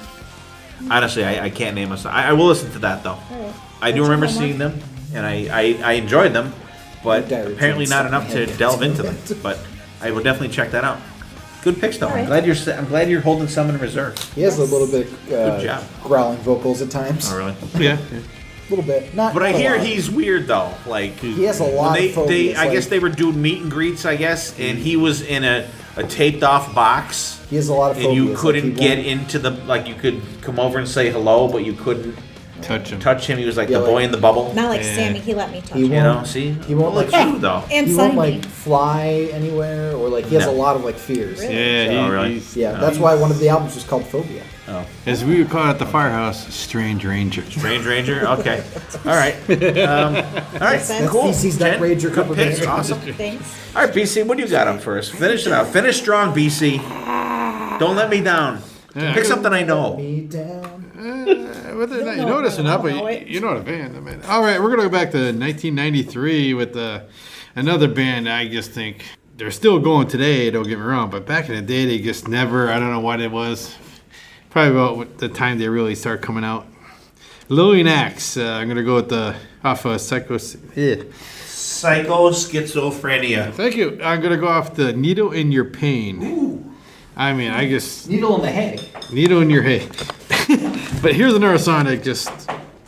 Honestly, I can't name a song. I will listen to that though. All right. I do That's remember your homework. seeing them, and I enjoyed them, but Diary of apparently Jane's not stuck enough in my to head. delve into them. But I will definitely check that out. Good picks though. All I'm right. glad you're holding some in reserve. He has a little bit Good job. growling vocals at times. Oh really? Yeah. A little bit. Not. But I not a hear lot. he's weird though. Like He has a lot when of phobias. I like, guess they were doing meet and greets, I guess, and he was in a taped off box, He has a lot of and phobias. you like, couldn't he get won't- into the you could come over and say hello, but you couldn't Touch him. touch him. He was like Yeah, the boy like- in the bubble. Not like Yeah. Sammy, he let me touch He him. You know, won't- see, he won't like like- you though. And He Sonny. won't like fly anywhere, or like he has No. a lot of like fears. Really? Yeah, Oh, really? Yeah, that's why one of the albums was called Phobia. as we would call it at the firehouse, Strange Ranger. Strange Ranger. Okay, all right, all right, sense. cool. That's BC's Night Jen, Ranger good cover picks. band. Awesome. Thanks. All right, BC, what do you got up first? Finish it out. Finish strong, BC. Don't let me down. Yeah. Pick something I know. Me down. Whether or not you know know it, this or not, I'll know but it. you know the band. I mean, all right, we're gonna go back to 1993 with another band. I just think they're still going today. Don't get me wrong, but back in the day, they just never. I don't know what it was. Probably about the time they really started coming out. Lillian Axe. I'm gonna go with the off of Psycho. Yeah. Psycho schizophrenia. Thank you. I'm gonna go off the Needle in Your Pain. I mean, I just Needle in the hay. needle in your hay. But here's another song that just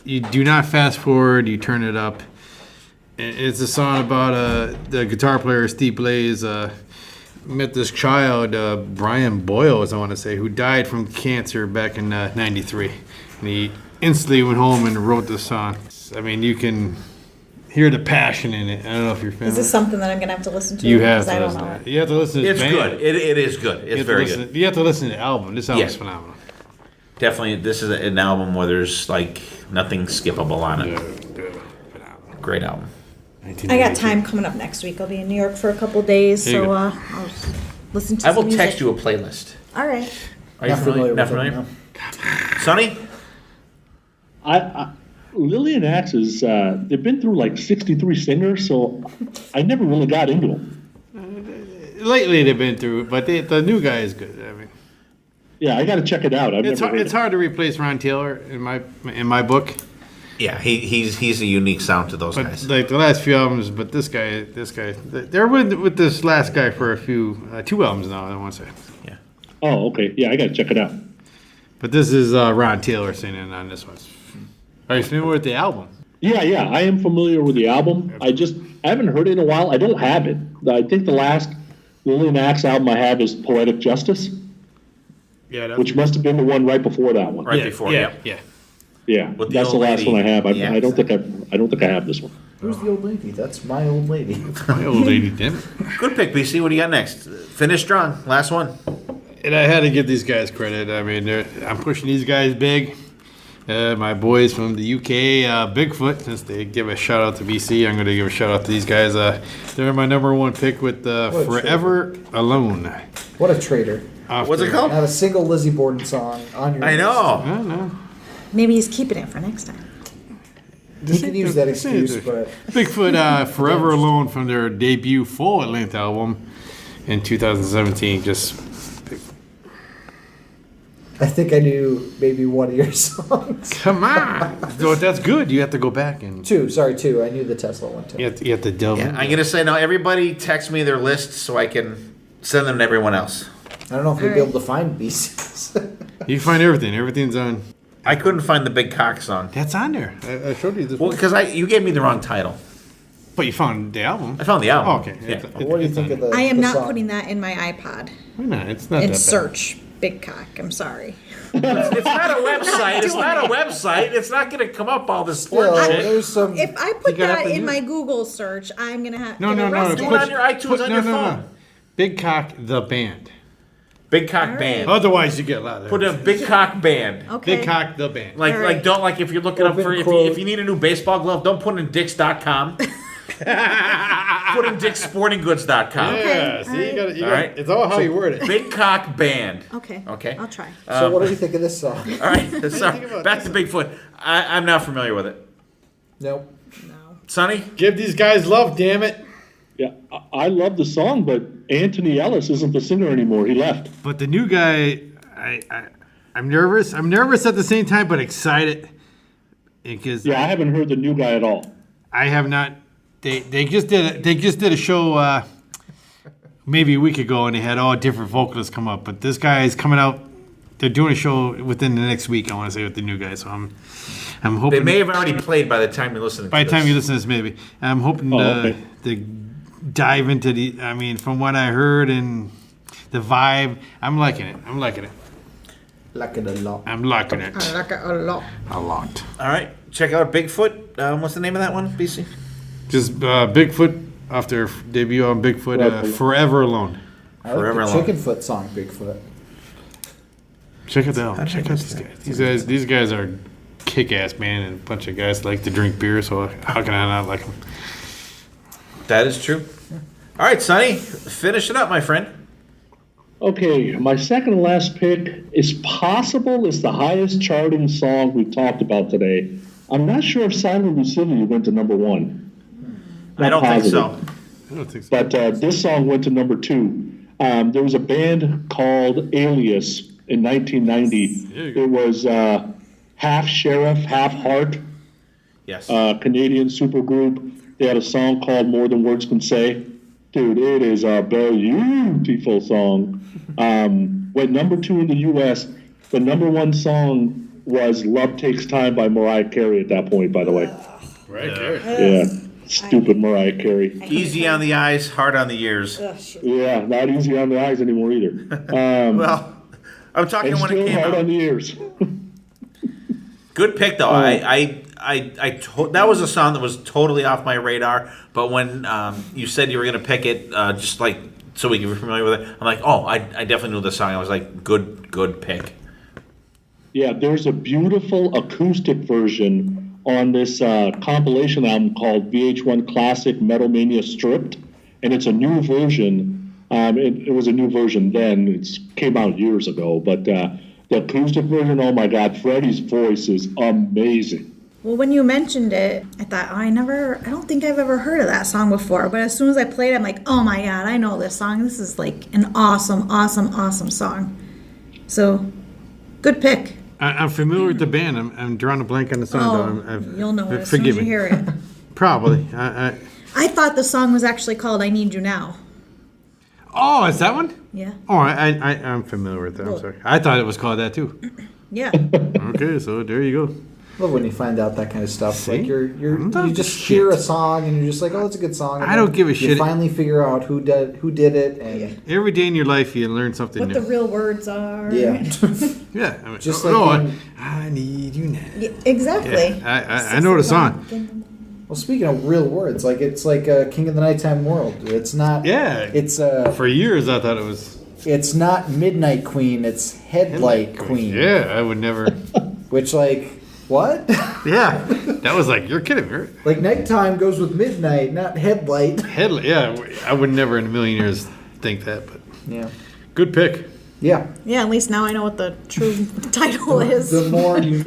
you do not fast forward. You turn it up. And it's a song about the guitar player Steve Blaze met this child Brian Boyles, I want to say, who died from cancer back in '93, and he instantly went home and wrote this song. I mean, you can hear the passion in it. I don't know if you're Is familiar. this something that I'm gonna have to listen to? You have Because I to don't listen know to it. it. You have to listen to It's this band. good. It is good. You It's have to very listen- good. You have to listen to the album. This album's Yeah. phenomenal. Definitely, this is an album where there's like nothing skippable on it. Great album. I got time coming up next week. I'll be in New York for a couple days, There you so go. I'll listen to I will some music. text you a playlist. All right. Are you Not familiar? Not with familiar? them, no. Sonny? Lillian Axe is, they've been through like 63 singers, so I never really got into them. Lately they've been through, but the new guy is good. I mean, Yeah, I got to check it out. I've it's never heard it's it. hard to replace Ron Taylor in my book. Yeah, he's a unique sound to those But guys. like the last few albums, but this guy, they're with this last guy for a few 2 albums now. I want to say, Yeah. Oh, okay. Yeah, I got to check it out. but this is Ron Taylor singing on this one. Are you familiar with the album? Yeah, I am familiar with the album. I haven't heard it in a while. I don't have it. I think the last Lillian Axe album I have is Poetic Justice, Yeah, which must have been the one right before that one. Right before, yeah. Yeah, With the that's the old last lady. one I have. Yeah. I don't think I have this one. Who's the old lady? That's my old lady. My old lady did. Good pick, BC. What do you got next? Finish strong. Last one. And I had to give these guys credit. I mean, I'm pushing these guys big. My boys from the UK, Bigfoot, since they give a shout out to BC, I'm going to give a shout out to these guys. They're my number one pick with a Forever Alone. What a traitor. What's it called? Not a single Lizzie Borden song on your I list. know. I don't know. Maybe he's keeping it for next time. You can use that excuse, but Bigfoot, Forever Alone from their debut full-length album in 2017. I think I knew maybe one of your songs. Come on. So that's good. You have to go back and... Two. I knew the Tesla one, too. You have to delve in. I'm going to say no. Everybody text me their lists so I can send them to everyone else. I don't know if you'll be able to find BCs. You can find everything. Everything's on. I couldn't find the Big Cock song. That's on there. I showed you this. Well, because you gave me the wrong title. But you found the album. I found the album. Oh, okay. Yeah. What do you think of the I am the not song? putting that in my iPod. Why not? It's not And that search Big Cock. I'm sorry. It's not a website. It's not a website. It's not going to come up all this porn Well, shit. there's some. If I put gotta that have to in do my it. Google search, I'm gonna have No. Do it on your iTunes on your phone. Big Cock, the band. Big Cock All right. Band. Otherwise, you get a lot of... Put a Big Cock Band. Okay. Big Cock, the band. Like, All right. don't if you're looking up Open for quote. if you need a new baseball glove, don't put in Dicks.com. Put in DicksSportingGoods.com. Yeah, Okay, see, you got it. All right. It's all how you word it. Big Cock Band. Okay. Okay. I'll try. So what do you think of this song? All right. Sorry. Back to Bigfoot. I'm not familiar with it. Nope. No. Sonny? Give these guys love, damn it. Yeah, I love the song, but Anthony Ellis isn't the singer anymore. He left. But the new guy, I'm nervous. I'm nervous at the same time, but excited because Yeah, I haven't heard the new guy at all. I have not. They just did a show maybe a week ago, and they had all different vocalists come up. But this guy is coming out. They're doing a show within the next week. I want to say with the new guy, so I'm hoping They may have already played by the time you're listening to by the this. time you listen to this, maybe I'm hoping okay. to dive into the. I mean, from what I heard and the vibe, I'm liking it. Like it a lot. I'm liking it I like it a lot. a lot. All right. Check out Bigfoot. What's the name of that one, BC? Just Bigfoot off their debut on Bigfoot, Forever Alone. I like Forever the Alone. Chicken Foot song, Bigfoot. Check it out. Check out these guys. These guys are kick-ass, man, and a bunch of guys like to drink beer. So how can I not like them? That is true. All right, Sonny. Finish it up, my friend. Okay, my second to last pick is possible it's the highest charting song we've talked about today. I'm not sure if Silent Lucidity went to number one. I don't think so. I don't think so. But this song went to number two. There was a band called Alias in 1990. There you go. It was half Sheriff, half Heart, Yes. Canadian supergroup. They had a song called More Than Words Can Say. Dude, it is a beautiful song. Went number two in the U.S. The number one song was Love Takes Time by Mariah Carey at that point, by the way. Right there. Yeah, stupid Mariah Carey. Easy on the eyes, hard on the ears. Yeah, not easy on the eyes anymore either. Well, I'm talking And when it still came hard on out. the ears. Good pick, though. That was a song that was totally off my radar. But when you said you were going to pick it, just like so we can be familiar with it, I'm like, oh, I definitely knew the song. I was like, good pick. Yeah, there's a beautiful acoustic version on this compilation album called VH1 Classic Metal Mania Stripped, and it's a new version. It was a new version then. It came out years ago, but the acoustic version, oh my God, Freddie's voice is amazing. Well, when you mentioned it, I thought, I don't think I've ever heard of that song before. But as soon as I played it, I'm like, oh my God, I know this song. This is like an awesome, awesome, awesome song. So, good pick. I'm familiar with the band. I'm drawing a blank on the song. Oh, though. you'll know it as soon as you hear it. Probably. I thought the song was actually called I Need You Now. Oh, is that one? Yeah. Oh, I'm familiar with that. I'm sorry. I thought it was called that too. Yeah. Okay, so there you go. Love when you find out that kind of stuff. See? Like I'm not you just shit. hear a song and you're just like, oh, it's a good song. And I don't then give a you shit. finally figure out who did it, and Every day in your life, you learn something What new. the real words are. yeah. Yeah. I mean, Just oh, like no, when- I need you now. Yeah, exactly. Yeah, I know the song. Well, speaking of real words, like it's like King of the Nighttime World. It's not. Yeah. It's For years, I thought it was It's not Midnight Queen. It's Headlight Queen. Yeah, I would never. Which what? Yeah, that was like, you're kidding me, right? Like nighttime goes with midnight, not headlight. Headlight. Yeah, I would never in a million years think that, but Yeah. good pick. Yeah. Yeah, at least now I know what the true title is. The more you.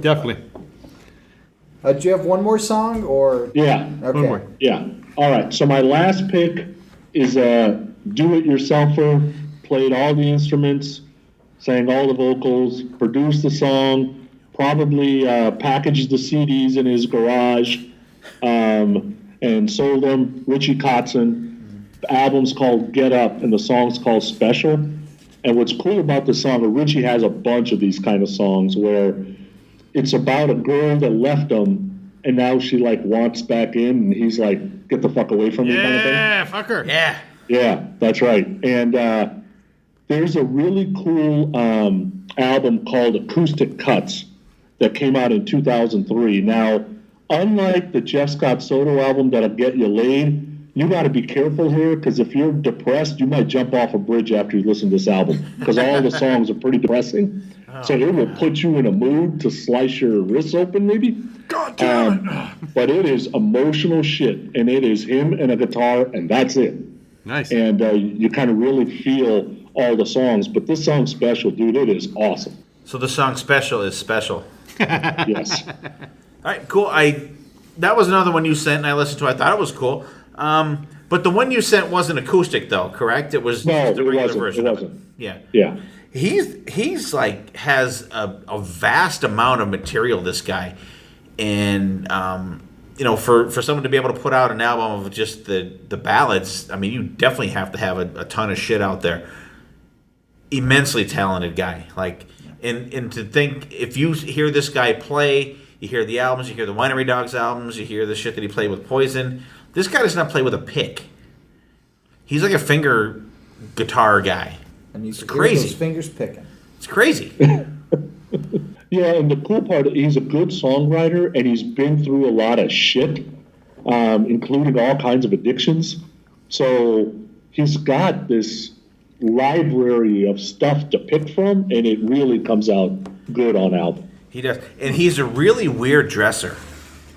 Definitely. Do you have one more song or? Yeah. Okay. One more. Yeah. All right. So my last pick is a do-it-yourselfer. Played all the instruments, sang all the vocals, produced the song, probably packaged the CDs in his garage, and sold them. Richie Kotzen. The album's called Get Up, and the song's called Special. And what's cool about the song, Richie has a bunch of these kind of songs where it's about a girl that left him, and now she like wants back in, and he's like, "Get the fuck away from me," kind of thing. Yeah, fuck her. Yeah. Yeah, that's right. And there's a really cool album called Acoustic Cuts that came out in 2003. Now, unlike the Jeff Scott Soto album that'll get you laid, you got to be careful here, because if you're depressed, you might jump off a bridge after you listen to this album, because all the songs are pretty depressing. So it will put you in a mood to slice your wrists open, maybe. God damn it. But it is emotional shit, and it is him and a guitar, and that's it. Nice. And you kind of really feel all the songs. But this song, Special, dude, it is awesome. So the song Special is special. Yes. All right, cool. That was another one you sent, and I listened to it. I thought it was cool. But the one you sent wasn't acoustic, though, correct? It was No, just a it regular wasn't. version It of it. wasn't. Yeah. Yeah. He's like has a vast amount of material, this guy, and for someone to be able to put out an album of just the ballads, I mean, you definitely have to have a ton of shit out there. Immensely talented guy, like, and to think, if you hear this guy play, you hear the albums, you hear the Winery Dogs albums, you hear the shit that he played with Poison. This guy does not play with a pick. He's like a finger guitar guy. And you It's can crazy. hear those fingers picking. It's crazy. Yeah, and the cool part, he's a good songwriter, and he's been through a lot of shit, including all kinds of addictions. So he's got this library of stuff to pick from, and it really comes out good on album. He does, and he's a really weird dresser.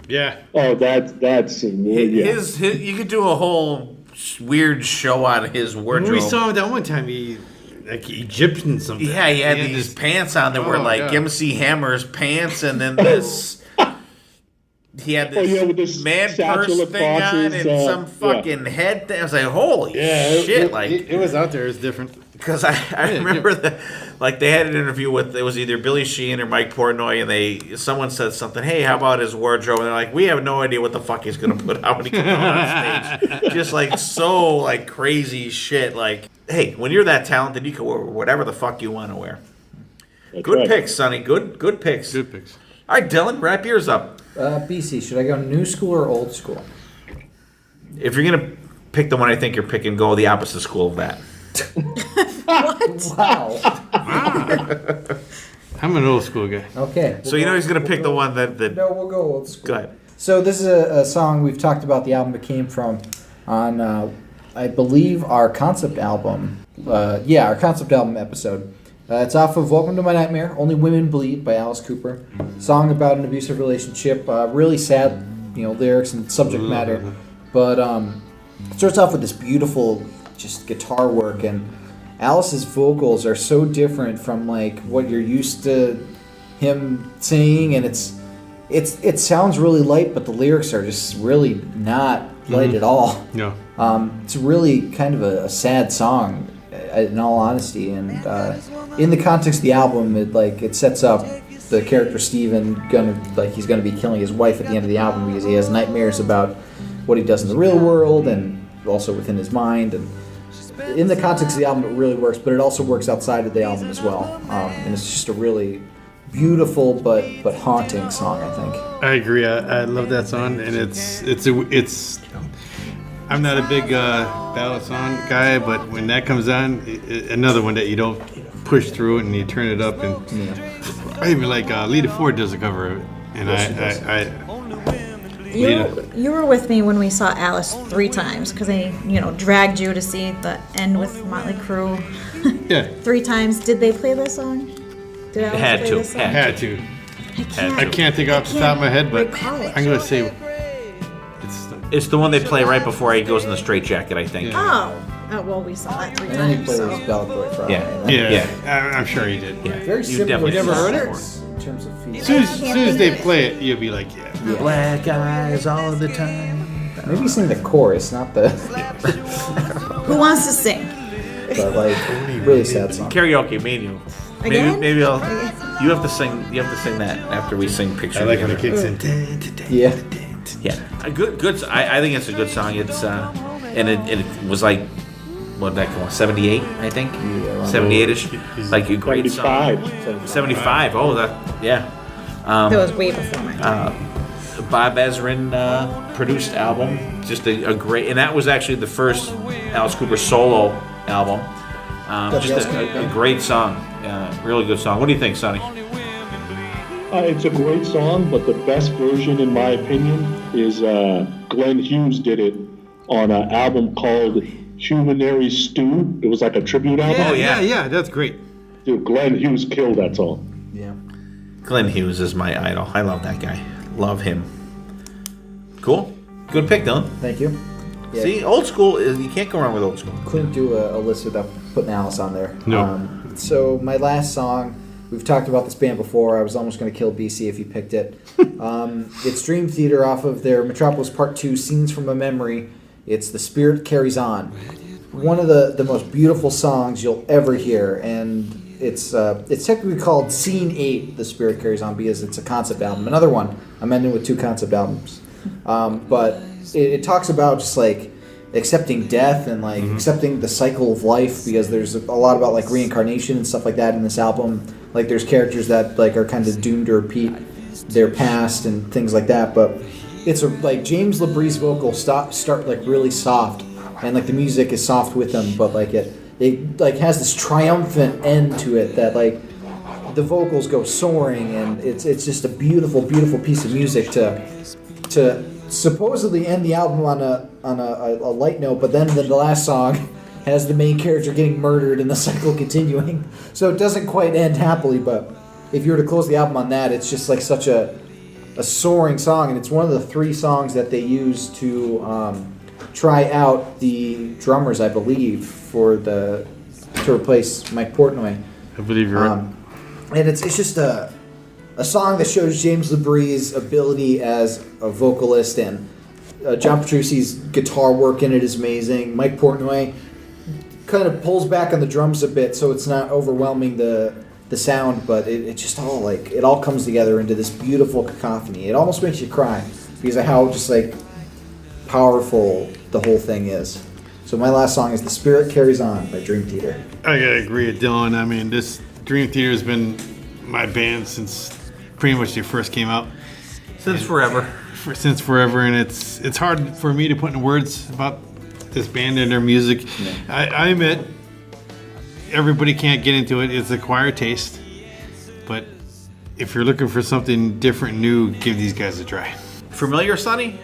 Yeah. Oh, that's yeah. His you could do a whole weird show out of his wardrobe. We saw him that one time. He like Egyptian something. Yeah, he had these this pants on that were Oh, like God. MC Hammer's pants, and then this. He had this, with this man purse satchel of thing on crosses, and some fucking head thing. I was like, holy shit! it was out there. It was different. Because I remember that, like, they had an interview with, it was either Billy Sheehan or Mike Portnoy, and someone said something, hey, how about his wardrobe? And they're like, we have no idea what the fuck he's going to put out when he comes out on stage. Just, like, so, like, crazy shit. Like, hey, when you're that talented, you can wear whatever the fuck you want to wear. That's Good right. picks, Sonny. Good picks. Good picks. All right, Dylan, wrap yours up. BC, should I go new school or old school? If you're going to pick the one I think you're picking, go the opposite school of that. Wow. I'm an old school guy. Okay. So you know he's going to pick the one that No, we'll go old school. Go ahead. So this is a song we've talked about the album it came from on, I believe, our concept album. Our concept album episode. It's off of Welcome to My Nightmare, Only Women Bleed by Alice Cooper. Song about an abusive relationship. Really sad, lyrics and subject matter. But it starts off with this beautiful just guitar work, and Alice's vocals are so different from like what you're used to him singing, and it sounds really light, but the lyrics are just really not light at all. No. It's really kind of a sad song, in all honesty, and in the context of the album, it sets up the character Steven he's gonna be killing his wife at the end of the album because he has nightmares about what he does in the real world and also within his mind. And in the context of the album, it really works, but it also works outside of the album as well. And it's just a really beautiful but haunting song, I think. I agree. I love that song, and it's. I'm not a big ballad song guy, but when that comes on, another one that you don't push through it and you turn it up, and I even like Lita Ford does a cover of it, and You were with me when we saw Alice 3 times because I, dragged you to see the end with Motley Crue. Yeah. 3 times. Did they play this song? Did Alice Had play to. this song? had to. I can't think off the top of my head, but I'm gonna say It's the one they play right before he goes in the straitjacket, I think. Oh, well, we saw that 3 And then he times. plays So. Ballad Boy Friday. Yeah. I'm sure he did. Yeah. Very You similar. definitely You never heard it? lyrics in terms of feeling. As soon as they play it, you'll be like, yeah. Black eyes all the time. Maybe sing the chorus, not the Who wants to sing? but really sad song. Karaoke, me and you. Again? Maybe I'll. You have to sing. You have to sing that after we sing "Picture." I like when it Together. kicks in. Yeah. Yeah, a good. I think it's a good song. It's and it was like what did that come on 78, I think, 78ish. Like a great song. 75. Oh, that yeah. That was way before my time. Bob Ezrin produced album. Just a great, and that was actually the first Alice Cooper solo album. Just a great song. Really good song. What do you think, Sonny? It's a great song, but the best version, in my opinion, is Glenn Hughes did it on an album called Humanary Stew. It was like a tribute album. Yeah, that's great. Dude, Glenn Hughes killed that song. Yeah. Glenn Hughes is my idol. I love that guy. Love him. Cool. Good pick, Dylan. Thank you. Yeah. See, old school, you can't go wrong with old school. Couldn't do a list without putting Alice on there. No. So my last song, we've talked about this band before. I was almost going to kill BC if you picked it. It's Dream Theater off of their Metropolis Part 2, Scenes from a Memory. It's The Spirit Carries On. One of the most beautiful songs you'll ever hear, and it's technically called Scene 8, The Spirit Carries On, because it's a concept album. Another one. I'm ending with 2 concept albums. But it talks about just like accepting death and like accepting the cycle of life, because there's a lot about like reincarnation and stuff like that in this album. Like there's characters that like are kind of doomed to repeat their past and things like that. But it's like James LaBrie's vocals start like really soft, and like the music is soft with them, but like it like has this triumphant end to it that like the vocals go soaring, and it's just a beautiful piece of music to supposedly end the album on a light note, but then the last song has the main character getting murdered and the cycle continuing. So it doesn't quite end happily, but if you were to close the album on that, it's just like such a soaring song, and it's one of the 3 songs that they used to try out the drummers, I believe, to replace Mike Portnoy. I believe you're right. And it's just a song that shows James LaBrie's ability as a vocalist, and John Petrucci's guitar work in it is amazing. Mike Portnoy kind of pulls back on the drums a bit so it's not overwhelming the sound, but it just all like it all comes together into this beautiful cacophony. It almost makes you cry because of how just like powerful the whole thing is. So my last song is "The Spirit Carries On" by Dream Theater. I gotta agree with Dylan. I mean, this Dream Theater has been my band since pretty much they first came out. Since forever. Since forever, and it's hard for me to put in words about this band and their music. Yeah. I admit, everybody can't get into it. It's acquired taste. But if you're looking for something different and new, give these guys a try. Familiar, Sonny?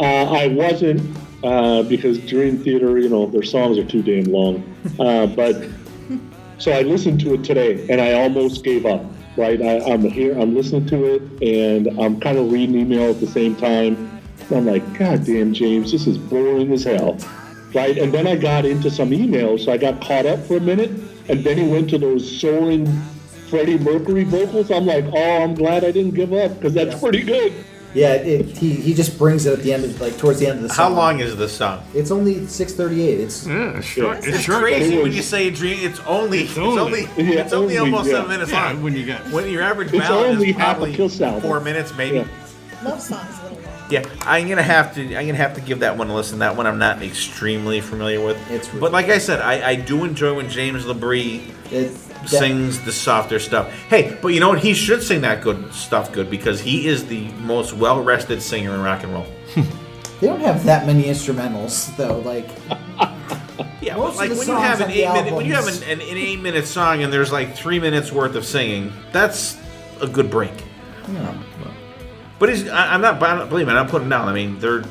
I wasn't, because Dream Theater, their songs are too damn long. But so I listened to it today, and I almost gave up. Right, I'm here, I'm listening to it, and I'm kind of reading email at the same time. I'm like, God damn, James, this is boring as hell. Right, and then I got into some emails, so I got caught up for a minute, and then he went to those soaring Freddie Mercury vocals. I'm like, oh, I'm glad I didn't give up, because that's pretty good. Yeah, he just brings it at the end of, like towards the end of the song. How long is this song? It's only 6:38. It's short. It's crazy when you say Dream. It's only almost 7 minutes long. When your average it's ballad only is half probably a Kiss album. 4 minutes, maybe. Yeah. Love songs a little long. Yeah, I'm gonna have to give that one a listen. That one I'm not extremely familiar with. But like I said, I do enjoy when James LaBrie sings the softer stuff. Hey, but you know what? He should sing that good stuff because he is the most well-rested singer in rock and roll. They don't have that many instrumentals though. Like yeah, but like when you have an 8-minute song and there's like 3 minutes worth of singing, that's a good break. Yeah. But I'm not believe me, I'm putting down. I mean, they're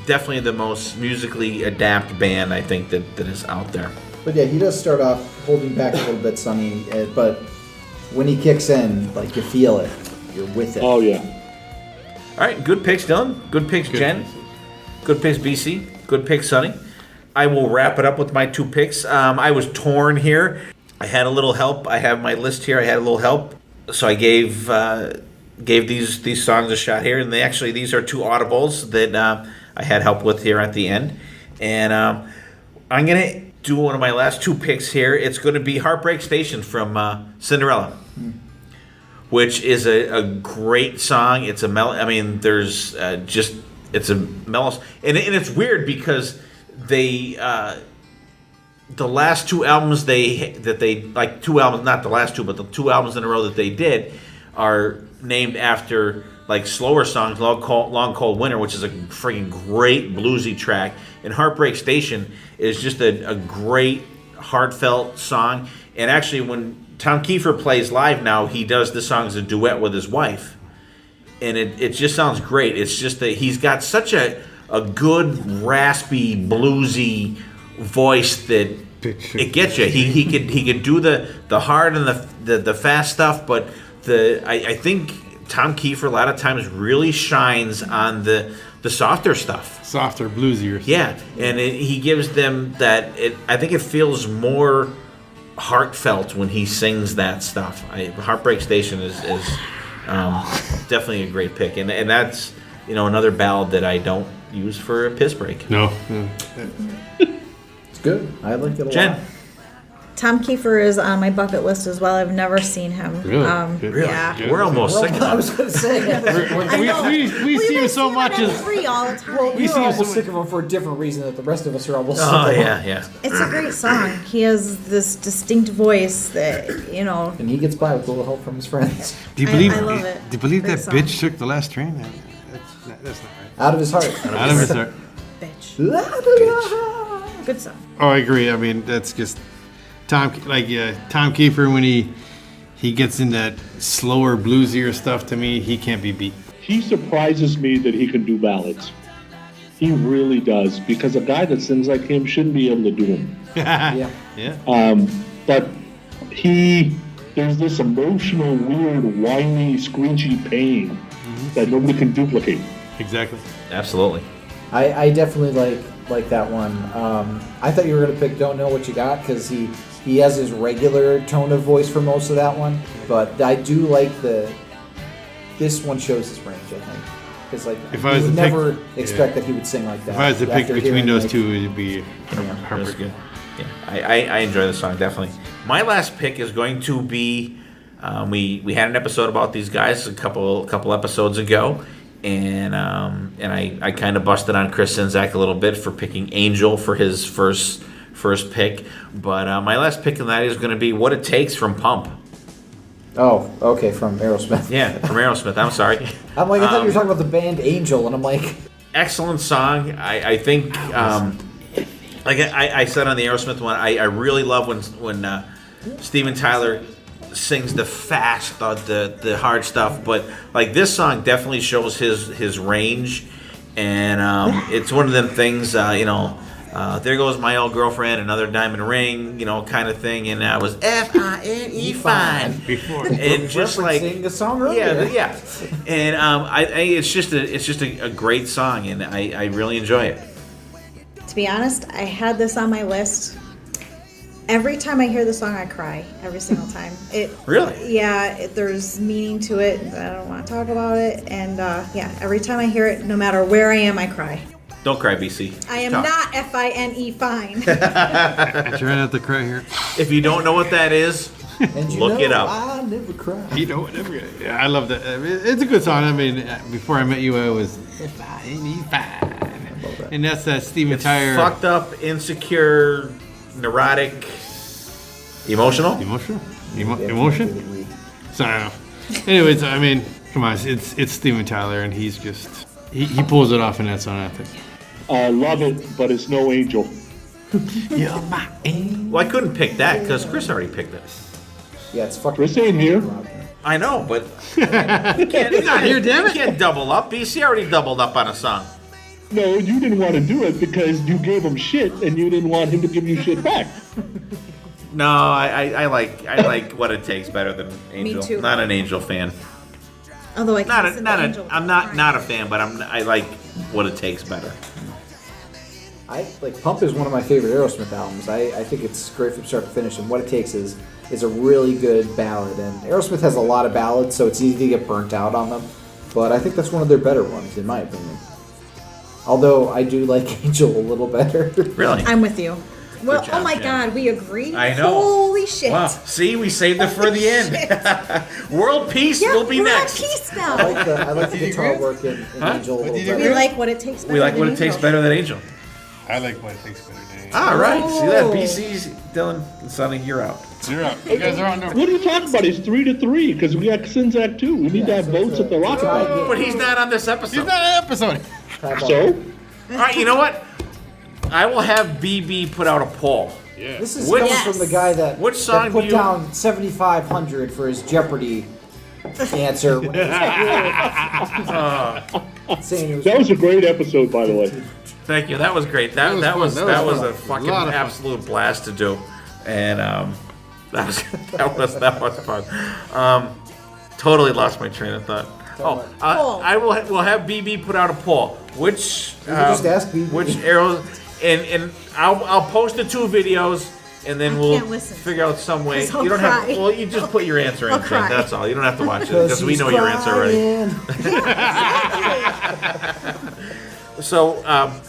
definitely the most musically adept band I think that is out there. But yeah, he does start off holding back a little bit, Sonny. But when he kicks in, like you feel it, you're with it. Oh yeah. All right, good picks, Dylan. Good picks, Jen. Good picks, BC. Good picks, Sonny. I will wrap it up with my 2 picks. I was torn here. I had a little help. I have my list here. I had a little help, so I gave these songs a shot here. And these are 2 audibles that I had help with here at the end. And I'm gonna do one of my last two picks here. It's going to be Heartbreak Station from Cinderella, which is a great song. It's a I mean, there's it's a mellow, and it's weird because they the last two albums like two albums, not the last two, but the two albums in a row that they did are named after like slower songs. Long Cold Winter, which is a freaking great bluesy track, and Heartbreak Station is just a great heartfelt song. And actually, when Tom Kiefer plays live now, he does this song as a duet with his wife, and it just sounds great. It's just that he's got such a good raspy bluesy voice that it gets you. He could do the hard and the fast stuff, but I think Tom Kiefer a lot of times really shines on the softer stuff, softer, bluesier stuff. Yeah, and he gives them that. I think it feels more heartfelt when he sings that stuff. Heartbreak Station is definitely a great pick, and that's another ballad that I don't use for a piss break. No. It's good. I like it a Jen. lot. Tom Kiefer is on my bucket list as well. I've never seen him. Really? Yeah. We're almost sick of I him. was going to say. I know. We see him so much as as free all the time. Well, We you're see you almost so sick of him for a different reason that the rest of us are almost sick Oh of him. yeah. It's a great song. He has this distinct voice that And he gets by with a little help from his friends. Do you believe? I love it. Do you believe Great that song. bitch took the last train? That's not right. Out of his heart. Out of his heart. bitch. Good song. Oh, I agree. I mean, that's just Tom Kiefer when he gets in that slower, bluesier stuff. To me, he can't be beat. He surprises me that he can do ballads. He really does, because a guy that sings like him shouldn't be able to do them. Yeah. But there's this emotional, weird, whiny, screechy pain that nobody can duplicate. Exactly. Absolutely. I definitely like that one. I thought you were going to pick Don't Know What You Got because he has his regular tone of voice for most of that one. But I do like this one shows his range, I think. Because If I was you would to pick- never expect that he would sing like that. If I was to pick after between hearing, those like, two, it'd be That's Heartbreak. good. Yeah, I enjoy the song definitely. My last pick is going to be we had an episode about these guys a couple episodes ago, and I kind of busted on Chris Czynszak a little bit for picking Angel for his first pick, but my last pick of that is going to be What It Takes from Pump. Oh, okay, from Aerosmith. Yeah, from Aerosmith. I'm sorry. I'm like, I thought you were talking about the band Angel, and I'm like... Excellent song. I think, like I said on the Aerosmith one, I really love when Steven Tyler sings the fast, the hard stuff. But like this song definitely shows his range, and it's one of them things. There goes my old girlfriend, another diamond ring, kind of thing, and I was F-I-N-E fine Before. and just like Referencing the song earlier. yeah, and it's just a great song, and I really enjoy it. To be honest, I had this on my list. Every time I hear the song, I cry. Every single time. Really? Yeah, there's meaning to it. I don't want to talk about it. And every time I hear it, no matter where I am, I cry. Don't cry, BC. I am Tough. not F-I-N-E fine. I try not to cry here. If you don't know what that is, And you look know, it up. I never cry. You know, whatever. Yeah, I love that. I mean, it's a good song. I mean, before I met you, I was F-I-N-E-fine. And that's that Steven Tyler. Fucked up, insecure, neurotic, emotional. Emotional? Yeah, Emotion? really weak. So, I don't know. Anyways, I mean, come on. It's Steven Tyler, and he's just... He pulls it off in that song, I think. I love it, but it's no Angel. You're my angel. Well, I couldn't pick that because Chris already picked it. Yeah, it's fucking... Chris ain't here. I know, but you can't, he's not here, damn it. You can't double up. BC already doubled up on a song. No, you didn't want to do it because you gave him shit and you didn't want him to give you shit back. No, I like What It Takes better than Angel. too. Not an Angel fan. Although I can't listen to Angel I'm not a fan, but I like What It Takes better. Pump is one of my favorite Aerosmith albums. I think it's great from start to finish, and What It Takes is a really good ballad. And Aerosmith has a lot of ballads, so it's easy to get burnt out on them. But I think that's one of their better ones, in my opinion. Although I do like Angel a little better. Really? I'm with you. Well, Good job, oh my Jen. God, we agree. I know. Holy shit! Wow. See, we saved it for the end. World peace Yeah, will be we're next. at peace now. I like the guitar work in Angel a little We better. like what it takes. Better We like than what it Angel. takes better than Angel. I like what it takes better than All right. See that? Oh. BC's, Dylan, and Sonny, you're out. You're up. You guys are on What are you talking about? It's 3-3 because we got Sinzak too. We need to have votes at the Rock Band. But he's not on this episode. He's not an episode. So, All right, you know what? I will have BB put out a poll. This is Which- coming from the guy that, Which song that put do you- down 7,500 for his Jeopardy answer. When he was saying it was that was a great episode, by the way. Thank you. That was great. That was was fun. that was That a was fun. fucking A lot of fun. absolute blast to do, and that was fun. Totally lost my train of thought. Oh, I will. We'll have BB put out a poll. Which just ask BB. which arrows, and I'll post the 2 videos, and then we'll can't listen. figure out some way. 'Cause I'll You don't cry. have. Well, you just put your answer in. I'll Jen, cry. that's all. You don't have to watch it because we know your answer already. So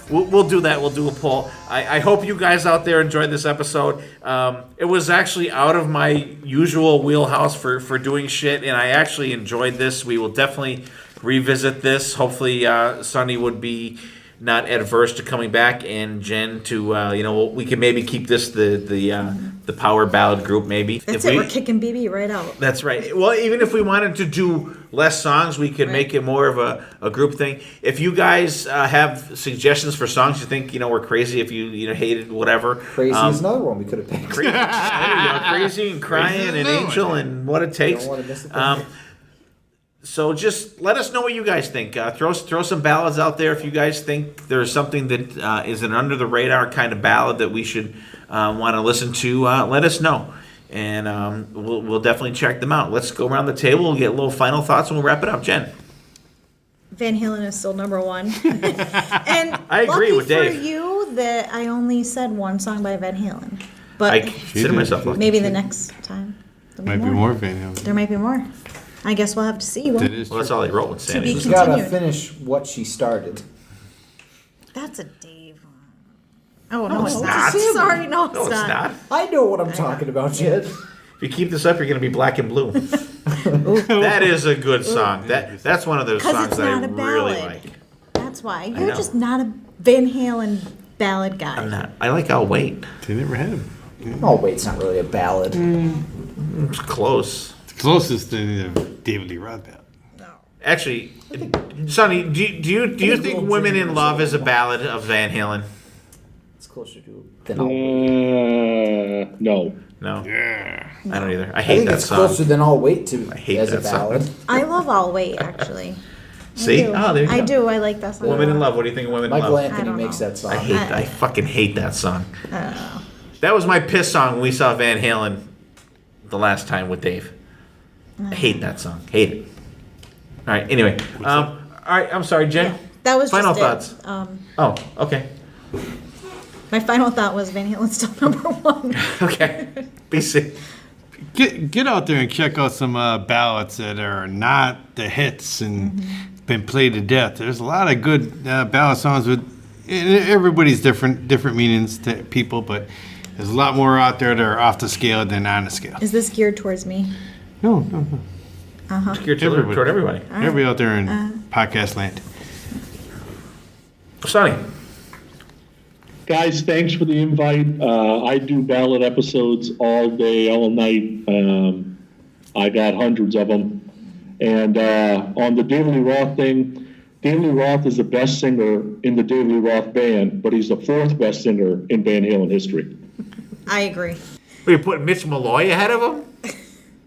we'll do that. We'll do a poll. I hope you guys out there enjoyed this episode. It was actually out of my usual wheelhouse for doing shit, and I actually enjoyed this. We will definitely revisit this. Hopefully, Sonny would be not adverse to coming back, and Jen to we can maybe keep this the power ballad group maybe. That's If it. we- We're kicking BB right out. That's right. Well, even if we wanted to do less songs, we could make it more of a group thing. If you guys have suggestions for songs you think we're crazy, if you hated whatever, Crazy is another one we could have picked. There you go. Crazy and Crying and Angel and What It Takes. Don't want to miss a thing. So just let us know what you guys think. Throw some ballads out there if you guys think there's something that is an under the radar kind of ballad that we should want to listen to. Let us know, and we'll definitely check them out. Let's go around the table. We'll get a little final thoughts, and we'll wrap it up. Jen. Van Halen is still number 1. And I agree lucky with Dave. for you that I only said one song by Van Halen. But I consider myself lucky. maybe the next time. Might be more Van Halen. There might be more. I guess we'll have to see. That is Well, that's true. all he wrote with To Sammy. be She's got to continued. finish what she started. That's a Dave. Oh, no, it's not. not. Sorry, no, it's No, it's not. I know what I'm talking about, Jed. If you keep this up, you're going to be black and blue. That is a good song. That's one of those 'Cause songs it's that I not a really ballad. like. That's why. know. You're just not a Van Halen ballad guy. I'm not. I like I'll Wait. They never had him. Oh, wait, it's not really a ballad. It's close. The closest to the David Lee Roth ballad. Actually, Sonny, do you think Women in Love is a ballad of Van Halen? It's closer to than I'll Wait. No. No, Yeah. I don't either. I I hate think that it's song. closer than I'll Wait to hate as a that song. ballad. I love I'll Wait, actually. See? I do. Oh, there you I go. do. I like that song. Women a in lot. Love. What do you think of Women in Michael Love? Anthony don't makes know. that song. I fucking hate that song. I don't know. That was my piss song when we saw Van Halen the last time with Dave. I hate that song. Hate it. All right. Anyway, all right. I'm sorry, Jen. That was Final just thoughts. it. Oh, okay. My final thought was Van Halen's still number 1. Okay. BC. Get out there and check out some ballads that are not the hits and been played to death. There's a lot of good ballad songs with everybody's different meanings to people, but there's a lot more out there that are off the scale than on the scale. Is this geared towards me? No. You're toward everybody. Everybody out there in podcast land. Sonny. Guys, thanks for the invite. I do ballad episodes all day, all night. I got hundreds of them. And on the David Lee Roth thing, David Lee Roth is the best singer in the David Lee Roth band, but he's the 4th best singer in Van Halen history. I agree. Were you putting Mitch Malloy ahead of him?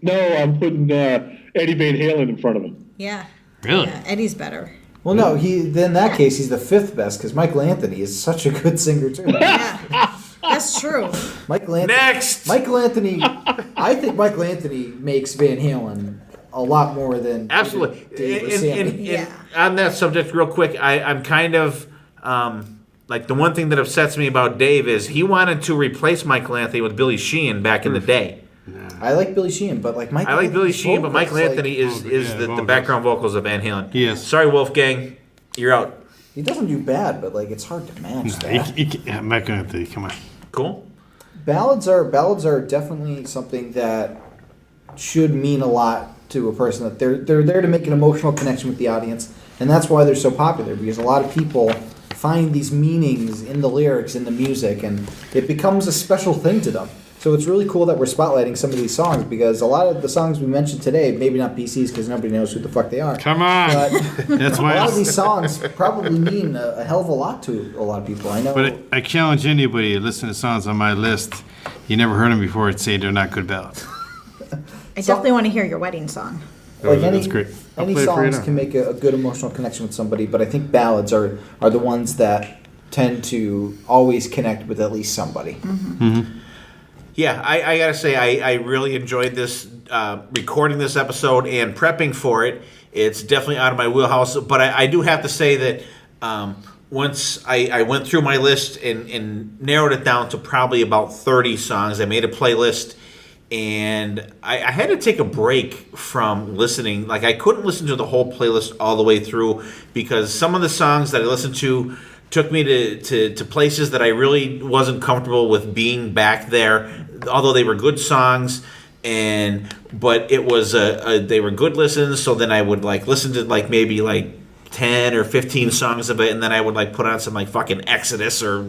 No, I'm putting Eddie Van Halen in front of him. Yeah. Really? Yeah, Eddie's better. Well, no, then in that case, he's the 5th best because Michael Anthony is such a good singer too. Yeah. That's true. Michael Anthony. Next. Michael Anthony. I think Michael Anthony makes Van Halen a lot more than Absolutely. Dave or Sammy. Yeah. On that subject, real quick, I'm kind of like the one thing that upsets me about Dave is he wanted to replace Michael Anthony with Billy Sheehan back in the day. I like Billy Sheehan, but like Michael. I like Billy Anthony's Sheehan, but vocals, Michael like, Anthony is the vocals. background vocals of Van Halen. He is. Sorry, Wolfgang, you're out. he doesn't do bad, but like it's hard to match that. Michael Anthony, come on. Cool. Ballads are definitely something that should mean a lot to a person. That they're there to make an emotional connection with the audience, and that's why they're so popular. Because a lot of people find these meanings in the lyrics, in the music, and it becomes a special thing to them. So it's really cool that we're spotlighting some of these songs, because a lot of the songs we mentioned today, maybe not BC's because nobody knows who the fuck they are. Come on. But That's a why. lot of these songs probably mean a hell of a lot to a lot of people. I know. But I challenge anybody to listen to songs on my list. You never heard them before and say they're not good ballads. I definitely want to hear your wedding song. Like That's great. I'll any play it for you songs now. can make a good emotional connection with somebody, but I think ballads are the ones that tend to always connect with at least somebody. Yeah, I gotta say, I really enjoyed this, recording this episode and prepping for it. It's definitely out of my wheelhouse, but I do have to say that once I went through my list and narrowed it down to probably about 30 songs, I made a playlist, and I had to take a break from listening. Like, I couldn't listen to the whole playlist all the way through, because some of the songs that I listened to took me to places that I really wasn't comfortable with being back there, although they were good songs. But it was they were good listens. So then I would listen to maybe 10 or 15 songs of it, and then I would put on some fucking Exodus or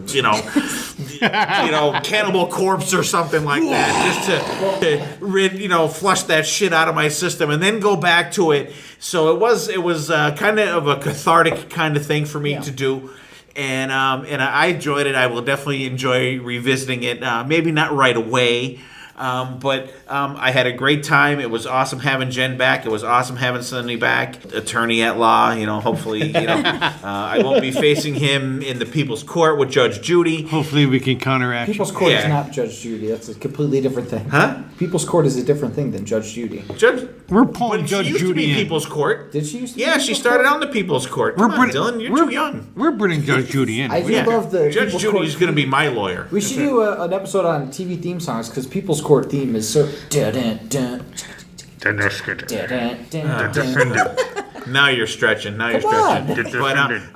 Cannibal Corpse or something like that, just to rid flush that shit out of my system, and then go back to it. So it was kind of a cathartic kind of thing for me to do. And I enjoyed it. I will definitely enjoy revisiting it. Maybe not right away, but I had a great time. It was awesome having Jen back. It was awesome having Sonny back, attorney at law. Hopefully, I won't be facing him in the People's Court with Judge Judy. Hopefully, we can counteract. People's Court is not Judge Judy. That's a completely different thing. Huh? People's Court is a different thing than Judge Judy. We're pulling But Judge she used Judy to be in. People's Court. Did she used to be Yeah, she People's started Court? on the People's Court. Come on, Dylan, you're too young. We're bringing Judge Judy in. I do love the Judge People's Judy Court is going to be my lawyer. We should do an episode on TV theme songs, because People's Court theme is so. Now you're stretching. Come But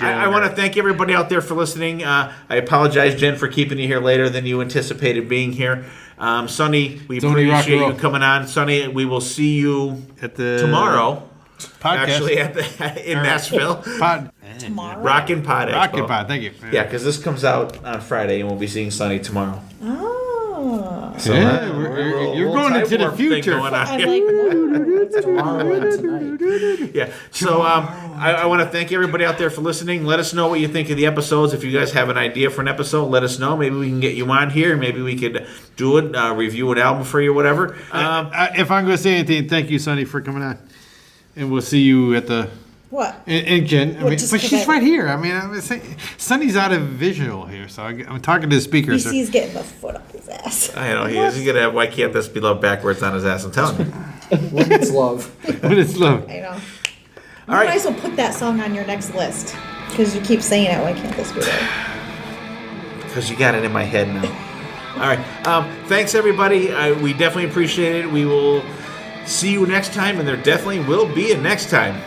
I want to thank everybody out there for listening. I apologize, Jen, for keeping you here later than you anticipated being here. Sonny, we Sonny, rock and appreciate you roll. coming on. Sonny, we will see you At the tomorrow. podcast. Actually, in Nashville. Tomorrow? Rockin' Pod Expo. Rockin' Pod, thank you. Yeah, because this comes out on Friday, and we'll be seeing Sonny tomorrow. Oh. So Yeah, we're you're going into the future. Going on I here. like Tomorrow and tonight. Yeah. So I want to thank everybody out there for listening. Let us know what you think of the episodes. If you guys have an idea for an episode, let us know. Maybe we can get you on here. Maybe we could do it, review an album for you, or whatever. If I'm going to say anything, thank you, Sonny, for coming on. And we'll see you at the... What? And Jen, Well, just but 'cause she's I- right here. I'm saying, Sonny's out of visual here, so I'm talking to the speaker. So. BC's getting the foot up his ass. I know he's going to have Why Can't This Be Love backwards on his ass. I'm telling you. When it's love. But it's love. I know. All right. Might as well put that song on your next list, because you keep saying it. Why can't this be there? Because you got it in my head now. All right. Thanks, everybody. We definitely appreciate it. We will see you next time, and there definitely will be a next time.